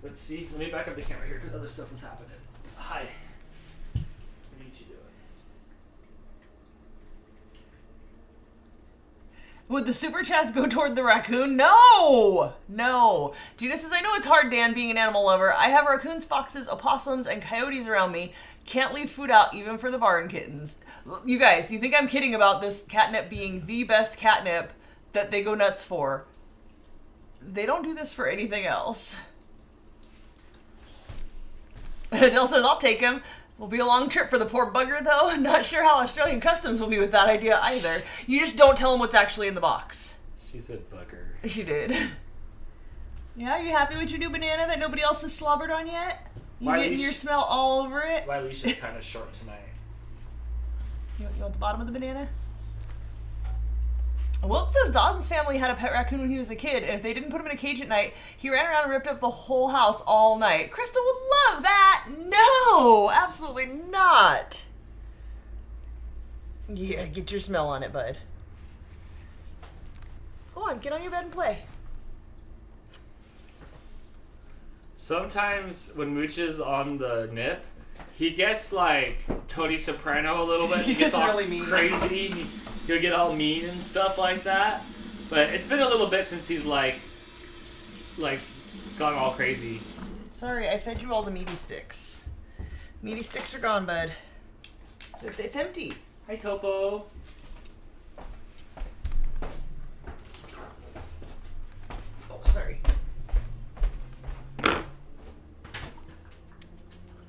Speaker 3: let's see. Let me back up the camera here because other stuff is happening. Hi. What are you two doing?
Speaker 1: Would the super chats go toward the raccoon? No! Gina says, I know it's hard, Dan, being an animal lover. I have raccoons, foxes, opossums, and coyotes around me. Can't leave food out even for the barn kittens. You guys, you think I'm kidding about this catnip being the best catnip that they go nuts for? They don't do this for anything else. Adele says, I'll take him. Will be a long trip for the poor bugger, though. Not sure how Australian Customs will be with that idea either. You just don't tell them what's actually in the box.
Speaker 3: She said bugger.
Speaker 1: She did. Yeah, are you happy with your new banana that nobody else has slobbered on yet? You getting your smell all over it?
Speaker 3: My leash is kind of short tonight.
Speaker 1: You want the bottom of the banana? Wilt says Dawson's family had a pet raccoon when he was a kid, and if they didn't put him in a cage at night, he ran around and ripped up the whole house all night. Crystal would love that! No! Absolutely not! Yeah, get your smell on it, bud. Go on, get on your bed and play.
Speaker 3: Sometimes when Mooch is on the nip, he gets like Tony Soprano a little bit. He gets all
Speaker 1: really mean.
Speaker 3: Crazy. He'll get all mean and stuff like that. But it's been a little bit since he's like gone all crazy.
Speaker 1: Sorry, I fed you all the meaty sticks. Meaty sticks are gone, bud. It's empty.
Speaker 3: Hi, Topo.
Speaker 1: Oh, sorry.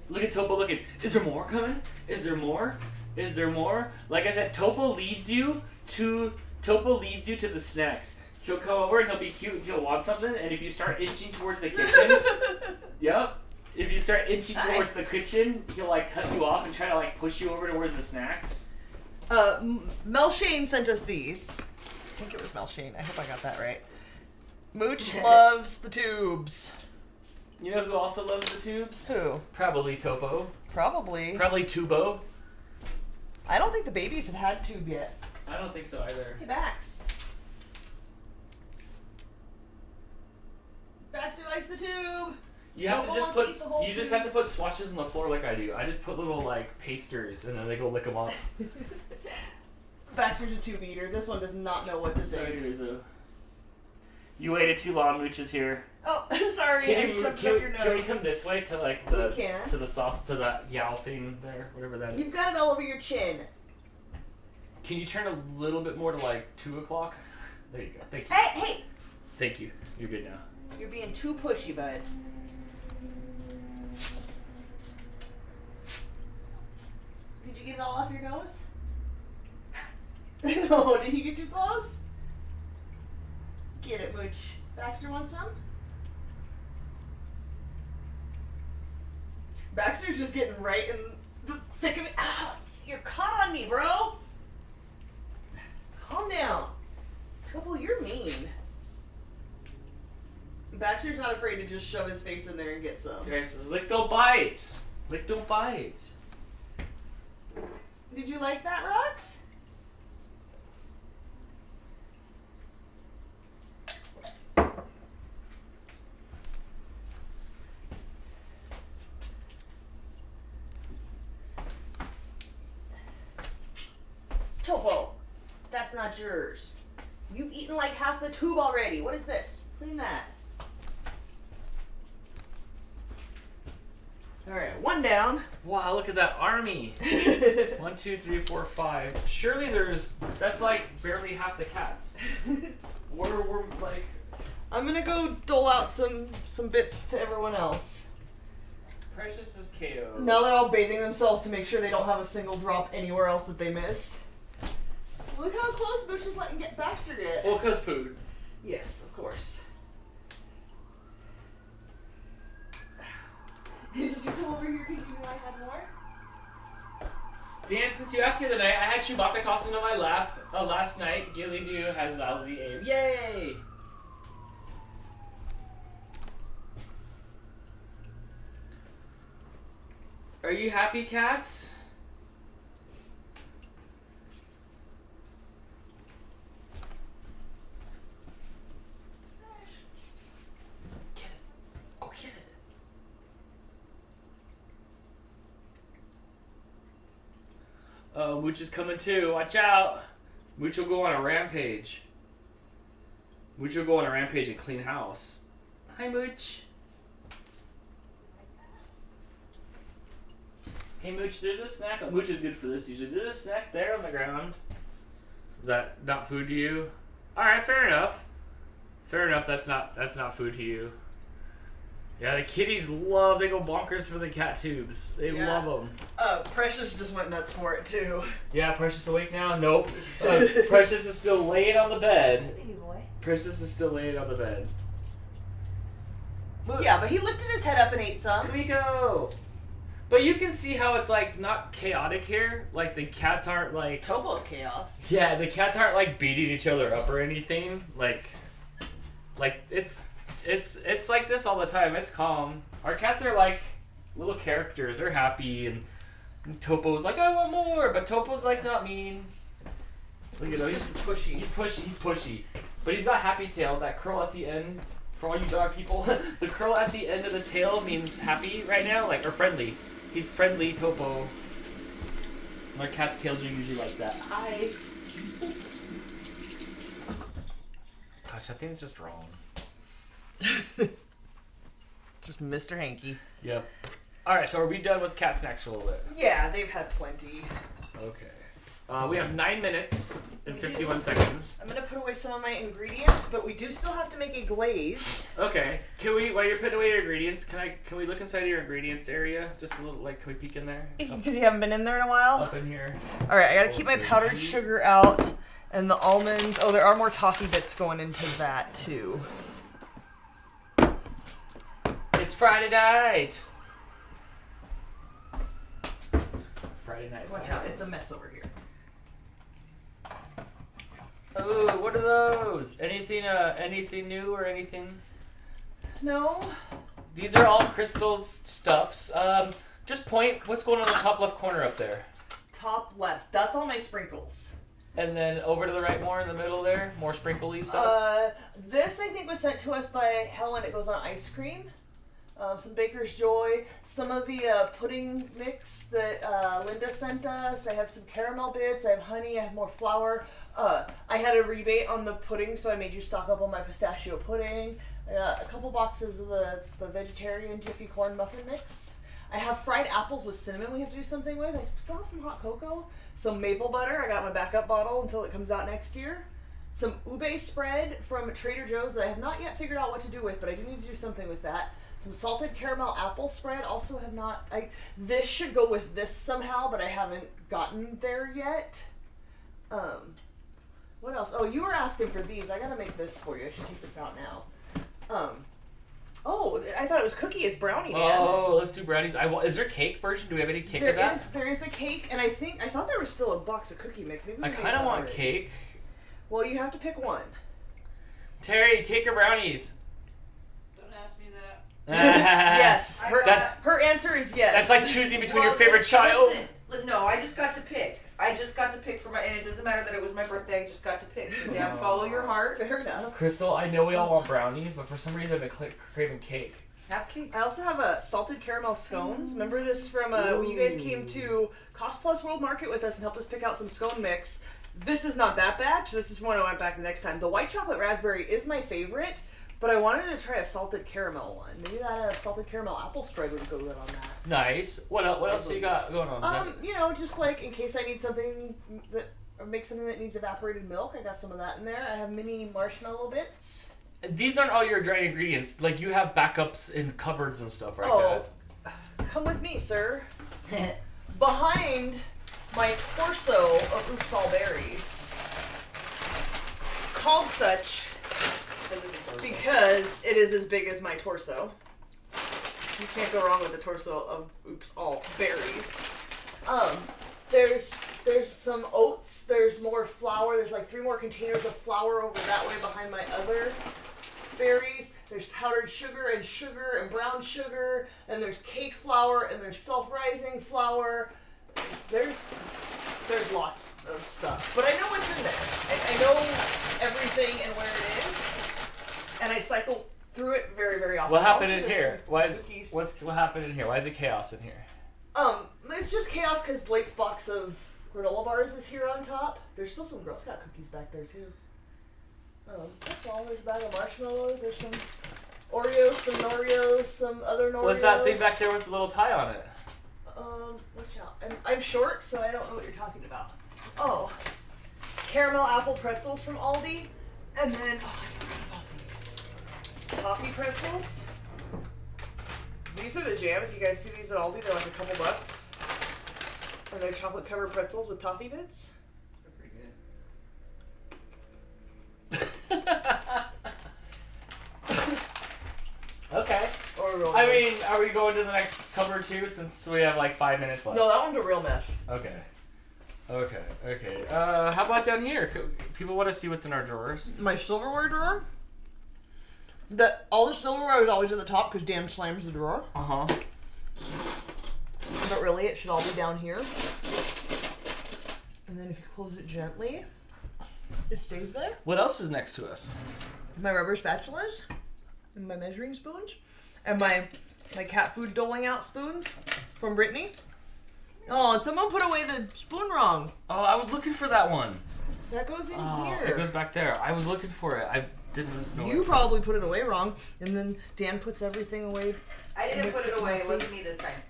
Speaker 3: Look at Topo looking. Is there more coming? Is there more? Is there more? Like I said, Topo leads you to the snacks. He'll come over and he'll be cute and he'll want something, and if you start inching towards the kitchen, yep. If you start inching towards the kitchen, he'll like cut you off and try to like push you over towards the snacks.
Speaker 1: Mel Shane sent us these. I think it was Mel Shane. I hope I got that right. Mooch loves the tubes.
Speaker 3: You know who also loves the tubes?
Speaker 1: Who?
Speaker 3: Probably Topo.
Speaker 1: Probably.
Speaker 3: Probably Tubo.
Speaker 1: I don't think the babies have had tube yet.
Speaker 3: I don't think so either.
Speaker 1: Hey, Bax. Baxter likes the tube.
Speaker 3: You have to
Speaker 1: Topo
Speaker 3: just
Speaker 1: wants to eat the whole
Speaker 3: you just
Speaker 1: tube.
Speaker 3: have to put swatches on the floor like I do. I just put little like pasters and then they go lick them off.
Speaker 1: Baxter's a tube eater. This one does not know what to
Speaker 3: So
Speaker 1: say.
Speaker 3: anyways, you waited too long. Mooch is here.
Speaker 1: Oh, sorry. I shoved it up your nose.
Speaker 3: Can we come this way to like
Speaker 1: We
Speaker 3: the
Speaker 1: can.
Speaker 3: to the sauce to that yow thing there, whatever that is?
Speaker 1: You've got it all over your chin.
Speaker 3: Can you turn a little bit more to like 2 o'clock? There you go. Thank you.
Speaker 1: Hey!
Speaker 3: Thank you. You're good now.
Speaker 1: You're being too pushy, bud. Did you get it all off your nose? Oh, did he get too close? Get it, Mooch. Baxter wants some? Baxter's just getting right in the thick of it. Ow, you're caught on me, bro. Calm down. Trouble, you're mean. Baxter's not afraid to just shove his face in there and get some.
Speaker 3: Okay, so lick don't bite. Lick don't bite.
Speaker 1: Did you like that, Rox? Topo, that's not yours. You've eaten like half the tube already. What is this? Clean that. Alright, one down.
Speaker 3: Wow, look at that army. 1, 2, 3, 4, 5. Surely that's like barely half the cats. We're like.
Speaker 1: I'm gonna go dole out some bits to everyone else.
Speaker 3: Precious is KO.
Speaker 1: Now they're all bathing themselves to make sure they don't have a single drop anywhere else that they missed. Look how close Mooch is letting get Baxter get.
Speaker 3: Well, because food.
Speaker 1: Yes, of course. Did you come over here because you knew I had more?
Speaker 3: Dan, since you asked the other night, I had Chewbacca tossed into my lap last night. Gilly Doo has lousy aim. Yay! Are you happy, cats? Get it. Go get it. Oh, Mooch is coming too. Watch out. Mooch will go on a rampage. Mooch will go on a rampage and clean house. Hi, Mooch. Hey, Mooch, there's a snack. Oh, Mooch is good for this usually. There's a snack there on the ground. Is that not food to you? Alright, fair enough. Fair enough, that's not food to you. Yeah, the kitties they go bonkers for the cat tubes. They love them.
Speaker 1: Precious just went nuts for it too.
Speaker 3: Yeah, Precious awake now? Nope. Precious is still laying on the bed.
Speaker 1: Baby boy.
Speaker 3: Precious is still laying on the bed.
Speaker 1: Yeah, but he lifted his head up and ate some.
Speaker 3: Kamiko! But you can see how it's like not chaotic here. Like the cats aren't like
Speaker 1: Topo's chaos.
Speaker 3: yeah, the cats aren't like beating each other up or anything. Like it's like this all the time. It's calm. Our cats are like little characters. They're happy and Topo's like I want more, but Topo's like not mean. Look at him. He's
Speaker 1: pushy.
Speaker 3: He's pushy. But he's got happy tail. That curl at the end. For all you dog people, the curl at the end of the tail means happy right now, like or friendly. He's friendly, Topo. My cat's tails are usually like that. Hi. Gosh, that thing's just wrong.
Speaker 1: Just Mr. Hanky.
Speaker 3: Yep. All right, so are we done with cat snacks for a little bit?
Speaker 1: Yeah, they've had plenty.
Speaker 3: Okay. We have 9 minutes and 51 seconds.
Speaker 1: I'm gonna put away some of my ingredients, but we do still have to make a glaze.
Speaker 3: Okay. Can we, while you're putting away your ingredients, can we look inside of your ingredients area? Just a little, like, can we peek in there?
Speaker 1: Because you haven't been in there in a while.
Speaker 3: Up in here.
Speaker 1: All right, I gotta keep my powdered sugar out and the almonds. Oh, there are more toffee bits going into that too.
Speaker 3: It's Friday night. Friday night.
Speaker 1: Watch out, it's a mess over here.
Speaker 3: Oh, what are those? Anything new or anything?
Speaker 1: No.
Speaker 3: These are all Crystal's stuffs. Just point. What's going on in the top left corner up there?
Speaker 1: Top left. That's all my sprinkles.
Speaker 3: And then over to the right more in the middle there, more sprinkly stuffs.
Speaker 1: This I think was sent to us by Helen. It goes on ice cream. some Baker's Joy, some of the pudding mix that Linda sent us. I have some caramel bits, I have honey, I have more flour. I had a rebate on the pudding, so I made you stock up on my pistachio pudding. I got a couple boxes of the vegetarian Jiffy Corn muffin mix. I have fried apples with cinnamon we have to do something with. I still have some hot cocoa. Some maple butter. I got my backup bottle until it comes out next year. Some ube spread from Trader Joe's that I have not yet figured out what to do with, but I do need to do something with that. Some salted caramel apple spread. Also have not... this should go with this somehow, but I haven't gotten there yet. What else? Oh, you were asking for these. I gotta make this for you. I should take this out now. Oh, I thought it was cookie. It's brownie, Dan.
Speaker 3: Oh, let's do brownies. Is there cake version? Do we have any cake of that?
Speaker 1: There is a cake, and I thought there was still a box of cookie mix. Maybe
Speaker 3: I kind of want cake.
Speaker 1: Well, you have to pick one.
Speaker 3: Terry, cake or brownies?
Speaker 2: Don't ask me that.
Speaker 1: Yes. Her answer is yes.
Speaker 3: That's like choosing between your favorite child.
Speaker 4: Listen, no, I just got to pick. I just got to pick for my, and it doesn't matter that it was my birthday. I just got to pick. So, Dad, follow your heart.
Speaker 1: Fair enough.
Speaker 3: Crystal, I know we all want brownies, but for some reason I've been craving cake.
Speaker 4: Have cake.
Speaker 1: I also have salted caramel scones. Remember this from when you guys came to Cost Plus World Market with us and helped us pick out some scone mix. This is not that batch. This is when I went back the next time. The white chocolate raspberry is my favorite, but I wanted to try a salted caramel one. Maybe that salted caramel apple spread would go good on that.
Speaker 3: Nice. What else do you got going on?
Speaker 1: Just like in case I need something or make something that needs evaporated milk, I got some of that in there. I have mini marshmallow bits.
Speaker 3: These aren't all your dry ingredients. Like, you have backups in cupboards and stuff, right?
Speaker 1: Come with me, sir. Behind my torso of Oops All Berries, called such because it is as big as my torso. You can't go wrong with the torso of Oops All Berries. There's some oats, there's more flour, there's like 3 more containers of flour over that way behind my other berries. There's powdered sugar and brown sugar, and there's cake flour, and there's self-rising flour. There's lots of stuff, but I know what's in there. I know everything and where it is, and I cycle through it very, very often.
Speaker 3: What happened in
Speaker 1: Also,
Speaker 3: here? What happened in here? Why is it chaos in here?
Speaker 1: It's just chaos because Blake's box of granola bars is here on top. There's still some Girl Scout cookies back there too. That's all. There's a bag of marshmallows. There's some Oreos, some other Oreos.
Speaker 3: What's that thing back there with the little tie on it?
Speaker 1: Watch out. I'm short, so I don't know what you're talking about. Oh, caramel apple pretzels from Aldi. And then, I forgot about these. Toffee pretzels. These are the jam. If you guys see these at Aldi, they're like a couple bucks. And they're chocolate covered pretzels with toffee bits.
Speaker 2: They're pretty good.
Speaker 3: Okay. I mean, are we going to the next cover too, since we have like 5 minutes left?
Speaker 1: No, that one's a real mess.
Speaker 3: Okay. How about down here? People want to see what's in our drawers.
Speaker 1: My silverware drawer. All the silverware is always at the top because Dan slams the drawer.
Speaker 3: Uh-huh.
Speaker 1: But really, it should all be down here. And then if you close it gently, it stays there.
Speaker 3: What else is next to us?
Speaker 1: My rubber spatulas, and my measuring spoons, and my cat food doling out spoons from Brittany. Oh, and someone put away the spoon wrong.
Speaker 3: Oh, I was looking for that one.
Speaker 1: That goes in here.
Speaker 3: It goes back there. I was looking for it. I didn't know.
Speaker 1: You probably put it away wrong, and then Dan puts everything away.
Speaker 4: I didn't put it away. It wasn't me this time.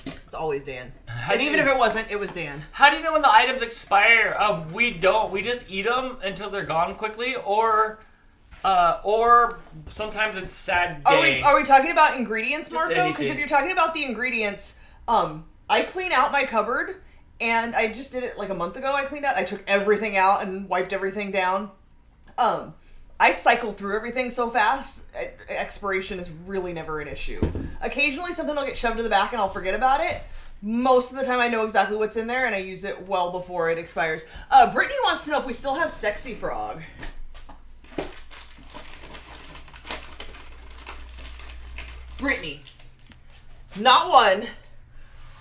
Speaker 1: It's always Dan. And even if it wasn't, it was Dan.
Speaker 3: How do you know when the items expire? We don't. We just eat them until they're gone quickly, or sometimes it's sad day.
Speaker 1: Are we talking about ingredients,
Speaker 3: Just
Speaker 1: Marco? Because if
Speaker 3: anything.
Speaker 1: you're talking about the ingredients, I clean out my cupboard, and I just did it like a month ago. I cleaned out. I took everything out and wiped everything down. I cycle through everything so fast, expiration is really never an issue. Occasionally something will get shoved to the back and I'll forget about it. Most of the time I know exactly what's in there and I use it well before it expires. Brittany wants to know if we still have Sexy Frog. Brittany. Not one,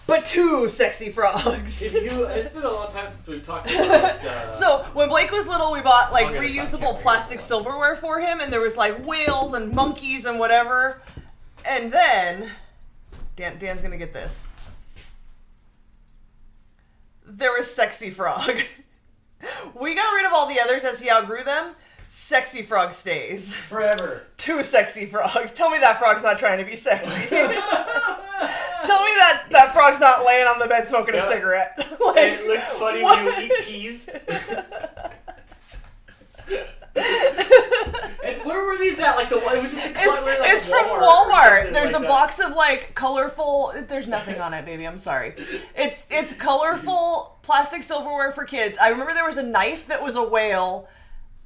Speaker 1: but 2 Sexy Frogs.
Speaker 3: It's been a long time since we've talked about
Speaker 1: So when Blake was little, we bought like
Speaker 3: I'll get a side
Speaker 1: reusable
Speaker 3: camera
Speaker 1: plastic
Speaker 3: here.
Speaker 1: silverware for him, and there was like whales and monkeys and whatever. And then, Dan's gonna get this. There was Sexy Frog. We got rid of all the others as he outgrew them. Sexy Frog stays.
Speaker 2: Forever.
Speaker 1: 2 Sexy Frogs. Tell me that frog's not trying to be sexy. Tell me that frog's not laying on the bed smoking a cigarette.
Speaker 2: And it looked funny when you eat peas. And where were these at? Like it was just
Speaker 1: it's from Walmart. There's a box of like colorful. There's nothing on it, baby. I'm sorry. It's colorful plastic silverware for kids. I remember there was a knife that was a whale.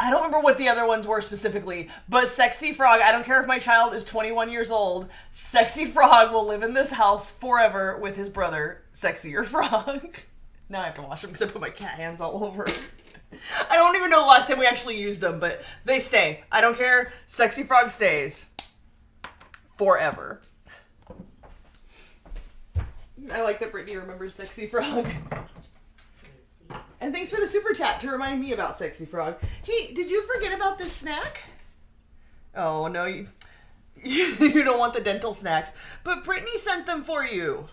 Speaker 1: I don't remember what the other ones were specifically, but Sexy Frog, I don't care if my child is 21 years old, Sexy Frog will live in this house forever with his brother, Sexier Frog. Now I have to wash them because I put my cat hands all over. I don't even know the last time we actually used them, but they stay. I don't care. Sexy Frog stays. Forever. I like that Brittany remembered Sexy Frog. And thanks for the super chat to remind me about Sexy Frog. Hey, did you forget about this snack? Oh, no, you don't want the dental snacks. But Brittany sent them for you.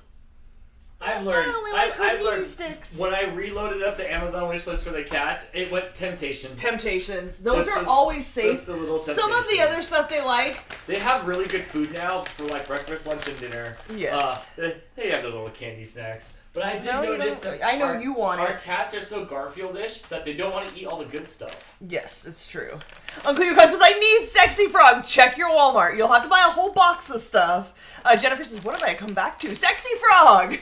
Speaker 2: I've learned. I've learned.
Speaker 1: Sticks.
Speaker 2: When I reloaded up the Amazon wish list for the cats, it went Temptations.
Speaker 1: Those are always safe.
Speaker 2: Just the little
Speaker 1: Some of the other stuff they like.
Speaker 2: They have really good food now for like breakfast, lunch, and dinner.
Speaker 1: Yes.
Speaker 2: They have the little candy snacks. But I did notice that
Speaker 1: I know you want it.
Speaker 2: Our cats are so Garfield-ish that they don't want to eat all the good stuff.
Speaker 1: Yes, it's true. Uncle Yuka says, I need Sexy Frog. Check your Walmart. You'll have to buy a whole box of stuff. Jennifer says, what did I come back to? Sexy Frog.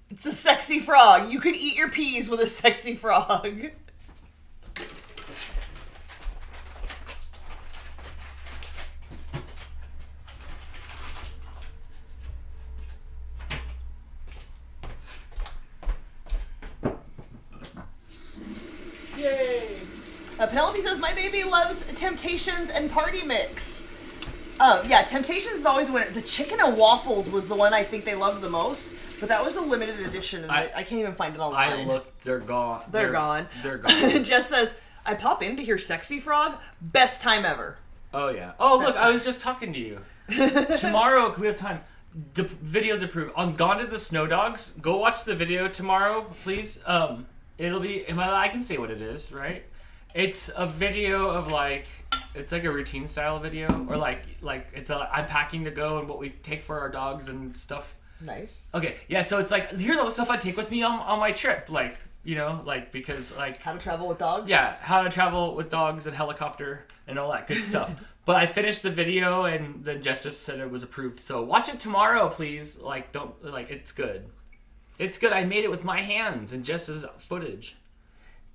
Speaker 1: It's a Sexy Frog. You can eat your peas with a Sexy Frog.
Speaker 2: Yay!
Speaker 1: Penelope says, my baby loves Temptations and Party Mix. Yeah, Temptations is always a winner. The chicken and waffles was the one I think they loved the most, but that was a limited edition, and I can't even find it online.
Speaker 2: I looked, they're gone.
Speaker 1: They're gone.
Speaker 2: They're gone.
Speaker 1: Jess says, I pop in to hear Sexy Frog. Best time ever.
Speaker 2: Oh, yeah. Oh, look, I was just talking to you. Tomorrow, we have time. The video's approved. On Gone to the Snow Dogs, go watch the video tomorrow, please. It'll be, I can say what it is, right? It's a video of it's like a routine style video, or like it's I'm packing to go and what we take for our dogs and stuff.
Speaker 1: Nice.
Speaker 2: Okay, yeah, so it's like, here's all the stuff I take with me on my trip, because
Speaker 1: how to travel with dogs?
Speaker 2: Yeah, how to travel with dogs and helicopter and all that good stuff. But I finished the video and then Jess just said it was approved. So watch it tomorrow, please. It's good. It's good. I made it with my hands and Jess's footage.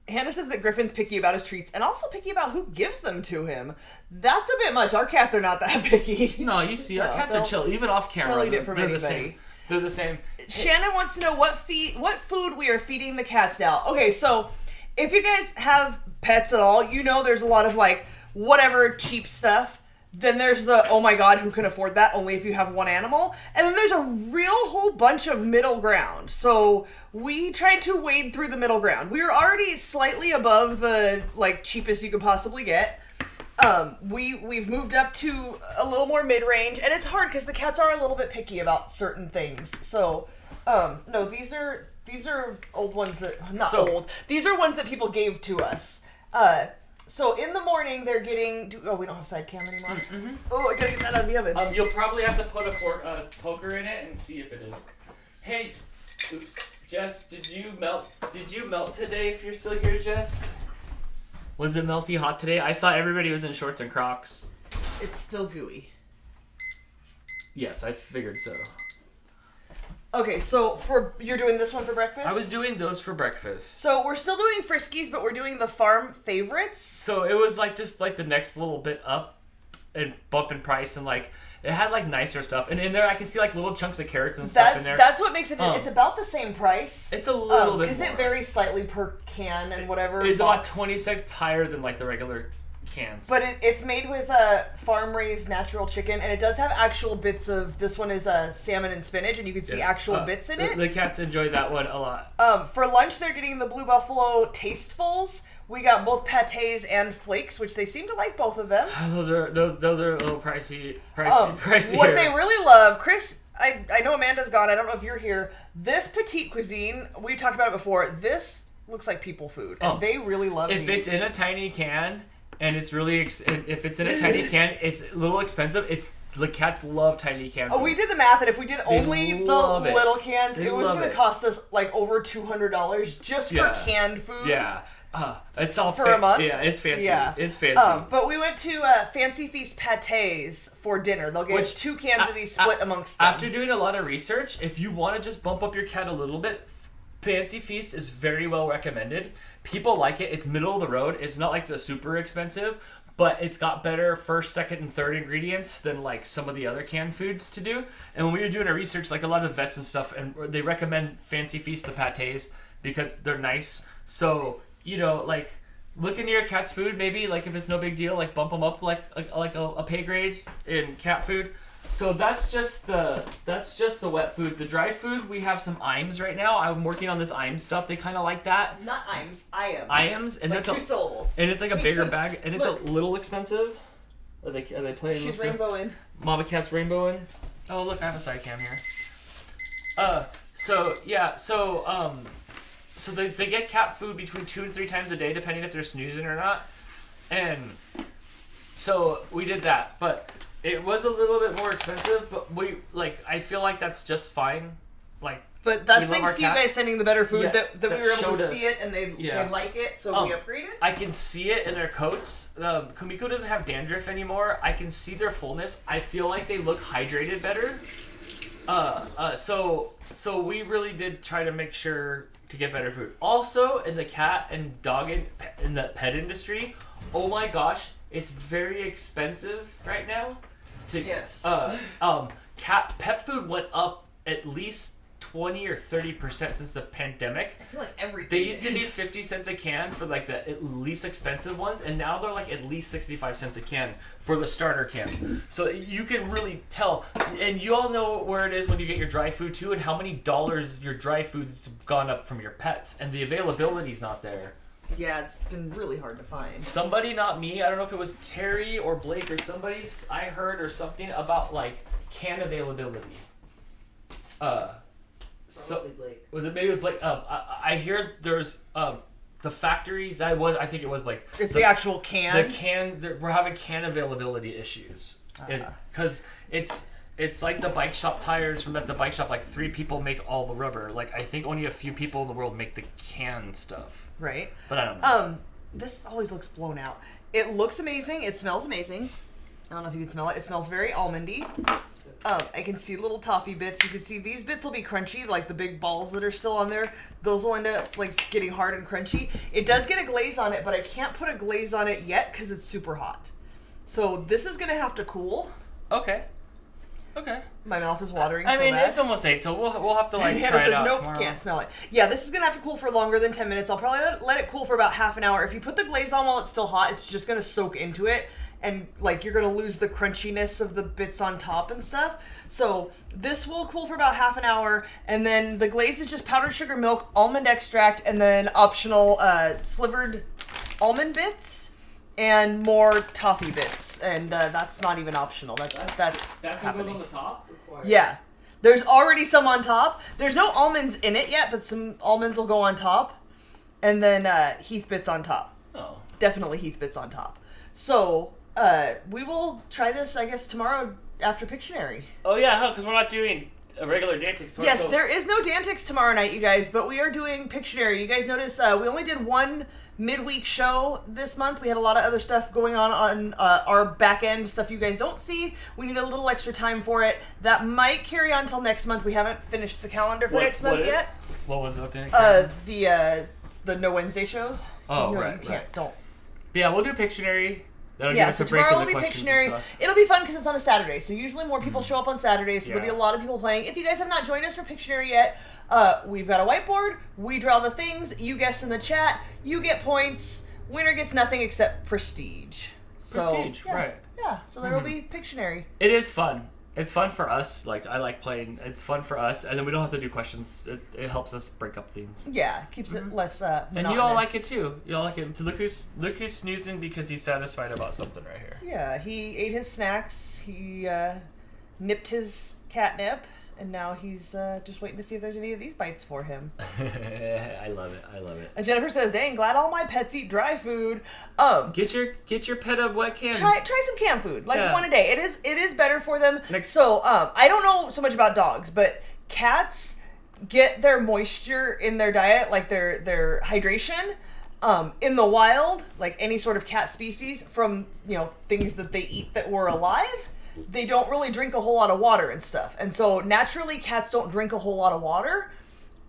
Speaker 1: Hannah says that Griffin's picky about his treats and also picky about who gives them to him. That's a bit much. Our cats are not that picky.
Speaker 2: No, you see, our cats are chill. Even off camera,
Speaker 1: they'll eat it from
Speaker 2: they're
Speaker 1: anybody.
Speaker 2: the same. They're the same.
Speaker 1: Shannon wants to know what food we are feeding the cats now. Okay, so if you guys have pets at all, you know there's a lot of whatever cheap stuff. Then there's the, oh my god, who can afford that? Only if you have one animal. And then there's a real whole bunch of middle ground. So we tried to wade through the middle ground. We were already slightly above the cheapest you could possibly get. We've moved up to a little more mid-range, and it's hard because the cats are a little bit picky about certain things. So, no, these are old ones that, old. These are ones that people gave to us. So in the morning they're getting, we don't have side cam anymore. Mm-hmm. Oh, I gotta get that out of the oven.
Speaker 2: You'll probably have to put a poker in it and see if it is. Hey, oops, Jess, did you melt today if you're still here, Jess? Was it melty hot today? I saw everybody was in shorts and Crocs.
Speaker 1: It's still gooey.
Speaker 2: Yes, I figured so.
Speaker 1: Okay, so you're doing this one for breakfast?
Speaker 2: I was doing those for breakfast.
Speaker 1: So we're still doing Friskies, but we're doing the farm favorites.
Speaker 2: So it was just the next little bit up and bump in price, and it had nicer stuff. And in there I can see little chunks of carrots and stuff in there.
Speaker 1: That's what makes it, it's about the same price.
Speaker 2: It's a little bit
Speaker 1: because it varies slightly per can and whatever.
Speaker 2: It's about 20 cents higher than the regular cans.
Speaker 1: But it's made with farm-raised natural chicken, and it does have actual bits of, this one is salmon and spinach, and you can see actual bits in it.
Speaker 2: The cats enjoy that one a lot.
Speaker 1: For lunch, they're getting the Blue Buffalo Tastefuls, We got both pâtés and flakes, which they seem to like both of them.
Speaker 3: Those are a little pricey.
Speaker 1: What they really love, Chris, I know Amanda's gone. I don't know if you're here. This petite cuisine, we talked about it before. This looks like people food. And they really love
Speaker 3: If
Speaker 1: these.
Speaker 3: it's in a tiny can, and it's really, if it's in a tiny can, it's a little expensive. The cats love tiny can food.
Speaker 1: Oh, we did the math, and if we did only the little cans, it was going to cost us like over $200 just for canned food.
Speaker 3: Yeah. It's all
Speaker 1: for a month.
Speaker 3: Yeah, it's fancy.
Speaker 1: Yeah.
Speaker 3: It's fancy.
Speaker 1: But we went to Fancy Feast pâtés for dinner. They'll get 2 cans of these split amongst them.
Speaker 3: After doing a lot of research, if you want to just bump up your cat a little bit, Fancy Feast is very well recommended. People like it. It's middle of the road. It's not like the super expensive, but it's got better first, second, and third ingredients than like some of the other canned foods to do. And when we were doing our research, like a lot of vets and stuff, and they recommend Fancy Feast the pâtés because they're nice. So, like look into your cat's food, maybe like if it's no big deal, like bump them up like a pay grade in cat food. So that's just the wet food. The dry food, we have some Iams right now. I'm working on this Iams stuff. They kind of like that.
Speaker 1: Not Iams, Iams.
Speaker 3: Iams, and
Speaker 1: like
Speaker 3: that's
Speaker 1: 2 syllables.
Speaker 3: And it's like a bigger bag, and it's
Speaker 1: Look.
Speaker 3: a little expensive. Are they playing?
Speaker 1: She's
Speaker 3: with
Speaker 1: rainbowing.
Speaker 3: Mama Cat's rainbowing. Oh look, I have a side cam here. So they get cat food between 2 and 3 times a day, depending if they're snoozing or not. And so we did that, but it was a little bit more expensive. But I feel like that's just fine.
Speaker 1: But that's thanks to you guys sending the better food that we were able to see it and they like it, so we upgraded.
Speaker 3: I can see it in their coats. Kumiko doesn't have dandruff anymore. I can see their fullness. I feel like they look hydrated better. So we really did try to make sure to get better food. Also, in the cat and dog in the pet industry, oh my gosh, it's very expensive right now.
Speaker 1: Yes.
Speaker 3: Pet food went up at least 20 or 30% since the pandemic.
Speaker 1: I feel like everything.
Speaker 3: They used to be 50 cents a can for like the at least expensive ones, and now they're like at least 65 cents a can for the starter cans. So you can really tell, and you all know where it is when you get your dry food too, and how many dollars your dry food's gone up from your pets, and the availability's not there.
Speaker 1: Yeah, it's been really hard to find.
Speaker 3: Somebody, not me, I don't know if it was Terry or Blake or somebody, I heard or something about like can availability.
Speaker 4: Probably Blake.
Speaker 3: Was it maybe Blake? I hear there's the factories. I think it was Blake.
Speaker 1: It's the actual can.
Speaker 3: We're having can availability issues because it's like the bike shop tires from at the bike shop. Like 3 people make all the rubber. Like I think only a few people in the world make the can stuff.
Speaker 1: Right.
Speaker 3: But I don't know.
Speaker 1: This always looks blown out. It looks amazing. It smells amazing. I don't know if you can smell it. It smells very almondy. I can see little toffee bits. You can see these bits will be crunchy, like the big balls that are still on there. Those will end up like getting hard and crunchy. It does get a glaze on it, but I can't put a glaze on it yet because it's super hot. So this is gonna have to cool.
Speaker 3: Okay.
Speaker 1: My mouth is watering.
Speaker 3: I mean,
Speaker 1: bad.
Speaker 3: it's almost 8, so we'll have to like
Speaker 1: Hannah
Speaker 3: try
Speaker 1: says,
Speaker 3: it out
Speaker 1: nope,
Speaker 3: tomorrow.
Speaker 1: can't smell it. Yeah, this is gonna have to cool for longer than 10 minutes. I'll probably let it cool for about half an hour. If you put the glaze on while it's still hot, it's just gonna soak into it, and like you're gonna lose the crunchiness of the bits on top and stuff. So this will cool for about half an hour, and then the glaze is just powdered sugar, milk, almond extract, and then optional slivered almond bits. And more toffee bits, and that's not even optional. That's
Speaker 3: That
Speaker 1: happening.
Speaker 3: goes on the top.
Speaker 1: Yeah, there's already some on top. There's no almonds in it yet, but some almonds will go on top, and then Heath bits on top.
Speaker 3: Oh.
Speaker 1: Definitely Heath bits on top. So we will try this, I guess, tomorrow after Pictionary.
Speaker 3: Oh yeah, because we're not doing a regular Dantix tomorrow.
Speaker 1: Yes, there is no Dantix tomorrow night, you guys, but we are doing Pictionary. You guys notice we only did one midweek show this month. We had a lot of other stuff going on our back end, stuff you guys don't see. We need a little extra time for it. That might carry on till next month. We haven't finished the calendar for next month yet.
Speaker 3: What was it?
Speaker 1: The No Wednesday shows.
Speaker 3: Oh,
Speaker 1: no,
Speaker 3: right,
Speaker 1: you can't.
Speaker 3: right.
Speaker 1: Don't.
Speaker 3: Yeah, we'll do Pictionary. That'll give
Speaker 1: Yeah,
Speaker 3: us
Speaker 1: so
Speaker 3: a break
Speaker 1: tomorrow
Speaker 3: in
Speaker 1: will
Speaker 3: the
Speaker 1: be
Speaker 3: questions and
Speaker 1: Pictionary.
Speaker 3: stuff.
Speaker 1: It'll be fun because it's on a Saturday, so usually more people show up on Saturdays, so there'll be
Speaker 3: Yeah.
Speaker 1: a lot of people playing. If you guys have not joined us for Pictionary yet, we've got a whiteboard. We draw the things. You guess in the chat. You get points. Winner gets nothing except prestige.
Speaker 3: Prestige,
Speaker 1: yeah,
Speaker 3: right.
Speaker 1: Yeah, so there will be Pictionary.
Speaker 3: It is fun. It's fun for us. Like, I like playing. It's fun for us, and then we don't have to do questions. It helps us break up things.
Speaker 1: Yeah, keeps it less monotonous.
Speaker 3: And you all like it too. You all like it. Look who's snoozing because he's satisfied about something right here.
Speaker 1: Yeah, he ate his snacks. He nipped his catnip, and now he's just waiting to see if there's any of these bites for him.
Speaker 3: I love it. I love it.
Speaker 1: And Jennifer says, "Dang, glad all my pets eat dry food."
Speaker 3: Get your pet a wet can.
Speaker 1: Try some canned food, like
Speaker 3: Yeah.
Speaker 1: one a day. It is better for them.
Speaker 3: Next-
Speaker 1: So I don't know so much about dogs, but cats get their moisture in their diet, like their hydration, in the wild, like any sort of cat species, from things that they eat that were alive. They don't really drink a whole lot of water and stuff, and so naturally cats don't drink a whole lot of water.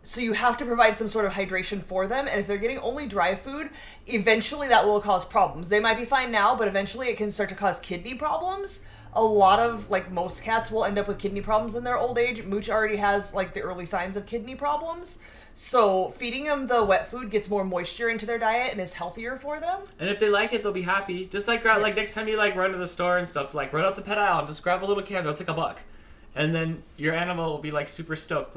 Speaker 1: So you have to provide some sort of hydration for them, and if they're getting only dry food, eventually that will cause problems. They might be fine now, but eventually it can start to cause kidney problems. A lot of, most cats will end up with kidney problems in their old age. Mooch already has, the early signs of kidney problems. So feeding them the wet food gets more moisture into their diet and is healthier for them.
Speaker 3: And if they like it, they'll be happy. Just like next time you run to the store and stuff, run up the pet aisle and just grab a little can. They'll take $1, and then your animal will be super stoked,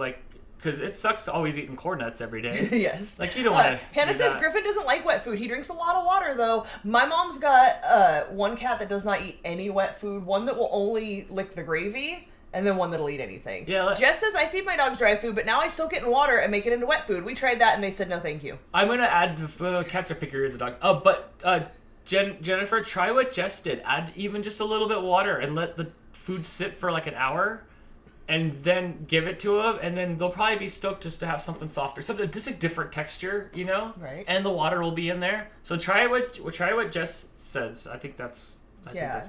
Speaker 3: because it sucks always eating corn nuts every day.
Speaker 1: Yes.
Speaker 3: You don't want to.
Speaker 1: Hannah says Griffin doesn't like wet food. He drinks a lot of water, though. My mom's got one cat that does not eat any wet food, one that will only lick the gravy, and then one that'll eat anything.
Speaker 3: Yeah.
Speaker 1: Jess says, I feed my dogs dry food, but now I soak it in water and make it into wet food. We tried that, and they said no thank you.
Speaker 3: I'm going to add cats are pickier than dogs. Oh, but Jennifer, try what Jess did. Add even just a little bit of water and let the food sit for an hour. And then give it to them, and then they'll probably be stoked just to have something softer, just a different texture,
Speaker 1: Right.
Speaker 3: And the water will be in there. So try what Jess says. I think that's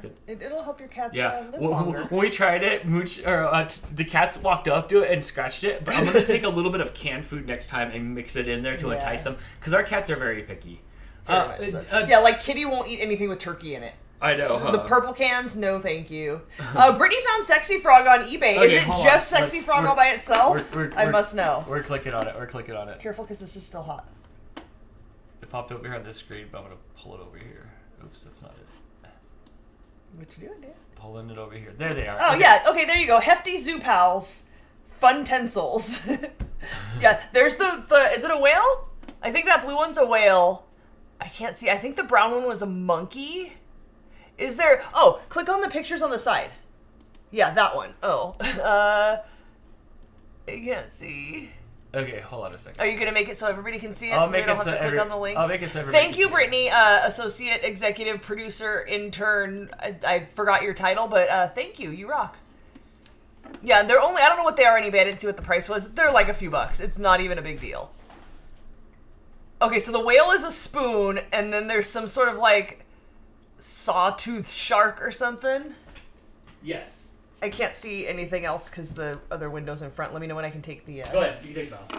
Speaker 3: good.
Speaker 1: It'll help your cats live
Speaker 3: when
Speaker 1: longer.
Speaker 3: we tried it, the cats walked up to it and scratched it. But I'm gonna take a little bit of canned food next time and mix it in there to entice them, because our cats are very picky.
Speaker 1: Very much so. Kitty won't eat anything with turkey in it.
Speaker 3: I know.
Speaker 1: The purple cans, no thank you. Brittany found Sexy Frog on eBay.
Speaker 3: Okay,
Speaker 1: Is it
Speaker 3: hold
Speaker 1: just
Speaker 3: on.
Speaker 1: Sexy Frog all by itself? I must know.
Speaker 3: We're clicking on it.
Speaker 1: Careful, because this is still hot.
Speaker 3: It popped over here on this screen, but I'm going to pull it over here. Oops, that's not it.
Speaker 1: What you doing, dude?
Speaker 3: Pulling it over here. There they are.
Speaker 1: Oh,
Speaker 3: Okay.
Speaker 1: yeah. Okay, there you go. Hefty Zoo Pals. Fun Tensils. Yeah, there's the... Is it a whale? I think that blue one's a whale. I can't see. I think the brown one was a monkey. Is there... Oh, click on the pictures on the side. Yeah, that one. Oh. I can't see.
Speaker 3: Okay, hold on a second.
Speaker 1: Are you going to make it so everybody can see it?
Speaker 3: I'll
Speaker 1: so
Speaker 3: make
Speaker 1: they don't
Speaker 3: it
Speaker 1: have
Speaker 3: so
Speaker 1: to click on the link?
Speaker 3: I'll make it so everybody
Speaker 1: Thank
Speaker 3: can
Speaker 1: you,
Speaker 3: see it.
Speaker 1: Brittany, associate executive producer, intern. I forgot your title, but thank you. You rock. Yeah, they're only... I don't know what they are on eBay. I didn't see what the price was. They're a few bucks. It's not even a big deal. Okay, so the whale is a spoon, and then there's some sort of sawtooth shark or something.
Speaker 3: Yes.
Speaker 1: I can't see anything else because the other window's in front. Let me know when I can take the...
Speaker 3: Go ahead. You can take the mouse.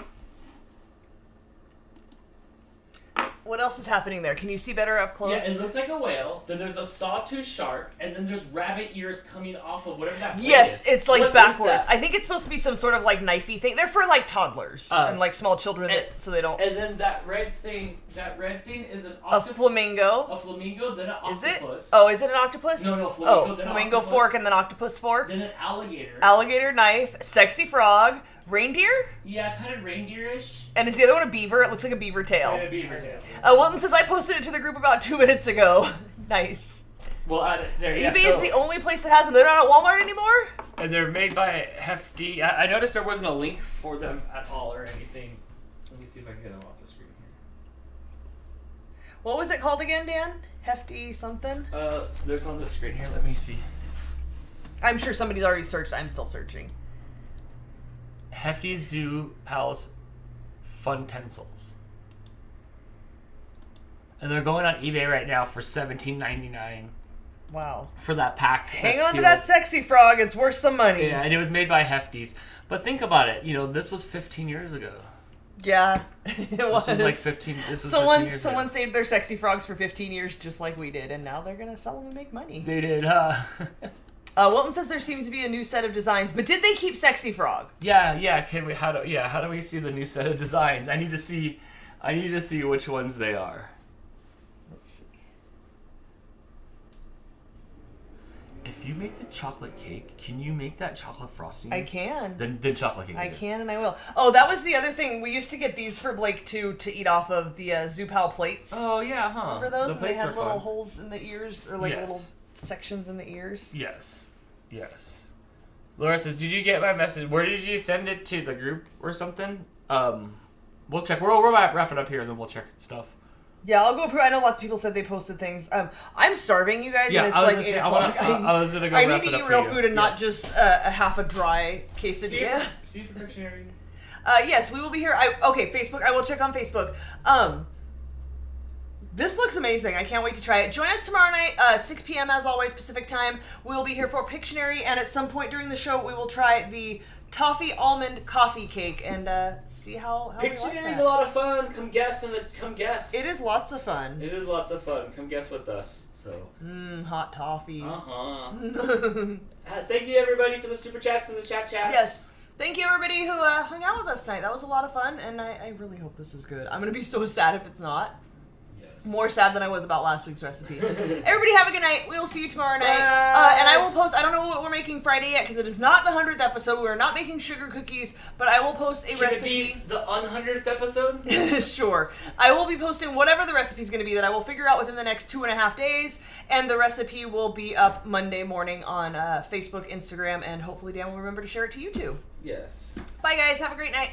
Speaker 1: What else is happening there? Can you see better up close?
Speaker 3: Yeah, it looks like a whale. Then there's a sawtooth shark, and then there's rabbit ears coming off of whatever that.
Speaker 1: Yes,
Speaker 3: plate is.
Speaker 1: it's
Speaker 3: What is
Speaker 1: backwards.
Speaker 3: that?
Speaker 1: I think it's supposed to be some sort of knifey thing. They're for toddlers and small children, so they don't.
Speaker 3: And then that red thing is an
Speaker 1: A flamingo.
Speaker 3: A flamingo, then an octopus.
Speaker 1: Is it? Oh, is it an octopus?
Speaker 3: No, flamingo.
Speaker 1: Oh,
Speaker 3: then
Speaker 1: flamingo
Speaker 3: octopus,
Speaker 1: fork and then octopus fork.
Speaker 3: Then an alligator.
Speaker 1: Alligator knife, sexy frog, reindeer.
Speaker 3: Yeah, kind of reindeerish.
Speaker 1: And is the other one a beaver? It looks like a beaver tail.
Speaker 3: And a beaver tail.
Speaker 1: Wilton says I posted it to the group about 2 minutes ago. Nice.
Speaker 3: Well, there. Yeah,
Speaker 1: eBay is the only place that has them. They're not at Walmart anymore.
Speaker 3: And they're made by Hefty. I noticed there wasn't a link for them at all or anything. Let me see if I can get them off the screen here.
Speaker 1: What was it called again, Dan? Hefty something?
Speaker 3: There's on the screen here. Let me see.
Speaker 1: I'm sure somebody's already searched. I'm still searching.
Speaker 3: Hefty Zoo Pals Fun Tensils. And they're going on eBay right now for $17.99
Speaker 1: Wow.
Speaker 3: for that pack.
Speaker 1: Hang
Speaker 3: that's
Speaker 1: on to that sexy frog. It's worth some money.
Speaker 3: Yeah, and it was made by Hefties. But think about it. This was 15 years ago.
Speaker 1: Yeah, it was.
Speaker 3: This was 15. This was 15 years
Speaker 1: Someone
Speaker 3: ago.
Speaker 1: saved their sexy frogs for 15 years, just like we did, and now they're gonna sell them and make money.
Speaker 3: They did, huh?
Speaker 1: Wilton says there seems to be a new set of designs, but did they keep sexy frog?
Speaker 3: Yeah. Can we? How do we see the new set of designs? I need to see which ones they are.
Speaker 1: Let's see.
Speaker 3: if you make the chocolate cake, can you make that chocolate frosting?
Speaker 1: I can.
Speaker 3: Then chocolate cake.
Speaker 1: I can and I will. Oh, that was the other thing. We used to get these for Blake too to eat off of the Zupal plates.
Speaker 3: Oh yeah, huh?
Speaker 1: Remember those?
Speaker 3: The
Speaker 1: And they
Speaker 3: plates
Speaker 1: had
Speaker 3: were
Speaker 1: little
Speaker 3: fun.
Speaker 1: holes in the ears, or like
Speaker 3: Yes.
Speaker 1: little sections in the ears.
Speaker 3: Yes. Yes. Laura says, "Did you get my message? Where did you send it to? The group or something?" We'll check. We'll wrap it up here, and then we'll check stuff.
Speaker 1: Yeah, I'll go. I know lots of people said they posted things. I'm starving, you guys, and it's like 8 o'clock.
Speaker 3: I was gonna go.
Speaker 1: I
Speaker 3: wrap
Speaker 1: need
Speaker 3: it
Speaker 1: to
Speaker 3: up
Speaker 1: eat
Speaker 3: for
Speaker 1: real
Speaker 3: you.
Speaker 1: food and not just a half a dry quesadilla.
Speaker 2: See if you're sharing.
Speaker 1: Yes, we will be here. Okay, Facebook. I will check on Facebook. This looks amazing. I can't wait to try it. Join us tomorrow night, 6 p.m. as always, Pacific time. We will be here for Pictionary, and at some point during the show, we will try the Toffee Almond Coffee Cake and see how we like
Speaker 2: Pictionary is
Speaker 1: that.
Speaker 2: a lot of fun. Come guess come guess.
Speaker 1: It is lots of fun.
Speaker 2: It is lots of fun. Come guess with us. So.
Speaker 1: Hot toffee.
Speaker 2: Thank you everybody for the super chats and the chats.
Speaker 1: Yes. Thank you everybody who hung out with us tonight. That was a lot of fun, and I really hope this is good. I'm going to be so sad if it's not. More sad than I was about last week's recipe. Everybody have a good night. We will see you tomorrow night. And I will post, I don't know what we're making Friday yet because it is not the 100th episode. We are not making sugar cookies, but I will post a recipe.
Speaker 2: Can it be the 100th episode?
Speaker 1: Sure. I will be posting whatever the recipe is going to be that I will figure out within the next 2.5 days. And the recipe will be up Monday morning on Facebook, Instagram, and hopefully Dan will remember to share it to you too.
Speaker 2: Yes.
Speaker 1: Bye guys. Have a great night.